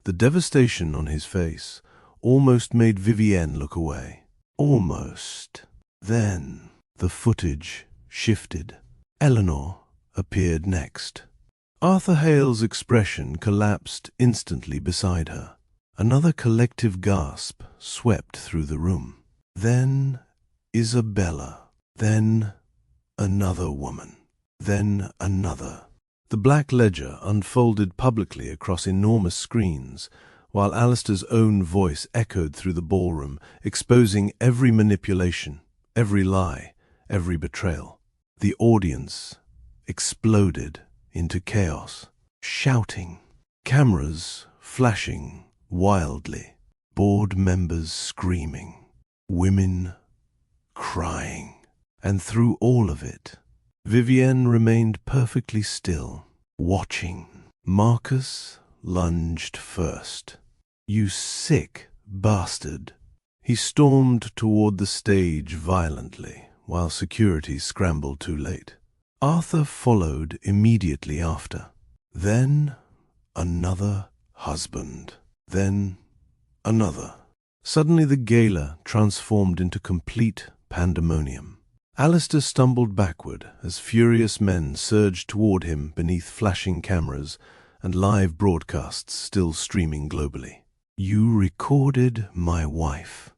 The devastation on his face almost made Vivienne look away. Almost. Then the footage shifted. Eleanor appeared next. Arthur Hale's expression collapsed instantly beside her. Another collective gasp swept through the room. Then Isabella. Then another woman. Then another. The black ledger unfolded publicly across enormous screens, while Alistair's own voice echoed through the ballroom, exposing every manipulation, every lie, every betrayal. The audience exploded into chaos, shouting, cameras flashing wildly, board members screaming, women crying. And through all of it, Vivienne remained perfectly still, watching. Marcus lunged first. "You sick bastard!" He stormed toward the stage violently, while security scrambled too late. Arthur followed immediately after. Then another husband. Then another. Suddenly the gala transformed into complete pandemonium. Alistair stumbled backward as furious men surged toward him beneath flashing cameras and live broadcasts still streaming globally. "You recorded my wife.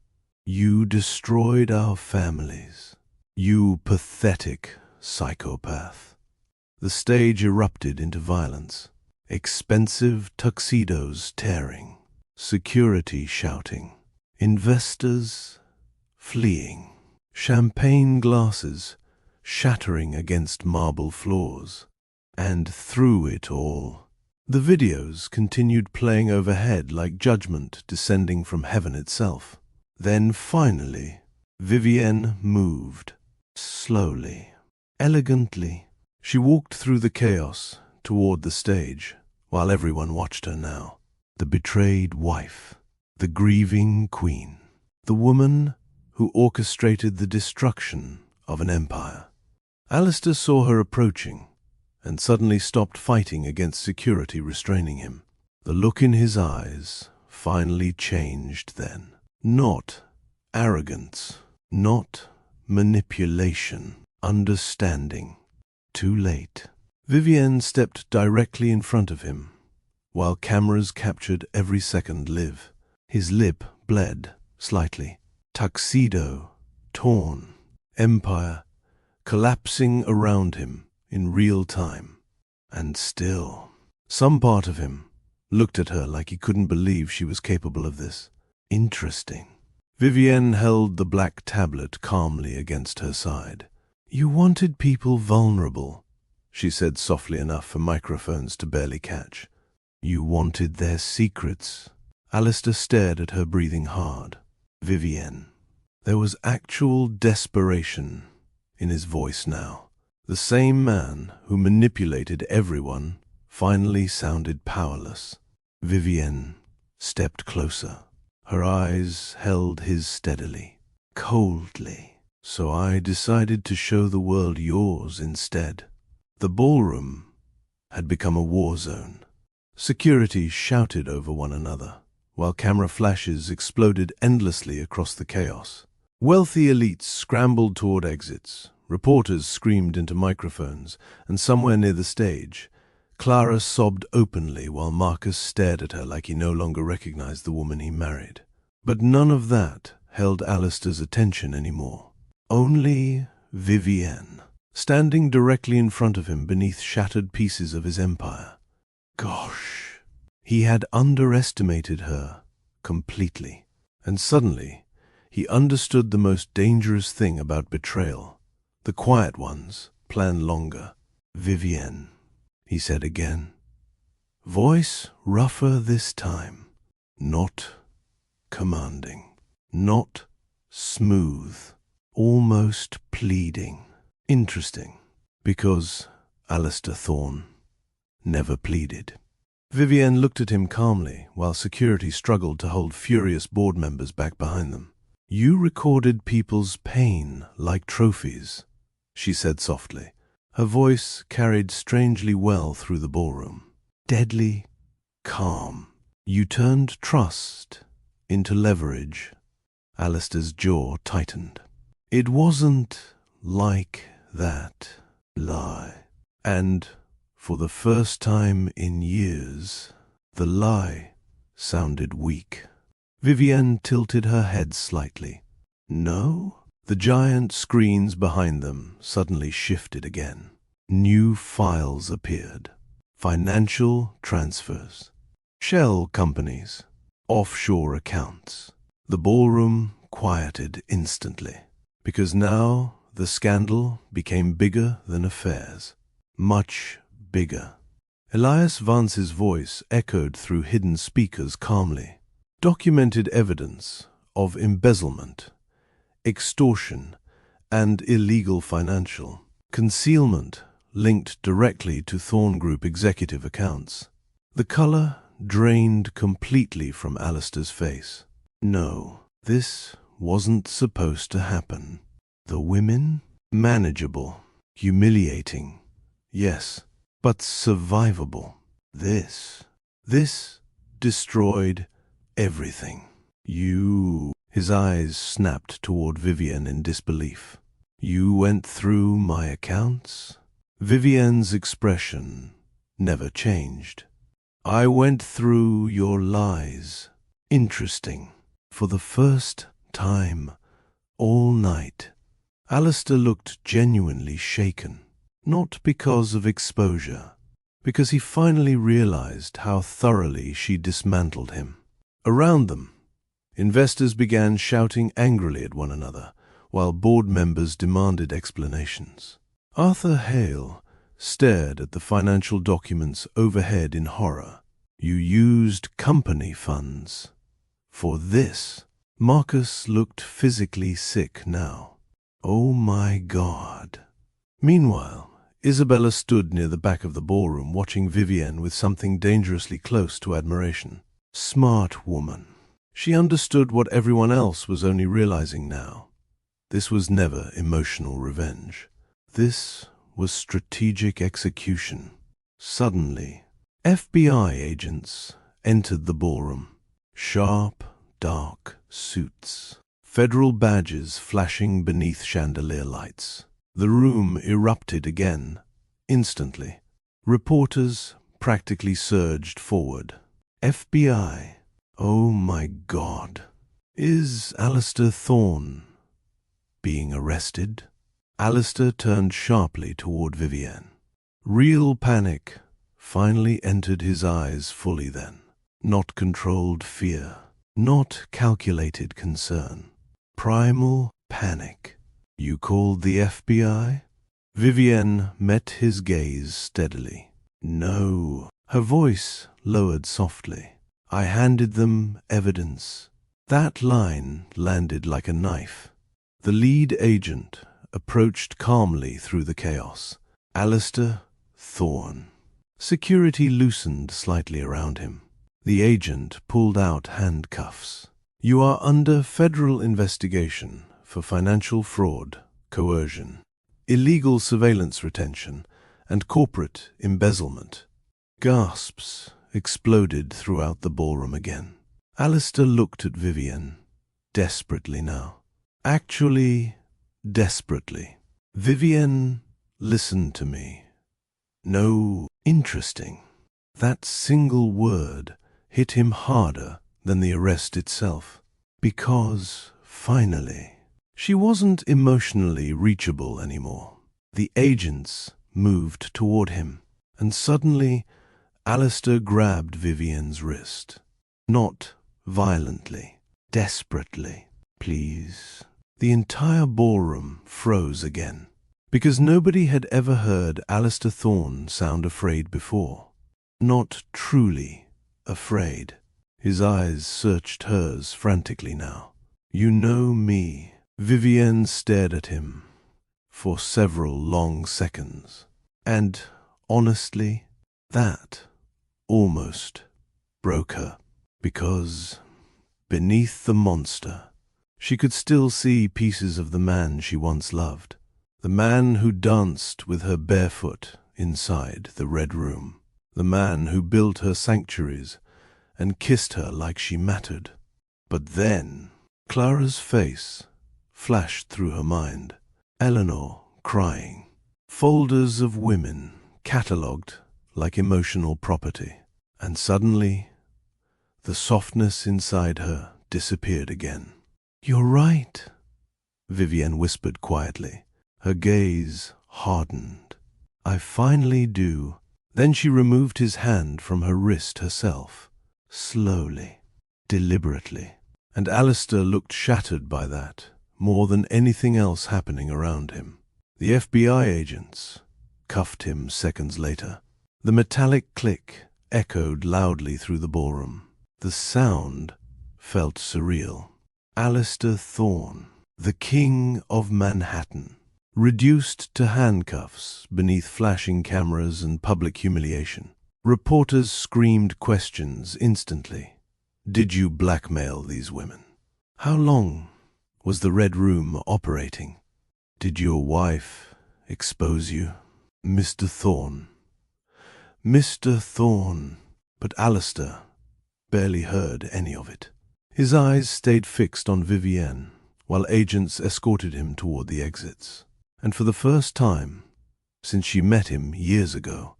You destroyed our families. You pathetic psychopath." The stage erupted into violence. Expensive tuxedos tearing, security shouting, investors fleeing. Champagne glasses shattering against marble floors. And through it all, the videos continued playing overhead like judgment descending from heaven itself. Then finally, Vivienne moved. Slowly, elegantly, she walked through the chaos toward the stage, while everyone watched her now. The betrayed wife, the grieving queen, the woman who orchestrated the destruction of an empire. Alistair saw her approaching, and suddenly stopped fighting against security restraining him. The look in his eyes finally changed then. Not arrogance, not manipulation, understanding. too late. Vivienne stepped directly in front of him, while cameras captured every second live. His lip bled slightly. Tuxedo, torn, empire collapsing around him in real time. And still, some part of him looked at her like he couldn't believe she was capable of this. Interesting. Vivienne held the black tablet calmly against her side. "You wanted people vulnerable," she said softly enough for microphones to barely catch. "You wanted their secrets." Alistair stared at her, breathing hard. Vivienne. There was actual desperation in his voice now. The same man who manipulated everyone finally sounded powerless. Vivienne stepped closer. Her eyes held his steadily, coldly. "So I decided to show the world yours instead." The ballroom had become a war zone. Security shouted over one another, while camera flashes exploded endlessly across the chaos. Wealthy elites scrambled toward exits. Reporters screamed into microphones, and somewhere near the stage, Clara sobbed openly while Marcus stared at her like he no longer recognized the woman he married. But none of that held Alistair's attention anymore. Only Vivienne, standing directly in front of him beneath shattered pieces of his empire. Gosh, he had underestimated her completely. And suddenly, he understood the most dangerous thing about betrayal. The quiet ones plan longer. "Vivienne," he said again. Voice rougher this time. Not commanding. Not smooth. Almost pleading. Interesting, because Alistair Thorne never pleaded. Vivienne looked at him calmly, while security struggled to hold furious board members back behind them. "You recorded people's pain like trophies," she said softly. Her voice carried strangely well through the ballroom. Deadly calm. "You turned trust into leverage." Alistair's jaw tightened. "It wasn't like that." Lie. And for the first time in years, the lie sounded weak. Vivienne tilted her head slightly. "No?" The giant screens behind them suddenly shifted again. New files appeared. Financial transfers. Shell companies. Offshore accounts. The ballroom quieted instantly, because now the scandal became bigger than affairs. Much bigger. Elias Vance's voice echoed through hidden speakers calmly. Documented evidence of embezzlement, extortion, and illegal financial concealment linked directly to Thorne Group executive accounts. The color drained completely from Alistair's face. No, this wasn't supposed to happen. The women? Manageable. Humiliating. Yes, but survivable. This destroyed everything. You... His eyes snapped toward Vivienne in disbelief. "You went through my accounts?" Vivienne's expression never changed. "I went through your lies." Interesting. For the first time all night, Alistair looked genuinely shaken. Not because of exposure, because he finally realized how thoroughly she dismantled him. Around them, investors began shouting angrily at one another, while board members demanded explanations. Arthur Hale stared at the financial documents overhead in horror. "You used company funds for this." Marcus looked physically sick now. "Oh my God." Meanwhile, Isabella stood near the back of the ballroom watching Vivienne with something dangerously close to admiration. Smart woman. She understood what everyone else was only realizing now. This was never emotional revenge. This was strategic execution. Suddenly, FBI agents entered the ballroom. Sharp, dark suits. Federal badges flashing beneath chandelier lights. The room erupted again. Instantly, reporters practically surged forward. FBI. Oh my God. Is Alistair Thorne being arrested? Alistair turned sharply toward Vivienne. Real panic finally entered his eyes fully then. Not controlled fear, not calculated concern. Primal panic. You called the FBI? Vivienne met his gaze steadily. No. Her voice lowered softly. I handed them evidence. That line landed like a knife. The lead agent approached calmly through the chaos. Alistair Thorne. Security loosened slightly around him. The agent pulled out handcuffs. You are under federal investigation for financial fraud, coercion, illegal surveillance retention, and corporate embezzlement. Gasps exploded throughout the ballroom again. Alistair looked at Vivienne, desperately now. Actually, desperately. Vivienne, listen to me. No, interesting. That single word hit him harder than the arrest itself. Because, finally, she wasn't emotionally reachable anymore. The agents moved toward him, and suddenly Alistair grabbed Vivienne's wrist. Not violently, desperately. Please. The entire ballroom froze again, because nobody had ever heard Alistair Thorne sound afraid before. Not truly afraid. His eyes searched hers frantically now. You know me. Vivienne stared at him for several long seconds. And, honestly, that almost broke her. Because, beneath the monster, she could still see pieces of the man she once loved. The man who danced with her barefoot inside the Red Room. The man who built her sanctuaries and kissed her like she mattered. But then, Clara's face flashed through her mind. Eleanor crying. Folders of women catalogued like emotional property. And suddenly, the softness inside her disappeared again. You're right, Vivienne whispered quietly. Her gaze hardened. I finally do. Then she removed his hand from her wrist herself, slowly, deliberately. And Alistair looked shattered by that, more than anything else happening around him. The FBI agents cuffed him seconds later. The metallic click echoed loudly through the ballroom. The sound felt surreal. Alistair Thorne, the King of Manhattan, reduced to handcuffs beneath flashing cameras and public humiliation. Reporters screamed questions instantly. Did you blackmail these women? How long was the Red Room operating? Did your wife expose you? Mr. Thorne. Mr. Thorne. But Alistair barely heard any of it. His eyes stayed fixed on Vivienne, while agents escorted him toward the exits. And for the first time, since she met him years ago,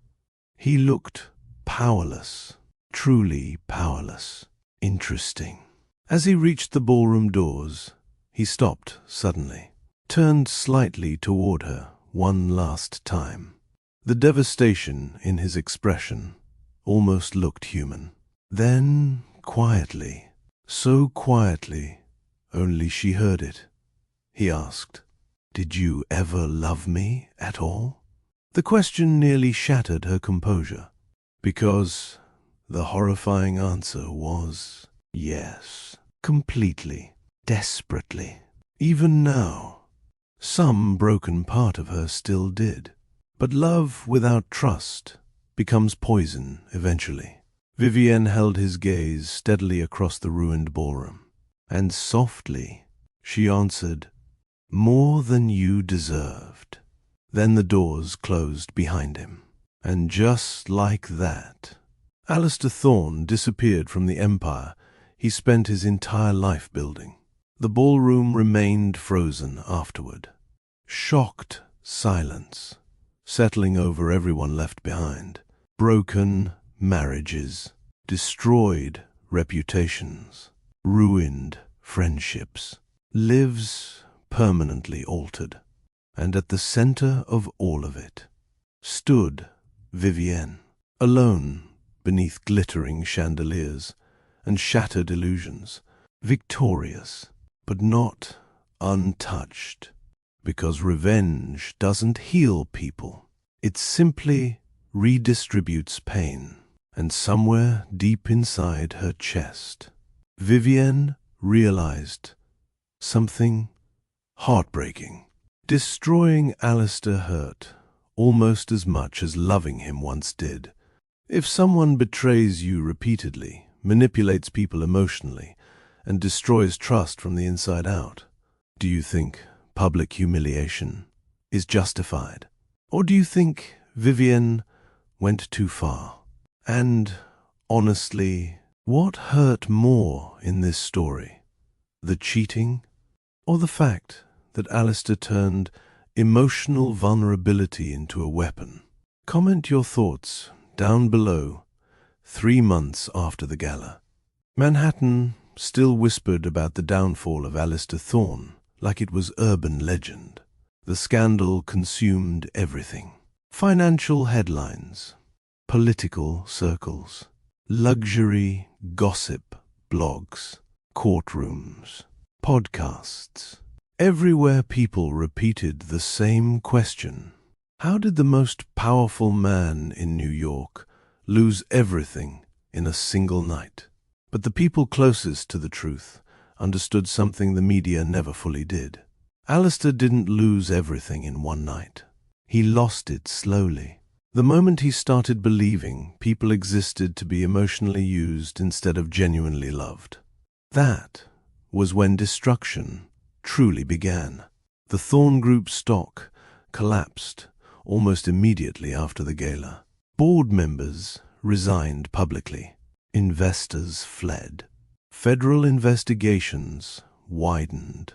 he looked powerless, truly powerless. Interesting. As he reached the ballroom doors, he stopped suddenly, turned slightly toward her one last time. The devastation in his expression almost looked human. Then, quietly, so quietly, only she heard it, he asked, Did you ever love me at all? The question nearly shattered her composure, because the horrifying answer was yes, completely, desperately. Even now, some broken part of her still did. But love without trust becomes poison eventually. Vivienne held his gaze steadily across the ruined ballroom, and softly she answered, More than you deserved. Then the doors closed behind him, and just like that, Alistair Thorne disappeared from the empire he spent his entire life building. The ballroom remained frozen afterward. Shocked silence settling over everyone left behind. Broken marriages, destroyed reputations, ruined friendships, lives permanently altered. And at the center of all of it stood Vivienne, alone beneath glittering chandeliers and shattered illusions, victorious, but not untouched. Because revenge doesn't heal people. It simply redistributes pain. And somewhere deep inside her chest, Vivienne realized something heartbreaking. Destroying Alistair hurt almost as much as loving him once did. If someone betrays you repeatedly, manipulates people emotionally, and destroys trust from the inside out, do you think public humiliation is justified? Or do you think Vivienne went too far? And honestly, what hurt more in this story? The cheating or the fact that Alistair turned emotional vulnerability into a weapon? Comment your thoughts down below. 3 months after the gala, Manhattan still whispered about the downfall of Alistair Thorne like it was urban legend. The scandal consumed everything. Financial headlines, political circles, luxury gossip blogs, courtrooms, podcasts. Everywhere people repeated the same question. How did the most powerful man in New York lose everything in a single night? But the people closest to the truth understood something the media never fully did. Alistair didn't lose everything in one night. He lost it slowly. The moment he started believing people existed to be emotionally used instead of genuinely loved. That was when destruction truly began. The Thorne Group stock collapsed almost immediately after the gala. Board members resigned publicly. Investors fled. Federal investigations widened.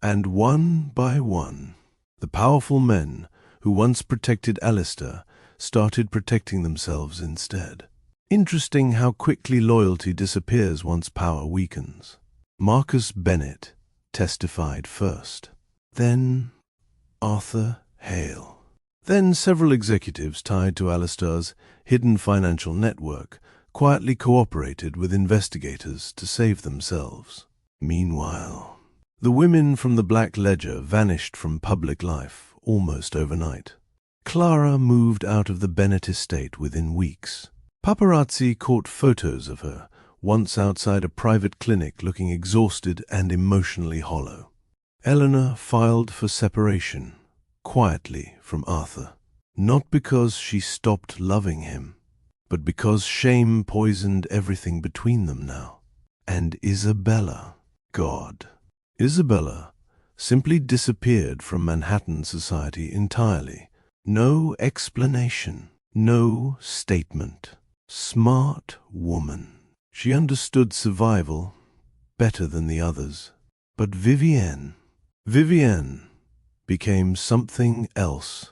And one by one, the powerful men who once protected Alistair started protecting themselves instead. Interesting how quickly loyalty disappears once power weakens. Marcus Bennett testified first. Then Arthur Hale. Then several executives tied to Alistair's hidden financial network quietly cooperated with investigators to save themselves. Meanwhile, the women from the Black Ledger vanished from public life almost overnight. Clara moved out of the Bennett estate within weeks. Paparazzi caught photos of her, once outside a private clinic looking exhausted and emotionally hollow. Eleanor filed for separation, quietly from Arthur. Not because she stopped loving him, but because shame poisoned everything between them now. And Isabella, God. Isabella simply disappeared from Manhattan society entirely. No explanation, no statement. Smart woman. She understood survival better than the others. But Vivienne became something else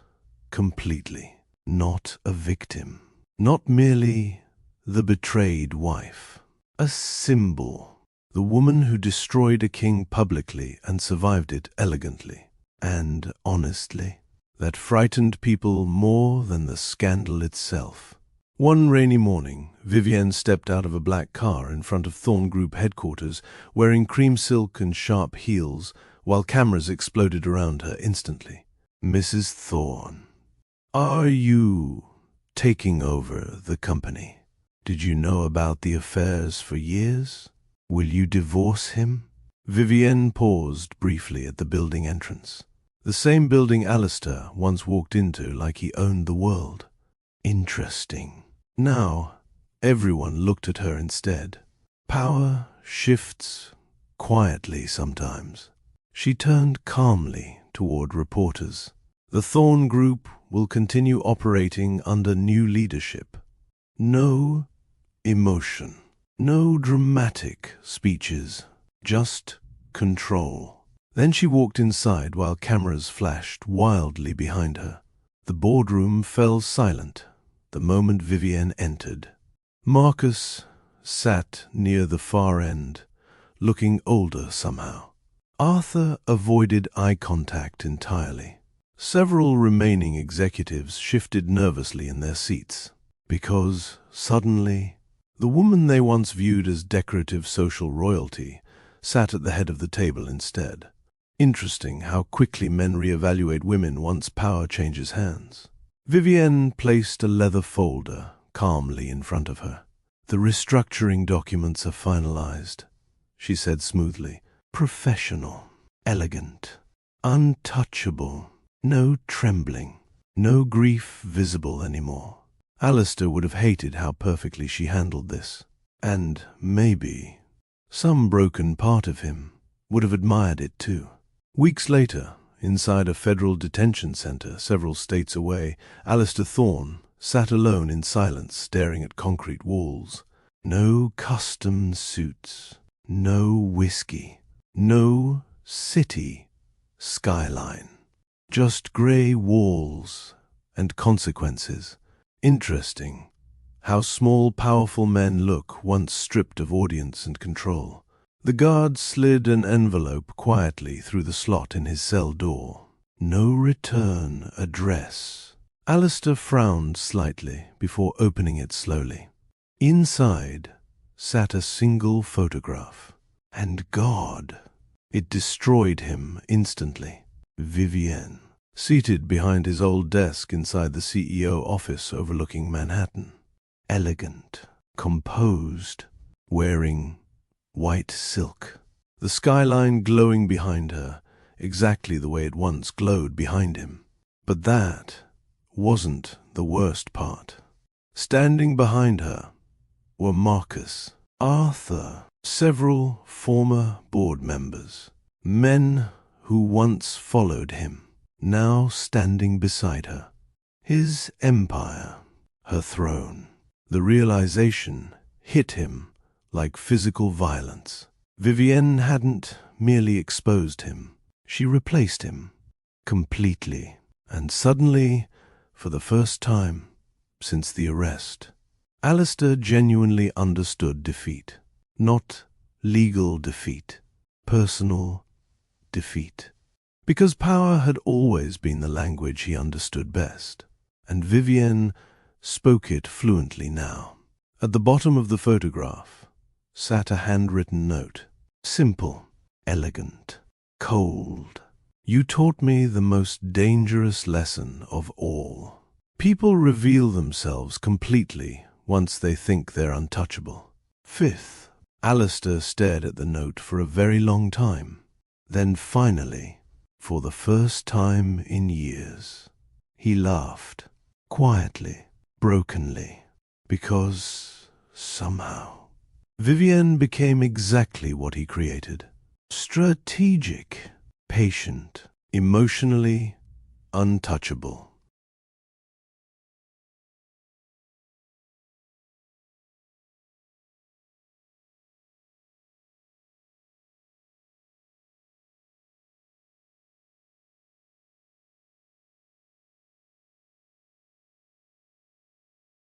completely. Not a victim. Not merely the betrayed wife. A symbol. The woman who destroyed a king publicly and survived it elegantly. And honestly, that frightened people more than the scandal itself. One rainy morning, Vivienne stepped out of a black car in front of Thorne Group headquarters, wearing cream silk and sharp heels, while cameras exploded around her instantly. Mrs. Thorne, are you taking over the company? Did you know about the affairs for years? Will you divorce him? Vivienne paused briefly at the building entrance. The same building Alistair once walked into like he owned the world. Interesting. Now, everyone looked at her instead. Power shifts quietly sometimes. She turned calmly toward reporters. The Thorne Group will continue operating under new leadership. No emotion. No dramatic speeches. Just control. Then she walked inside while cameras flashed wildly behind her. The boardroom fell silent the moment Vivienne entered. Marcus sat near the far end, looking older somehow. Arthur avoided eye contact entirely. Several remaining executives shifted nervously in their seats, because, suddenly, the woman they once viewed as decorative social royalty sat at the head of the table instead. Interesting how quickly men reevaluate women once power changes hands. Vivienne placed a leather folder calmly in front of her. "The restructuring documents are finalized," she said smoothly. "Professional, elegant, untouchable, no trembling, no grief visible anymore." Alistair would have hated how perfectly she handled this, and maybe some broken part of him would have admired it too. Weeks later, inside a federal detention center several states away, Alistair Thorne sat alone in silence, staring at concrete walls. No custom suits, no whiskey, no city skyline. Just gray walls and consequences. Interesting how small, powerful men look once stripped of audience and control. The guard slid an envelope quietly through the slot in his cell door. No return address. Alistair frowned slightly before opening it slowly. Inside sat a single photograph. And God, it destroyed him instantly. Vivienne, seated behind his old desk inside the CEO office overlooking Manhattan. Elegant, composed, wearing white silk. The skyline glowing behind her, exactly the way it once glowed behind him. But that wasn't the worst part. Standing behind her were Marcus, Arthur, several former board members, men who once followed him, now standing beside her. His empire, her throne. The realization hit him like physical violence. Vivienne hadn't merely exposed him, she replaced him completely. And suddenly, for the first time since the arrest, Alistair genuinely understood defeat. Not legal defeat, personal defeat. Because power had always been the language he understood best, and Vivienne spoke it fluently now. At the bottom of the photograph sat a handwritten note. Simple, elegant, cold. "You taught me the most dangerous lesson of all. People reveal themselves completely once they think they're untouchable." Fifth, Alistair stared at the note for a very long time. Then finally, for the first time in years, he laughed, quietly, brokenly, because somehow Vivienne became exactly what he created. Strategic, patient, emotionally untouchable.